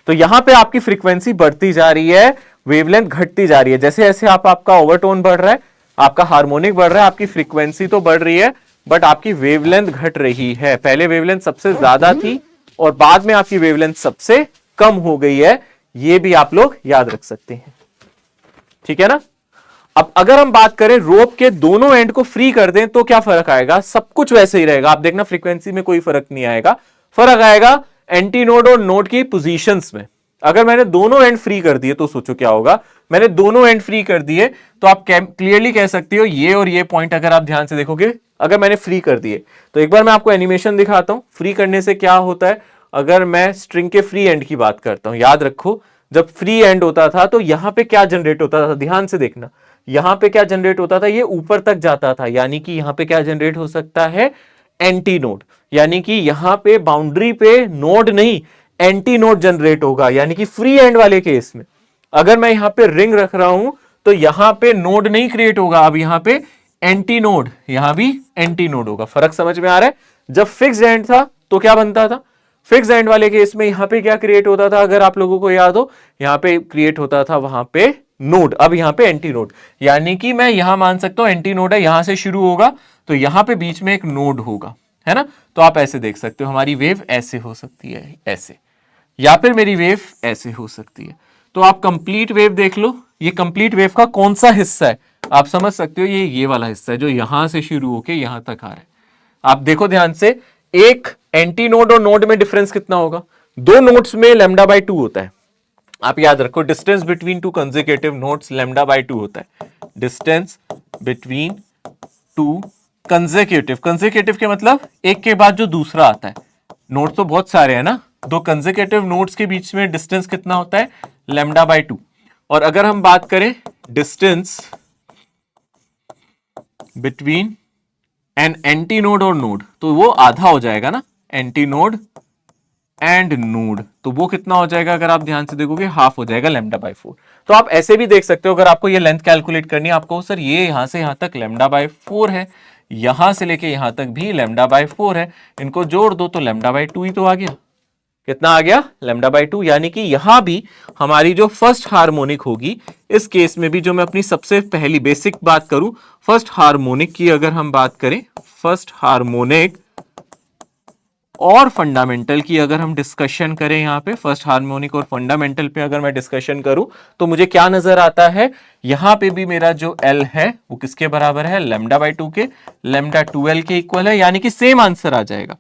तो यहां पे आपकी फ्रीक्वेंसी बढ़ती जा रही है, वेवलेंथ घटती जा रही है। जैसे जैसे आपका ओवरटोन बढ़ रहा है, आपका हार्मोनिक बढ़ रहा है, आपकी फ्रीक्वेंसी तो बढ़ रही है, बट आपकी वेवलेंथ घट रही है। पहले वेवलेंथ सबसे ज्यादा थी और बाद में आपकी वेवलेंथ सबसे कम हो गई है। ये भी आप लोग याद रख सकते हैं, ठीक है ना। अब अगर हम बात करें रोप के दोनों एंड को फ्री कर दें तो क्या फर्क आएगा? सब कुछ वैसे ही रहेगा। आप देखना फ्रीक्वेंसी में कोई फर्क नहीं आएगा। फर्क आएगा एंटी नोड और नोड की पोजीशंस में। अगर मैंने दोनों एंड फ्री कर दिए तो सोचो क्या होगा। मैंने दोनों एंड फ्री कर दिए तो आप क्लियरली कह सकते हो ये और ये पॉइंट अगर आप ध्यान से देखोगे, अगर मैंने फ्री कर दिए तो एक बार मैं आपको एनिमेशन दिखाता हूं। फ्री करने से क्या होता है, अगर मैं स्ट्रिंग के फ्री एंड की बात करता हूं, याद रखो जब फ्री एंड होता था तो यहां पे क्या जनरेट होता था, ध्यान से देखना। यहां पे क्या जनरेट होता था, ये ऊपर तक जाता था, यानी कि यहां पे क्या जनरेट हो सकता है? Anti node. यानी कि यहां पे बाउंड्री पे नोड नहीं, एंटी नोड जनरेट होगा। यानी कि फ्री एंड वाले केस में अगर मैं यहां पे रिंग रख रहा हूं तो यहां पे नोड नहीं क्रिएट होगा, अब यहां पे एंटी नोड, यहां भी एंटी नोड होगा। फर्क समझ में आ रहा है? जब फिक्स एंड था तो क्या बनता था? फिक्स एंड वाले केस में यहां पे क्या क्रिएट होता था, अगर आप लोगों को याद हो, यहां पे क्रिएट होता था वहां पे नोड, अब यहां पे एंटी नोड। यानी कि मैं यहां मान सकता हूं एंटी नोड है, यहां से शुरू होगा तो यहां पे बीच में एक नोड होगा, है ना। तो आप ऐसे देख सकते हो हमारी वेव ऐसे हो सकती है, ऐसे, या फिर मेरी वेव ऐसे हो सकती है। तो आप कंप्लीट वेव देख लो, ये कंप्लीट वेव का कौन सा हिस्सा है आप समझ सकते हो। ये वाला हिस्सा है जो यहां से शुरू होके यहां तक आ रहा है। आप देखो ध्यान से, एक एंटी नोड और नोड में डिफरेंस कितना होगा? 2 नोड्स में λ/2 होता है। आप याद रखो डिस्टेंस बिटवीन 2 कंसेक्यूटिव नोड्स λ/2 होता है। डिस्टेंस बिटवीन 2 कंसेक्यूटिव, कंसेक्यूटिव के मतलब एक के बाद जो दूसरा आता है। नोड्स तो बहुत सारे हैं ना, 2 कंसेक्यूटिव नोड्स के बीच में डिस्टेंस कितना होता है? λ/2। और अगर हम बात करें distance between an anti node और नोड, तो वो आधा हो जाएगा ना, एंटी नोड एंड नोड, तो वो कितना हो जाएगा? अगर आप ध्यान से देखोगे हाफ हो जाएगा λ/4। तो आप ऐसे भी देख सकते हो, अगर आपको ये लेंथ कैलकुलेट करनी है, आपको सर ये यहां से यहां तक λ/4 है, यहां से लेके यहां तक भी λ/4 है, इनको जोड़ दो तो λ/2 ही तो आ गया। कितना आ गया? λ/2। यानी कि यहां भी हमारी जो फर्स्ट हार्मोनिक होगी, इस केस में भी जो मैं अपनी सबसे पहली बेसिक बात करूं, फर्स्ट हार्मोनिक की अगर हम बात करें, फर्स्ट हार्मोनिक और फंडामेंटल की अगर हम डिस्कशन करें, यहां पे फर्स्ट हार्मोनिक और फंडामेंटल पे अगर मैं डिस्कशन करूं तो मुझे क्या नजर आता है? यहां पे भी मेरा जो L है वो किसके बराबर है? λ/2 के, λ2L के इक्वल है, यानी कि सेम आंसर आ जाएगा।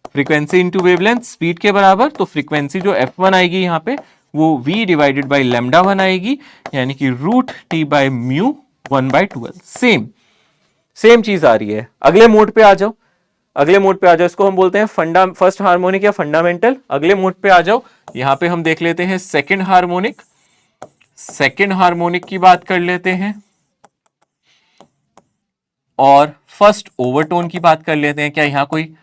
फ्रीक्वेंसी इंटू वेवलेंथ स्पीड के बराबर, तो फ्रीक्वेंसी जो f1 आएगी यहां पे वो v डिवाइडेड बाई λ1 आएगी, यानी कि √T/μ 1/2L। सेम चीज आ रही है। अगले मोड पे आ जाओ, अगले मोड पे आ जाओ, इसको हम बोलते हैं फर्स्ट हार्मोनिक या फंडामेंटल। अगले मोड पे आ जाओ, यहां पे हम देख लेते हैं सेकंड हार्मोनिक। सेकंड हार्मोनिक की बात कर लेते हैं और फर्स्ट ओवरटोन की बात कर लेते हैं। क्या यहां कोई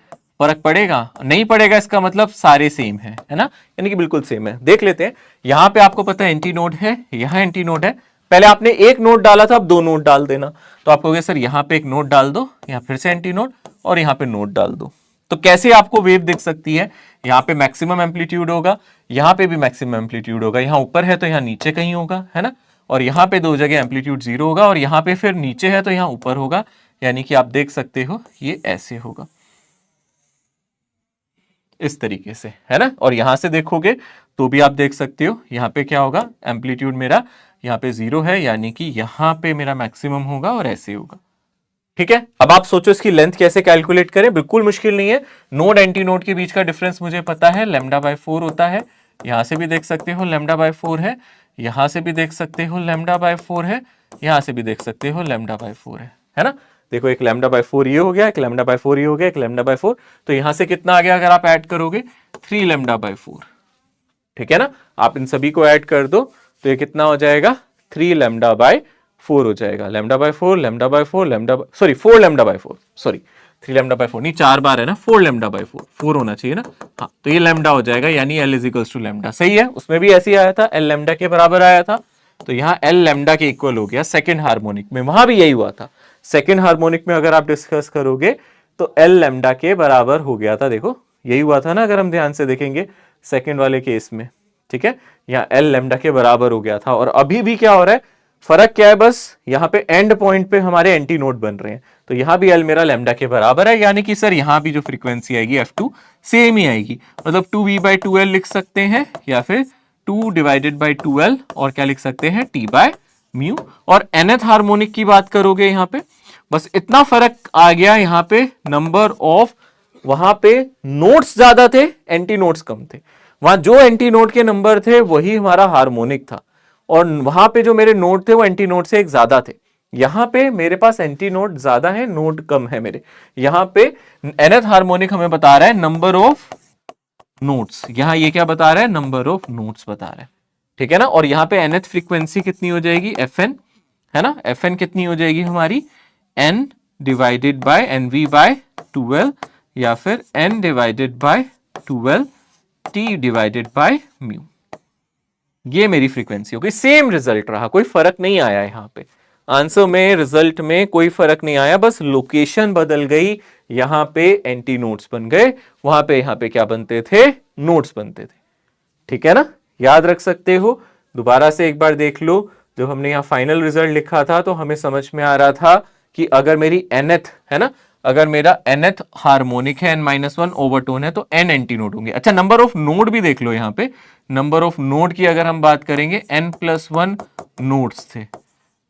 फर्क पड़ेगा? नहीं पड़ेगा, इसका मतलब सारे सेम है ना, यानी कि बिल्कुल सेम है। देख लेते हैं, यहां पे आपको पता है एंटी नोड है, यहां एंटी नोड है। पहले आपने एक नोड डाला था, अब 2 नोड डाल देना। तो आप कहोगे सर यहां पे एक नोड डाल दो, यहां फिर से एंटी नोड, और यहां पे नोड डाल दो। तो कैसे आपको वेव दिख सकती है? यहां पे मैक्सिमम एम्पलीट्यूड होगा, यहां पे भी मैक्सिमम एम्पलीट्यूड होगा, यहां ऊपर है तो यहां नीचे कहीं होगा, है ना, और यहां पे दो जगह एम्पलीट्यूड 0 होगा, और यहां पे फिर नीचे है तो यहां ऊपर होगा, यानी कि आप देख सकते हो ये ऐसे होगा, इस तरीके से, है ना। और यहां से देखोगे तो भी आप देख सकते हो यहां पे क्या होगा, एम्पलीट्यूड मेरा यहां पे 0 है, यानी कि यहां पे मेरा मैक्सिमम होगा और ऐसे होगा। ठीक है, अब आप सोचो इसकी लेंथ कैसे कैलकुलेट करें, बिल्कुल मुश्किल नहीं है। नोड एंटी नोड के बीच का डिफरेंस मुझे पता है, λ/4 होता है। यहां से भी देख सकते हो λ/4 है, यहां से भी देख सकते हो λ/4 है, यहां से भी देख सकते हो λ/4 है ना। देखो एक λ/4 ये हो गया, एक λ/4 ये हो गया, एक λ/4, तो यहां से कितना आ गया अगर आप ऐड करोगे 3 λ/4। ठीक है ना, आप इन सभी को ऐड कर दो तो ये कितना हो जाएगा, 3 λ/4 हो जाएगा, λ/4 λ/4 सॉरी 4 λ/4, सॉरी 3 λ/4 नहीं, 4 बार है ना, 4 λ/4, 4 होना चाहिए ना, हाँ, तो ये लैम्डा हो जाएगा, यानी L is equals to lambda. सही है, उसमें भी ऐसे ही आया था, L लैम्डा के बराबर आया था, तो यहाँ L लैम्डा के इक्वल हो गया सेकेंड हार्मोनिक में, वहां भी यही हुआ था। सेकेंड हार्मोनिक में अगर आप डिस्कस करोगे तो L लैम्डा के बराबर हो गया था, देखो यही हुआ था ना, अगर हम ध्यान से देखेंगे सेकेंड वाले केस में। ठीक है, यहाँ L लैम्डा के बराबर हो गया था, और अभी भी क्या हो रहा है, फर्क क्या है, बस यहाँ पे एंड पॉइंट पे हमारे एंटी नोड बन रहे हैं, तो यहां भी L मेरा लैम्डा के बराबर है, यानी कि सर यहां भी जो फ्रीक्वेंसी आएगी F2 सेम ही आएगी, मतलब 2V/2L लिख सकते हैं, या फिर 2/2L, और क्या लिख सकते हैं, T/μ। और nth हार्मोनिक की बात करोगे यहाँ पे बस इतना फर्क आ गया, यहाँ पे नंबर ऑफ, वहां पे नोट्स ज्यादा थे, एंटी नोट्स कम थे, वहां जो एंटी नोड के नंबर थे वही हमारा हार्मोनिक था, और वहां पे जो मेरे नोड थे वो एंटी नोड से एक ज्यादा थे। यहां पे मेरे पास एंटी नोड ज्यादा है, नोड कम है मेरे। यहां पे nth हार्मोनिक हमें बता रहा है नंबर ऑफ नोट्स, यहां ये क्या बता रहा है, नंबर ऑफ नोट्स बता रहा है। ठीक है ना, और यहां पे nth फ्रीक्वेंसी कितनी हो जाएगी, Fn, है ना, Fn कितनी हो जाएगी हमारी, n डिवाइडेड बाय nv/12, या फिर n divided by 12 t divided by mu. ये मेरी फ्रीक्वेंसी हो गई, सेम रिजल्ट रहा, कोई फर्क नहीं आया यहां पे, आंसर में, रिजल्ट में कोई फर्क नहीं आया, बस लोकेशन बदल गई, यहां पे एंटी नोड्स बन गए, वहां पे यहां पे क्या बनते थे, नोड्स बनते थे। ठीक है ना, याद रख सकते हो, दोबारा से एक बार देख लो, जब हमने यहां फाइनल रिजल्ट लिखा था तो हमें समझ में आ रहा था कि अगर मेरी nth, है ना, अगर मेरा nth हार्मोनिक है, n-1 ओवरटोन है, तो n एंटी नोड होंगे। अच्छा, नंबर ऑफ नोड भी देख लो, यहां पे नंबर ऑफ नोड की अगर हम बात करेंगे, n+1 नोड्स थे,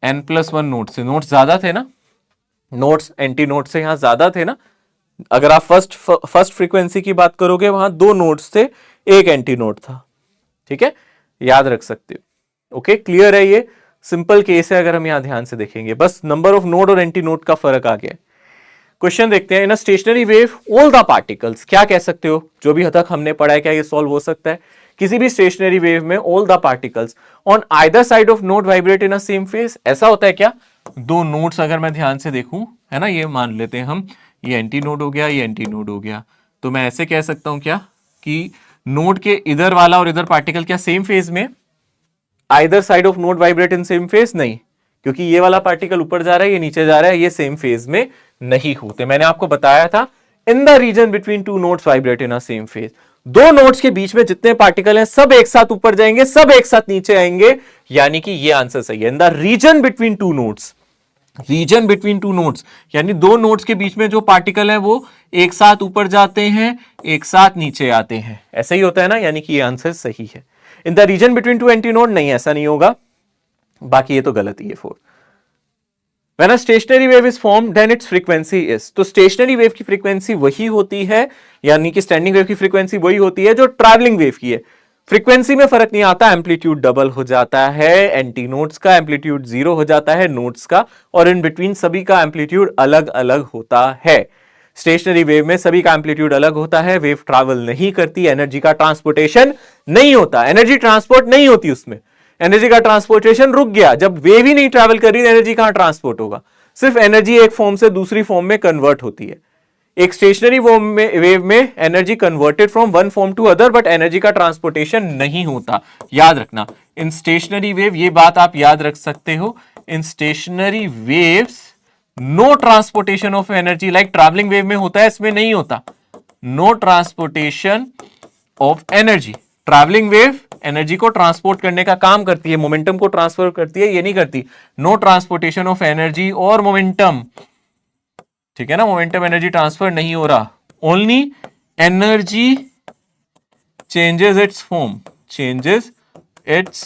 n+1 नोड्स थे, नोड्स ज्यादा थे ना, नोड्स एंटी नोड से यहां ज्यादा थे ना। अगर आप फर्स्ट फ्रीक्वेंसी की बात करोगे, वहां 2 नोड्स थे, एक एंटी नोड था। ठीक है, याद रख सकते हो। ओके, क्लियर है, ये सिंपल केस है, अगर हम यहां ध्यान से देखेंगे, बस नंबर ऑफ नोड और एंटी नोड का फर्क आ गया। क्वेश्चन देखते हैं, in a stationary wave all the particles, क्या कह सकते हो, जो भी हद तक हमने पढ़ा है, क्या ये सॉल्व हो सकता है? किसी भी स्टेशनरी वेव में all the particles on either side of node vibrate in a same phase, ऐसा होता है क्या? दो नोड्स अगर मैं ध्यान से देखूं, है ना, ये मान लेते हैं हम, ये एंटी नोड हो गया, ये एंटी नोड हो गया, तो मैं ऐसे कह सकता हूं क्या, कि नोड के इधर वाला और इधर पार्टिकल क्या सेम फेज में, either side of node vibrate in same phase, नहीं, क्योंकि ये वाला पार्टिकल ऊपर जा रहा है, ये नीचे जा रहा है, ये सेम फेज में नहीं होते। मैंने आपको बताया था, in the region between two nodes vibrate in a same phase, दो नोड्स के बीच में जितने पार्टिकल हैं सब एक साथ ऊपर जाएंगे, सब एक साथ नीचे आएंगे, यानी कि ये आंसर सही है। In the region between two nodes, region between two nodes, यानी दो नोड्स के बीच में जो पार्टिकल है वो एक साथ ऊपर जाते हैं, एक साथ नीचे आते हैं, ऐसा ही होता है ना, यानी कि ये आंसर सही है। In the region between two anti node, नहीं, ऐसा नहीं होगा, बाकी ये तो गलत ही है। 4, When a stationary wave is formed, then its frequency is, तो स्टेशनरी वेव की फ्रीक्वेंसी वही होती है, यानी कि स्टैंडिंग वेव की फ्रीक्वेंसी वही होती है जो ट्रैवलिंग वेव की है। फ्रीक्वेंसी में फर्क नहीं आता, एम्पलीट्यूड डबल हो जाता है, एंटी नोड्स का एम्पलीट्यूड 0 हो जाता है, नोड्स का, और इन बिटवीन सभी का एम्पलीट्यूड अलग अलग होता है। स्टेशनरी वेव में सभी का एम्पलीट्यूड अलग होता है, वेव ट्रैवल नहीं करती, एनर्जी का ट्रांसपोर्टेशन नहीं होता, एनर्जी ट्रांसपोर्ट नहीं होती उसमें, एनर्जी का ट्रांसपोर्टेशन रुक गया, जब वेव ही नहीं ट्रैवल कर रही, एनर्जी कहां ट्रांसपोर्ट होगा? सिर्फ एनर्जी एक फॉर्म से दूसरी फॉर्म में कन्वर्ट होती है। एक स्टेशनरी वेव में energy converted from one form to other, but energy का ट्रांसपोर्टेशन नहीं होता, याद रखना। इन स्टेशनरी वेव, ये बात आप याद रख सकते हो, in stationary waves no transportation of energy, like travelling wave में होता है, इसमें नहीं होता। No transportation of energy. Travelling wave energy को ट्रांसपोर्ट करने का काम करती है, मोमेंटम को ट्रांसफर करती है, ये नहीं करती। नो ट्रांसपोर्टेशन ऑफ एनर्जी और मोमेंटम, ठीक है ना, मोमेंटम एनर्जी ट्रांसफर नहीं हो रहा। Only energy changes it's form, changes it's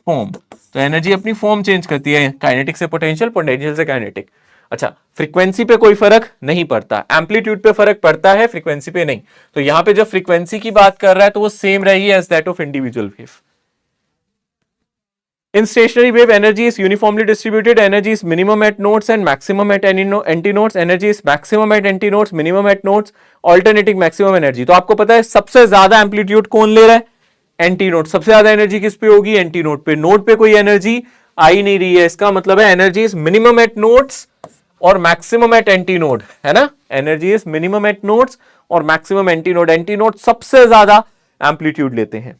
form. तो एनर्जी अपनी फॉर्म चेंज करती है, काइनेटिक से पोटेंशियल, पोटेंशियल से काइनेटिक। अच्छा, फ्रीक्वेंसी पे कोई फर्क नहीं पड़ता, एम्पलीट्यूड पे फर्क पड़ता है, फ्रीक्वेंसी पे नहीं। तो यहां पे जब फ्रीक्वेंसी की बात कर रहा है तो वो सेम रहेगी as that of individual wave. In stationary wave, energy is uniformly distributed. Energy is minimum at nodes and maximum at antinodes. Energy is maximum at antinodes, minimum at nodes. Alternating maximum energy. तो आपको पता है सबसे ज्यादा एम्पलीट्यूड कौन ले रहा है? एंटीनोड। सबसे ज्यादा एनर्जी किस पे होगी? एंटीनोड पे। नोड पे कोई एनर्जी आ ही नहीं रही है, इसका मतलब है energy is minimum at nodes और मैक्सिमम एट एंटीनोड, है ना। Energy is minimum at nodes और मैक्सिमम एंटीनोड। एंटीनोड सबसे ज्यादा एम्पलीट्यूड लेते हैं।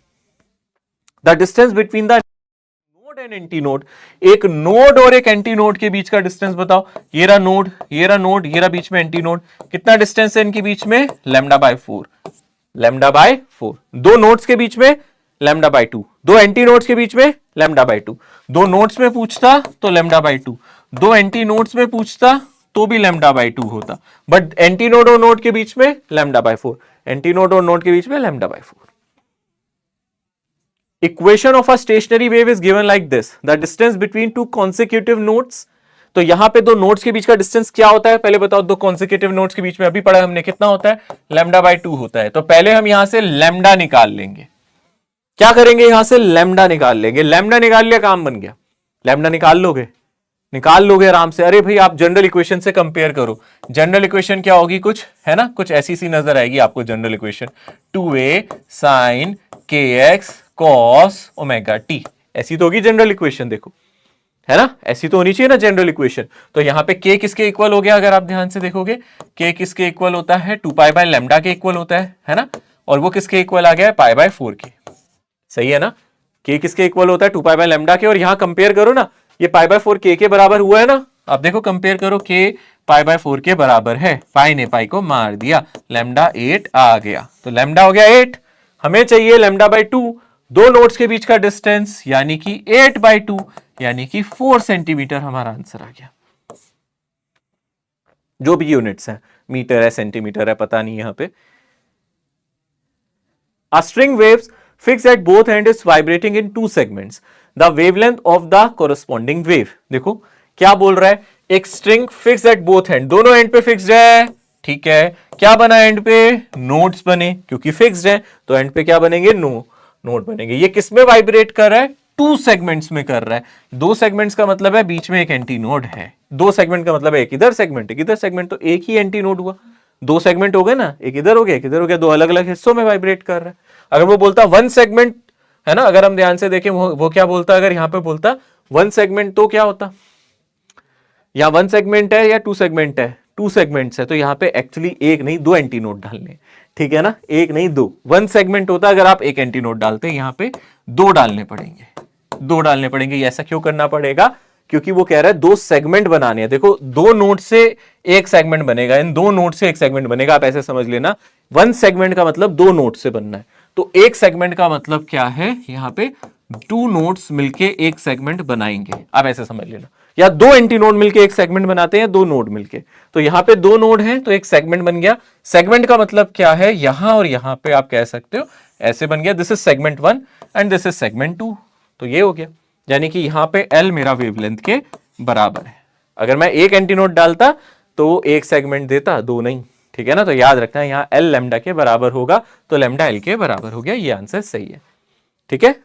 The distance between the node and antinode, एक नोड और एक एंटीनोड के बीच का डिस्टेंस बताओ। ये रहा नोड, ये रहा नोड, ये रहा बीच में एंटीनोड। कितना डिस्टेंस है इनके बीच में? Lambda by 4, lambda by 4। दो नोड्स के बीच में लैम्डा बाय 2, दो एंटी नोड्स के बीच में लैम्डा बाय 2। दो नोड्स में पूछता तो लैम्डा बाय 2, दो एंटी नोड्स में पूछता तो भी लैम्डा बाय 2 होता, बट एंटी नोड और नोड के बीच में लैम्डा बाय 4, एंटी नोड और नोड के बीच में lambda by 4। Equation of a stationary wave is given like this, the distance between two consecutive nodes. तो यहां पे दो नोड्स के बीच का डिस्टेंस क्या होता है पहले बताओ। दो कॉन्सेक्यूटिव नोड्स के बीच में अभी पढ़ा हमने, कितना होता है? लैम्डा बाय 2 होता है। तो पहले हम यहां से लैम्डा निकाल लेंगे। क्या करेंगे? यहां से लैम्डा निकाल लेंगे। लैम्डा निकाल लिया, काम बन गया। लैम्डा निकाल लोगे, निकाल लोगे आराम से। अरे भाई आप जनरल इक्वेशन से कंपेयर करो। जनरल इक्वेशन क्या होगी? कुछ है ना, कुछ ऐसी सी नजर आएगी आपको general equation, 2a sin kx cos omega t, ऐसी तो होगी जनरल इक्वेशन। देखो, है ना, ऐसी तो होनी चाहिए ना जनरल इक्वेशन। तो यहां पे k किसके इक्वल हो गया? अगर आप ध्यान से देखोगे, k किसके इक्वल होता है? 2 पाई बाय लैम्डा के इक्वल होता है ना। और वो किसके इक्वल आ गया है? पाई बाय 4 के। सही है ना, k किसके इक्वल होता है? 2 पाई बाय लैम्डा के। और यहां कंपेयर करो ना, ये पाई बाय 4 k के बराबर हुआ है ना। आप देखो कंपेयर करो, k पाई बाय 4 के बराबर है, पाई ने पाई को मार दिया, लैम्डा 8 आ गया। तो लैम्डा हो गया 8, हमें चाहिए लैम्डा बाय 2। दो नोड्स के बीच का डिस्टेंस यानी कि 8 बाय 2 यानी कि 4 सेंटीमीटर हमारा आंसर आ गया। जो भी यूनिट्स है, मीटर है, सेंटीमीटर है, पता नहीं यहां पे। A string waves fixed at both ends is vibrating in two segments. The wavelength of the corresponding wave. देखो क्या बोल रहा है, एक string fix at both and, दोनों एंड पे फिक्स्ड है, ठीक है। क्या बना एंड पे? नोड्स बने, क्योंकि फिक्स्ड है तो एंड पे क्या बनेंगे? नोड बनेंगे। ये किस में वाइब्रेट कर रहा है? 2 सेगमेंट्स में कर रहा है। 2 सेगमेंट्स का मतलब है बीच में एक एंटी नोड है। 2 सेगमेंट का मतलब है एक इधर सेगमेंट, एक इधर सेगमेंट, तो एक ही एंटी नोड हुआ। 2 सेगमेंट हो गए ना, एक इधर हो गया, एक इधर हो गया, 2 अलग अलग हिस्सों में वाइब्रेट कर रहा है। अगर वो बोलता 1 सेगमेंट, है ना, अगर हम ध्यान से देखें वो क्या बोलता, अगर यहां पे बोलता 1 सेगमेंट तो क्या होता? या 1 सेगमेंट है या 2 सेगमेंट है? 2 सेगमेंट्स है, तो यहां पे एक्चुअली एक नहीं 2 एंटी नोड डालने, ठीक है ना, एक नहीं 2। 1 सेगमेंट होता अगर आप एक एंटी नोड डालते, यहां पे 2 डालने पड़ेंगे, 2 डालने पड़ेंगे। ऐसा क्यों करना पड़ेगा? क्योंकि वो कह रहा है 2 सेगमेंट बनाने हैं। देखो 2 नोड से एक सेगमेंट बनेगा, इन 2 नोड से एक सेगमेंट बनेगा। आप ऐसे समझ लेना, 1 सेगमेंट का मतलब 2 नोड से बनना है, तो एक सेगमेंट का मतलब क्या है? यहां पे 2 नोड्स मिलके एक सेगमेंट बनाएंगे, आप ऐसे समझ लेना। या 2 एंटी नोड मिलके एक सेगमेंट बनाते हैं, 2 नोड मिलके। तो यहां पे 2 नोड हैं तो एक सेगमेंट बन गया। सेगमेंट का मतलब क्या है? यहां और यहां पे आप कह सकते हो ऐसे बन गया, this is segment 1 and this is segment 2। तो ये हो गया, यानी कि यहां पे L मेरा वेवलेंथ के बराबर है। अगर मैं एक एंटी नोड डालता तो एक सेगमेंट देता, 2 नहीं, ठीक है ना। तो याद रखना यहां L लैम्डा के बराबर होगा, तो लैम्डा L के बराबर हो गया। ये आंसर सही है, ठीक है।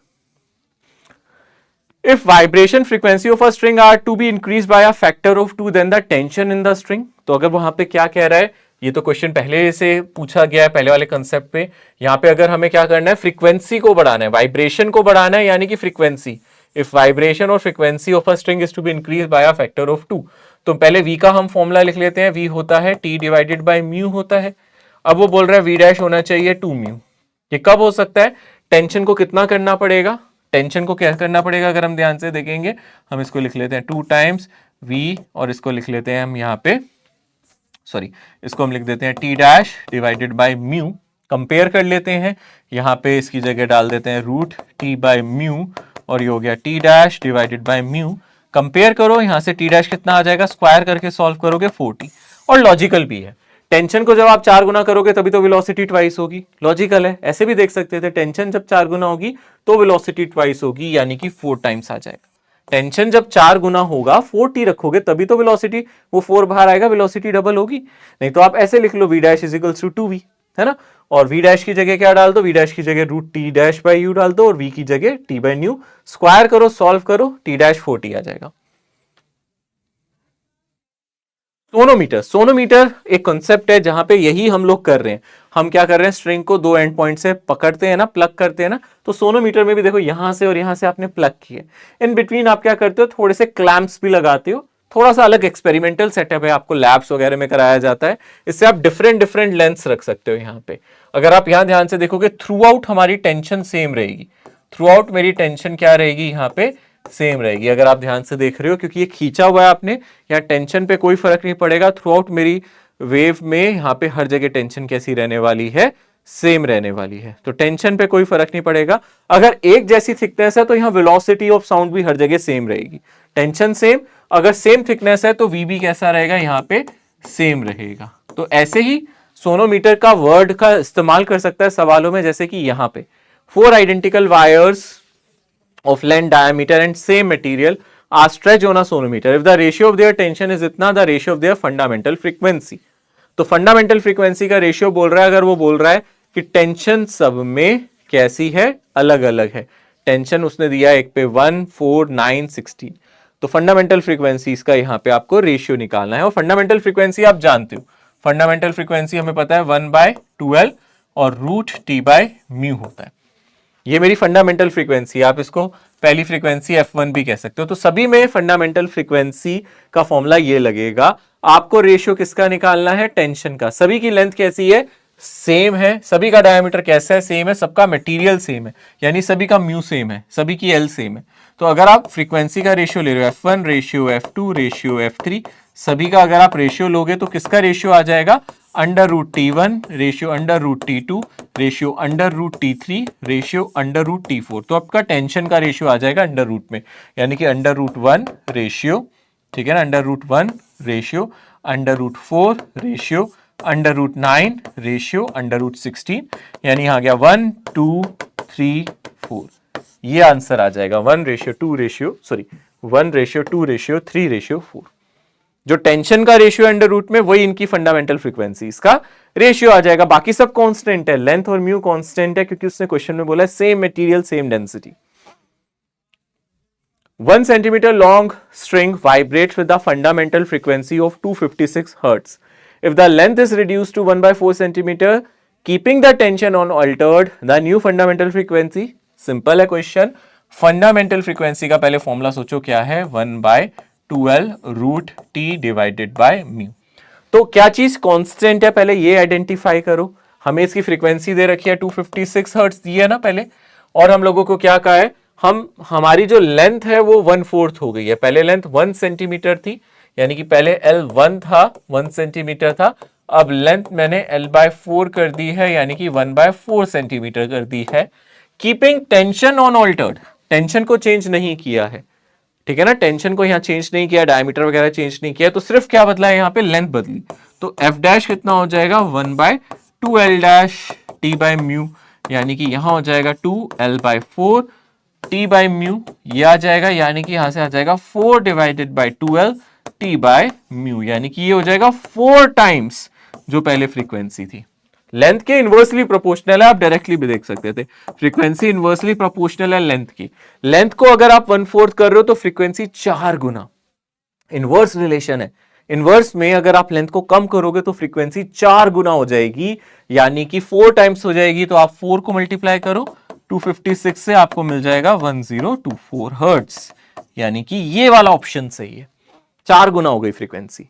If vibration frequency of a string are to be increased by a factor of 2, then the tension in the string। तो अगर वहां पे क्या कह रहा है, ये तो क्वेश्चन पहले से पूछा गया है पहले वाले कंसेप्ट पे। यहां पे अगर हमें क्या करना है, फ्रीक्वेंसी को बढ़ाना है, वाइब्रेशन को बढ़ाना है, यानी कि फ्रीक्वेंसी। इफ वाइब्रेशन और frequency of a string is to be increase by a factor of 2, तो पहले v का हम फॉर्मूला लिख लेते हैं। v होता है t डिवाइडेड बाय म्यू होता है। अब वो बोल रहा है v डैश होना चाहिए 2 म्यू। ये कब हो सकता है? टेंशन को कितना करना पड़ेगा? टेंशन को क्या करना पड़ेगा? अगर हम ध्यान से देखेंगे, हम इसको लिख लेते हैं 2 टाइम्स v, और इसको लिख लेते हैं हम यहाँ पे सॉरी, इसको हम लिख देते हैं T dash divided by mu. Compare कर लेते हैं, यहाँ पे इसकी जगह डाल देते हैं रूट टी बाय म्यू, और ये हो गया T dash divided by mu. Compare करो, यहाँ से टी डैश कितना आ जाएगा, स्क्वायर करके सॉल्व करोगे 40। और लॉजिकल भी है, टेंशन को जब आप 4 गुना करोगे तभी तो वेलोसिटी ट्वाइस होगी, लॉजिकल है। ऐसे भी देख सकते थे, टेंशन जब 4 गुना होगी तो वेलोसिटी ट्वाइस होगी, यानी कि 4 टाइम्स आ जाएगा। टेंशन जब 4 गुना होगा, 4t रखोगे तभी तो वेलोसिटी, वो 4 बाहर आएगा, वेलोसिटी डबल होगी। नहीं तो आप ऐसे लिख लो v dash is equals to 2v, है ना। और v डैश की जगह क्या डाल दो, v डैश की जगह root t dash by u डाल दो, और v की जगह t बाय न्यू। स्क्वायर करो, सॉल्व करो, t डैश 40 आ जाएगा। सोनोमीटर, सोनोमीटर एक कॉन्सेप्ट है जहां पे यही हम लोग कर रहे हैं। हम क्या कर रहे हैं, स्ट्रिंग को 2 एंड पॉइंट से पकड़ते हैं ना, प्लग करते हैं ना। तो सोनोमीटर में भी देखो, यहां से और यहां से आपने प्लग किए, इन बिटवीन आप क्या करते हो, थोड़े से क्लैंप्स भी लगाते हो। थोड़ा सा अलग एक्सपेरिमेंटल सेटअप है, आपको लैब्स वगैरह में कराया जाता है। इससे आप डिफरेंट डिफरेंट लेंथ्स रख सकते हो यहाँ पे। अगर आप यहाँ ध्यान से देखोगे, थ्रू आउट हमारी टेंशन सेम रहेगी। थ्रू आउट मेरी टेंशन क्या रहेगी, यहाँ पे सेम रहेगी। अगर आप ध्यान से देख रहे हो, क्योंकि ये खींचा हुआ है आपने, यहाँ टेंशन पे कोई फर्क नहीं पड़ेगा। थ्रू आउट मेरी वेव में यहाँ पे हर जगह टेंशन कैसी रहने वाली है, सेम रहने वाली है। तो टेंशन पे कोई फर्क नहीं पड़ेगा। अगर एक जैसी थिकनेस है तो यहाँ वेलोसिटी ऑफ साउंड भी हर जगह सेम रहेगी। टेंशन सेम, अगर सेम थिकनेस है तो वी भी कैसा रहेगा, यहाँ पे सेम रहेगा। तो ऐसे ही सोनोमीटर का वर्ड का इस्तेमाल कर सकता है सवालों में, जैसे कि यहाँ पे 4 identical wires of length, diameter and same material are stretched on a sonometer. If the ratio of their tension is इतना, the ratio of their fundamental frequency. तो फंडामेंटल फ्रीक्वेंसी का रेशियो बोल रहा है। अगर वो बोल रहा है कि टेंशन सब में कैसी है, अलग अलग है। टेंशन उसने दिया एक पे 1, 4, 9, 16। तो फंडामेंटल फ्रीक्वेंसी का यहाँ पे आपको रेशियो निकालना है। और फंडामेंटल फ्रीक्वेंसी आप जानते हो, फंडामेंटल फ्रीक्वेंसी हमें पता है 1/12 और रूट टी बाय म्यू होता है। ये मेरी फंडामेंटल फ्रीक्वेंसी, आप इसको पहली फ्रीक्वेंसी f1 भी कह सकते हो। तो सभी में फंडामेंटल फ्रीक्वेंसी का फॉर्मूला ये लगेगा। आपको रेशियो किसका निकालना है, टेंशन का। सभी की लेंथ कैसी है, सेम है। सभी का डायमीटर कैसा है, सेम है। सबका मटेरियल सेम है, यानी सभी का म्यू सेम है, सभी की एल सेम है। तो अगर आप फ्रीक्वेंसी का रेशियो ले रहे हो, f1 ratio f2 ratio f3, सभी का अगर आप रेशियो लोगे तो किसका रेशियो आ जाएगा, under root T1 ratio under root T2 ratio under root T3 ratio under root T4। तो आपका टेंशन का रेशियो आ जाएगा अंडर रूट में, यानी कि अंडर रूट 1 रेशियो, ठीक है ना, under root 1 ratio under root 4 ratio under root 9 ratio under root 16, यानी आ गया 1 2 3 4। ये आंसर आ जाएगा 1 ratio 2 ratio, sorry 1 ratio 2 ratio 3 ratio 4। जो टेंशन का रेशियो अंडर रूट में, वही इनकी फंडामेंटल फ्रीक्वेंसी, इसका रेशियो आ जाएगा। बाकी सब कांस्टेंट है, लेंथ और म्यू कांस्टेंट है, क्योंकि उसने क्वेश्चन में बोला है same material same density. 1 centimeter long string vibrates with the fundamental frequency of 256 Hz. If the length is reduced to 1/4 centimeter, keeping the tension unaltered, the new fundamental frequency, simple है क्वेश्चन। फंडामेंटल फ्रीक्वेंसी का पहले फॉर्मूला सोचो क्या है, 1/12 root t divided by mu. तो क्या चीज कांस्टेंट है, पहले ये आइडेंटिफाई करो। हमें इसकी फ्रीक्वेंसी दे रखी है 256 हर्ट्ज दी है ना पहले, और हम लोगों को क्या कहा है, हमारी जो लेंथ है वो 1/4 हो गई है। पहले लेंथ 1 सेंटीमीटर थी, यानी कि पहले L1 था, 1 सेंटीमीटर था। अब लेंथ मैंने L/4 कर दी है, यानी कि 1/4 सेंटीमीटर कर दी है। Keeping tension on altered, tension को चेंज नहीं किया है, ठीक है ना, टेंशन को यहाँ चेंज नहीं किया, डायमीटर वगैरह चेंज नहीं किया, तो सिर्फ क्या बदला है, यहाँ पे लेंथ बदली। तो f डैश कितना हो जाएगा, 1/2L dash T by mu, यानी कि यहाँ हो जाएगा 2L/4 टी बाय म्यू, ये आ जाएगा, यानी कि यहां से आ जाएगा 4 divided by 2L T by mu, यानी कि ये हो जाएगा 4 टाइम्स जो पहले फ्रीक्वेंसी थी। लेंथ के इनवर्सली प्रोपोर्शनल है, आप डायरेक्टली भी देख सकते थे। फ्रीक्वेंसी इनवर्सली प्रोपोर्शनल है लेंथ की। लेंथ को अगर आप 1/4 कर रहे हो तो फ्रीक्वेंसी 4 गुना, इनवर्स रिलेशन है। इनवर्स में अगर आप लेंथ को कम करोगे तो फ्रीक्वेंसी 4 गुना हो जाएगी, यानी कि 4 टाइम्स हो जाएगी। तो आप 4 को मल्टीप्लाई करो 256 से, आपको मिल जाएगा 1024 हर्ट्ज, यानी कि ये वाला ऑप्शन सही है, 4 गुना हो गई frequency.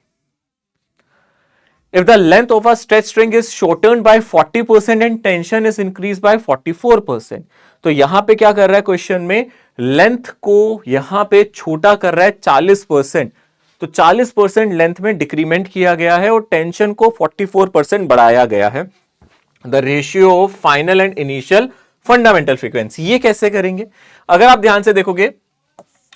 If the length of a stretch string is shortened by 40% and tension is increased by 44%, तो यहां पे क्या कर रहा है क्वेश्चन में, लेंथ को यहां पे छोटा कर रहा है 40%। तो 40% लेंथ में डिक्रीमेंट किया गया है और टेंशन को 44% बढ़ाया गया है। The ratio of final and initial fundamental frequency, ये कैसे करेंगे? अगर आप ध्यान से देखोगे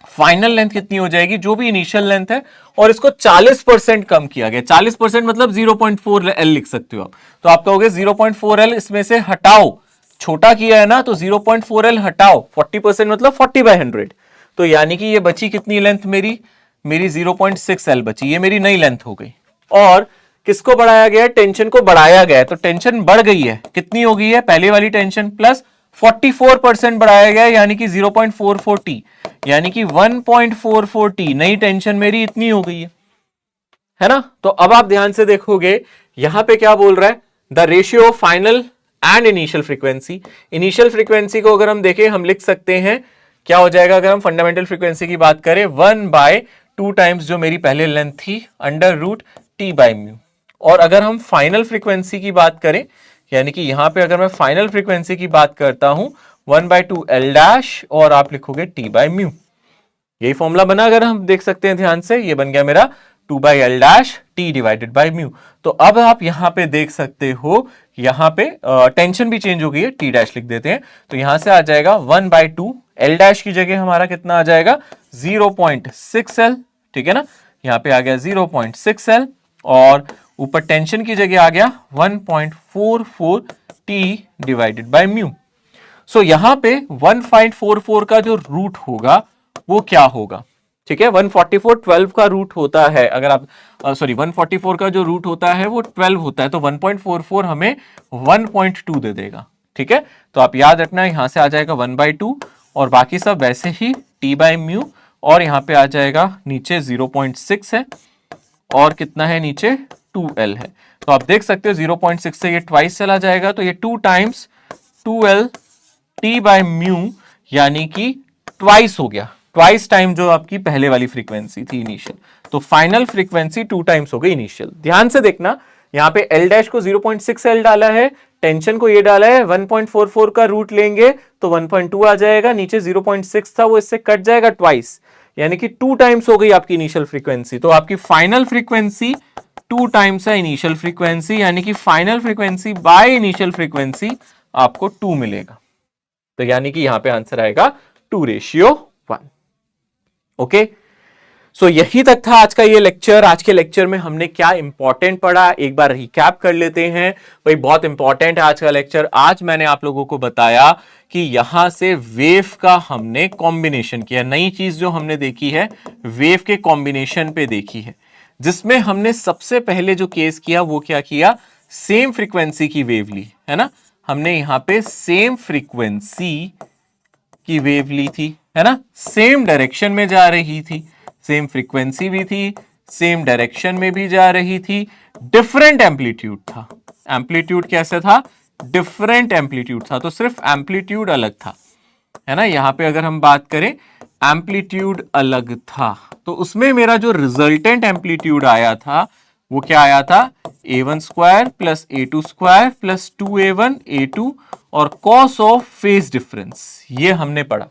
फाइनल लेंथ कितनी हो जाएगी, जो भी इनिशियल लेंथ है, और इसको 40% कम किया गया। 40% मतलब 0.4 L लिख सकते हो आप। तो आप कहोगे 0.4 L इसमें से हटाओ, छोटा किया है ना, तो 0.4 L हटाओ, 40% मतलब 40/100। तो यानी कि ये बची कितनी लेंथ मेरी 0.6 L बची, ये मेरी नई लेंथ हो गई। और किसको बढ़ाया गया है? टेंशन को बढ़ाया गया है, तो टेंशन बढ़ गई है। कितनी हो गई है? पहले वाली टेंशन प्लस 44% बढ़ाया गया है, यानी कि 0.44 T, यानी कि 1.44 T नई टेंशन मेरी इतनी हो गई है ना। तो अब आप ध्यान से देखोगे यहां पे क्या बोल रहा है, the ratio of final and initial frequency. Initial frequency को अगर हम देखें, हम लिख सकते हैं क्या हो जाएगा, अगर हम फंडामेंटल फ्रीक्वेंसी की बात करें 1/2 टाइम्स जो मेरी पहले लेंथ थी √T/μ। और अगर हम फाइनल फ्रीक्वेंसी की बात करें, यानी कि यहां पे अगर मैं फाइनल फ्रीक्वेंसी की बात करता हूं 1/2 L' और आप लिखोगे T/μ। यही फॉर्मूला बना, अगर हम देख सकते हैं ध्यान से, ये बन गया मेरा 2/L' T/μ। तो अब आप यहां पे देख सकते हो, यहां पे टेंशन भी चेंज हो गई है, T' लिख देते हैं। तो यहां से आ जाएगा 1/2 L' की जगह हमारा कितना आ जाएगा 0.6 L, ठीक है ना। यहां पे आ गया 0.6 L और ऊपर टेंशन की जगह आ गया 1.44 T/μ। सो यहां पे 1.44 का जो रूट होगा वो क्या होगा, ठीक है। 144 12 का रूट होता है, अगर आप 144 का जो रूट होता है वो 12 होता है, तो 1.44 हमें 1.2 दे देगा, ठीक है। तो आप याद रखना, यहां से आ जाएगा 1/2 और बाकी सब वैसे ही T/μ, और यहां पे आ जाएगा नीचे 0.6 है और कितना है नीचे 2L है। तो आप देख सकते हो 0.6 से ये ट्वाइस चला जाएगा, तो ये 2 टाइम्स 2L T/μ, यानी कि ट्वाइस हो गया, ट्वाइस टाइम जो आपकी पहले वाली फ्रीक्वेंसी थी इनिशियल। तो फाइनल फ्रीक्वेंसी 2 टाइम्स हो गई इनिशियल। ध्यान से देखना, यहां पे L' को 0.6 L डाला है, टेंशन को ये डाला है, 1.44 का रूट लेंगे तो 1.2 आ जाएगा, नीचे 0.6 था वो इससे कट जाएगा ट्वाइस, यानी कि 2 टाइम्स हो गई आपकी इनिशियल फ्रीक्वेंसी। तो आपकी फाइनल फ्रीक्वेंसी 2 टाइम्स है इनिशियल फ्रीक्वेंसी, यानी कि final frequency by initial frequency आपको 2 मिलेगा। तो यानी कि यहां पे आंसर आएगा 2:1। ओके, सो यही तक था आज का ये लेक्चर। आज के लेक्चर में हमने क्या इंपॉर्टेंट पढ़ा, एक बार रिकैप कर लेते हैं। भाई बहुत इंपॉर्टेंट है आज का लेक्चर। आज मैंने आप लोगों को बताया कि यहां से वेव का हमने कॉम्बिनेशन किया। नई चीज जो हमने देखी है वेव के कॉम्बिनेशन पे देखी है, जिसमें हमने सबसे पहले जो केस किया वो क्या किया, सेम फ्रीक्वेंसी की वेव ली, है ना। हमने यहां पे सेम फ्रीक्वेंसी की वेव ली थी, है ना, सेम डायरेक्शन में जा रही थी, सेम फ्रीक्वेंसी भी थी, सेम डायरेक्शन में भी जा रही थी, डिफरेंट एम्पलीट्यूड था। एम्पलीट्यूड कैसे था, डिफरेंट एम्पलीट्यूड था, तो सिर्फ एम्पलीट्यूड अलग था, है ना। यहां पे अगर हम बात करें एम्पलीट्यूड अलग था, तो उसमें मेरा जो रिजल्टेंट एम्पलीट्यूड आया था वो क्या आया था, A1² + A2² + 2A1 A2 और कॉस ऑफ फेज डिफरेंस, ये हमने पढ़ा।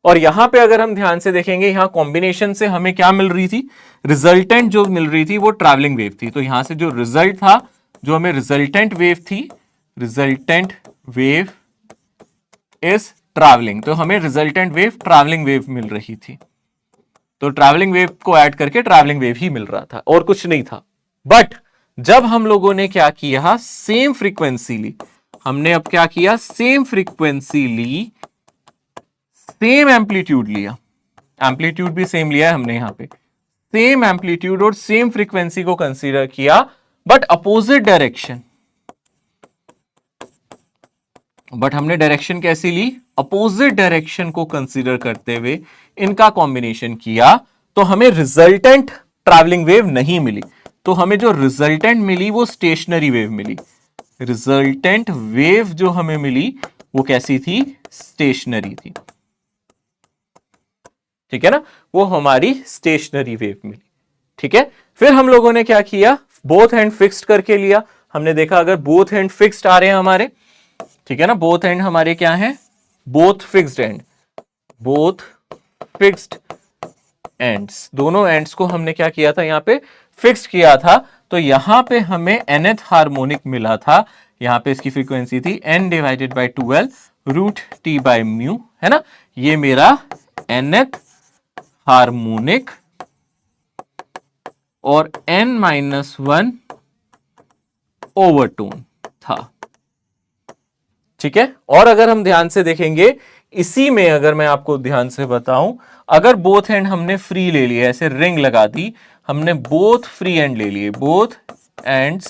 और यहां पे अगर हम ध्यान से देखेंगे, यहां कॉम्बिनेशन से हमें क्या मिल रही थी, रिजल्टेंट जो मिल रही थी वो ट्रैवलिंग वेव थी। तो यहां से जो रिजल्ट था, जो हमें रिजल्टेंट वेव थी, रिजल्टेंट वेव इज ट्रैवलिंग, तो हमें रिजल्टेंट वेव ट्रैवलिंग वेव मिल रही थी। तो ट्रैवलिंग वेव को ऐड करके ट्रैवलिंग वेव ही मिल रहा था और कुछ नहीं था। बट जब हम लोगों ने क्या किया, सेम फ्रीक्वेंसी ली, हमने अब क्या किया, सेम फ्रीक्वेंसी ली, सेम एम्पलीट्यूड लिया, एम्पलीट्यूड भी सेम लिया है हमने यहां पे, सेम एम्पलीट्यूड और सेम फ्रीक्वेंसी को कंसीडर किया, बट अपोजिट डायरेक्शन। बट हमने डायरेक्शन कैसी ली, अपोजिट डायरेक्शन को कंसीडर करते हुए इनका कॉम्बिनेशन किया, तो हमें रिजल्टेंट ट्रैवलिंग वेव नहीं मिली। तो हमें जो रिजल्टेंट मिली वो स्टेशनरी वेव मिली। रिजल्टेंट वेव जो हमें मिली वो कैसी थी, स्टेशनरी थी, ठीक है ना, वो हमारी स्टेशनरी वेव मिली, ठीक है। फिर हम लोगों ने क्या किया, बोथ हैंड फिक्स्ड करके लिया। हमने देखा अगर बोथ हैंड फिक्स्ड आ रहे हैं हमारे, ठीक है ना, बोथ हैंड हमारे क्या है, both fixed hand, both fixed ends, दोनों एंड्स को हमने क्या किया था, यहाँ पे फिक्स किया था। तो यहां पे हमें nth हार्मोनिक मिला था, यहां पे इसकी फ्रीक्वेंसी थी n divided by 12 root t by mu, है ना। ये मेरा nth हार्मोनिक और n-1 ओवरटोन था, ठीक है। और अगर हम ध्यान से देखेंगे इसी में, अगर मैं आपको ध्यान से बताऊं, अगर बोथ एंड हमने फ्री ले लिए, ऐसे रिंग लगा दी, हमने बोथ फ्री एंड ले लिए, बोथ एंड्स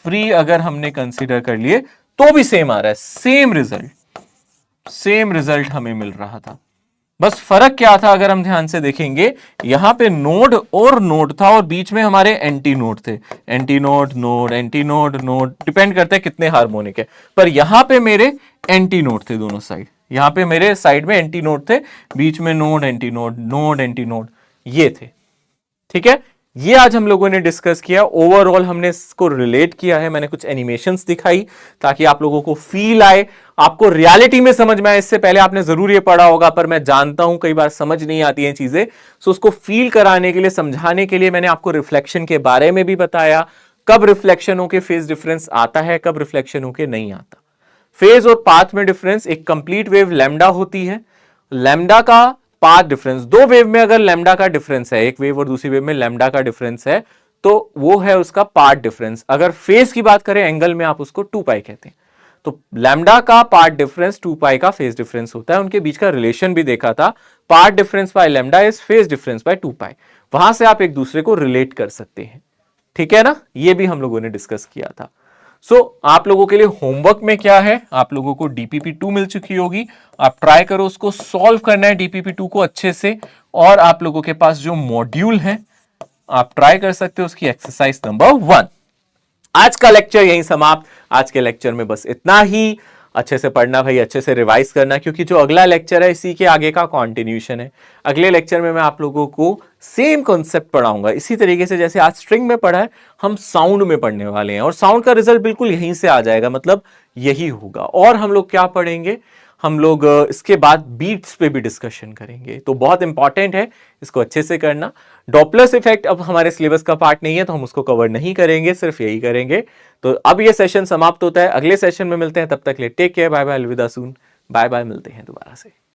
फ्री अगर हमने कंसीडर कर लिए, तो भी सेम आ रहा है, सेम रिजल्ट हमें मिल रहा था। बस फर्क क्या था, अगर हम ध्यान से देखेंगे, यहां पे नोड और नोड था और बीच में हमारे एंटी नोड थे, anti node node anti node node, depend करते हैं कितने हार्मोनिक है। पर यहां पे मेरे एंटी नोड थे दोनों साइड, यहां पे मेरे साइड में एंटी नोड थे, बीच में node anti node node anti node ये थे, ठीक है। ये आज हम लोगों ने डिस्कस किया, ओवरऑल हमने इसको रिलेट किया है, मैंने कुछ एनिमेशंस दिखाई ताकि आप लोगों को फील आए, आपको रियलिटी में समझ में आए। इससे पहले आपने जरूर ये पढ़ा होगा, पर मैं जानता हूं कई बार समझ नहीं आती हैं चीजें, सो उसको फील कराने के लिए, समझाने के लिए मैंने आपको रिफ्लेक्शन के बारे में भी बताया, कब रिफ्लेक्शनों के फेज डिफरेंस आता है, कब रिफ्लेक्शनों के नहीं आता। फेज और पाथ में डिफरेंस, एक कंप्लीट वेव लैम्डा होती है, लैम्डा का पाथ डिफरेंस, दो वेव में अगर लैम्डा का डिफरेंस है, एक वेव और दूसरी वेव में लैम्डा का डिफरेंस है, तो वो है उसका पाथ डिफरेंस। अगर फेज की बात करें एंगल में, आप उसको 2 पाई कहते हैं। तो लैम्डा का पाथ डिफरेंस 2 पाई का फेज डिफरेंस होता है। उनके बीच का रिलेशन भी देखा था, path difference bye lambda is phase difference bye 2 पाई। वहां से आप एक दूसरे को रिलेट कर सकते हैं, ठीक है ना। ये भी हम लोगों ने डिस्कस किया था। आप लोगों के लिए होमवर्क में क्या है, आप लोगों को DPP2 मिल चुकी होगी, आप ट्राई करो उसको सॉल्व करना है DPP2 को अच्छे से। और आप लोगों के पास जो मॉड्यूल है आप ट्राई कर सकते हो उसकी एक्सरसाइज नंबर 1। आज का लेक्चर यहीं समाप्त। आज के लेक्चर में बस इतना ही। अच्छे से पढ़ना भाई, अच्छे से रिवाइज करना, क्योंकि जो अगला लेक्चर है इसी के आगे का कंटिन्यूशन है। अगले लेक्चर में मैं आप लोगों को सेम कॉन्सेप्ट पढ़ाऊंगा, इसी तरीके से जैसे आज स्ट्रिंग में पढ़ा है, हम साउंड में पढ़ने वाले हैं। और साउंड का रिजल्ट बिल्कुल यहीं से आ जाएगा, मतलब यही होगा। और हम लोग क्या पढ़ेंगे, हम लोग इसके बाद बीट्स पे भी डिस्कशन करेंगे, तो बहुत इंपॉर्टेंट है, इसको अच्छे से करना। डॉपलर्स इफेक्ट अब हमारे सिलेबस का पार्ट नहीं है, तो हम उसको कवर नहीं करेंगे, सिर्फ यही करेंगे। तो अब ये सेशन समाप्त होता है, अगले सेशन में मिलते हैं, तब तक ले टेक केयर, बाय बाय, अलविदा सून, बाय बाय, मिलते हैं दोबारा से।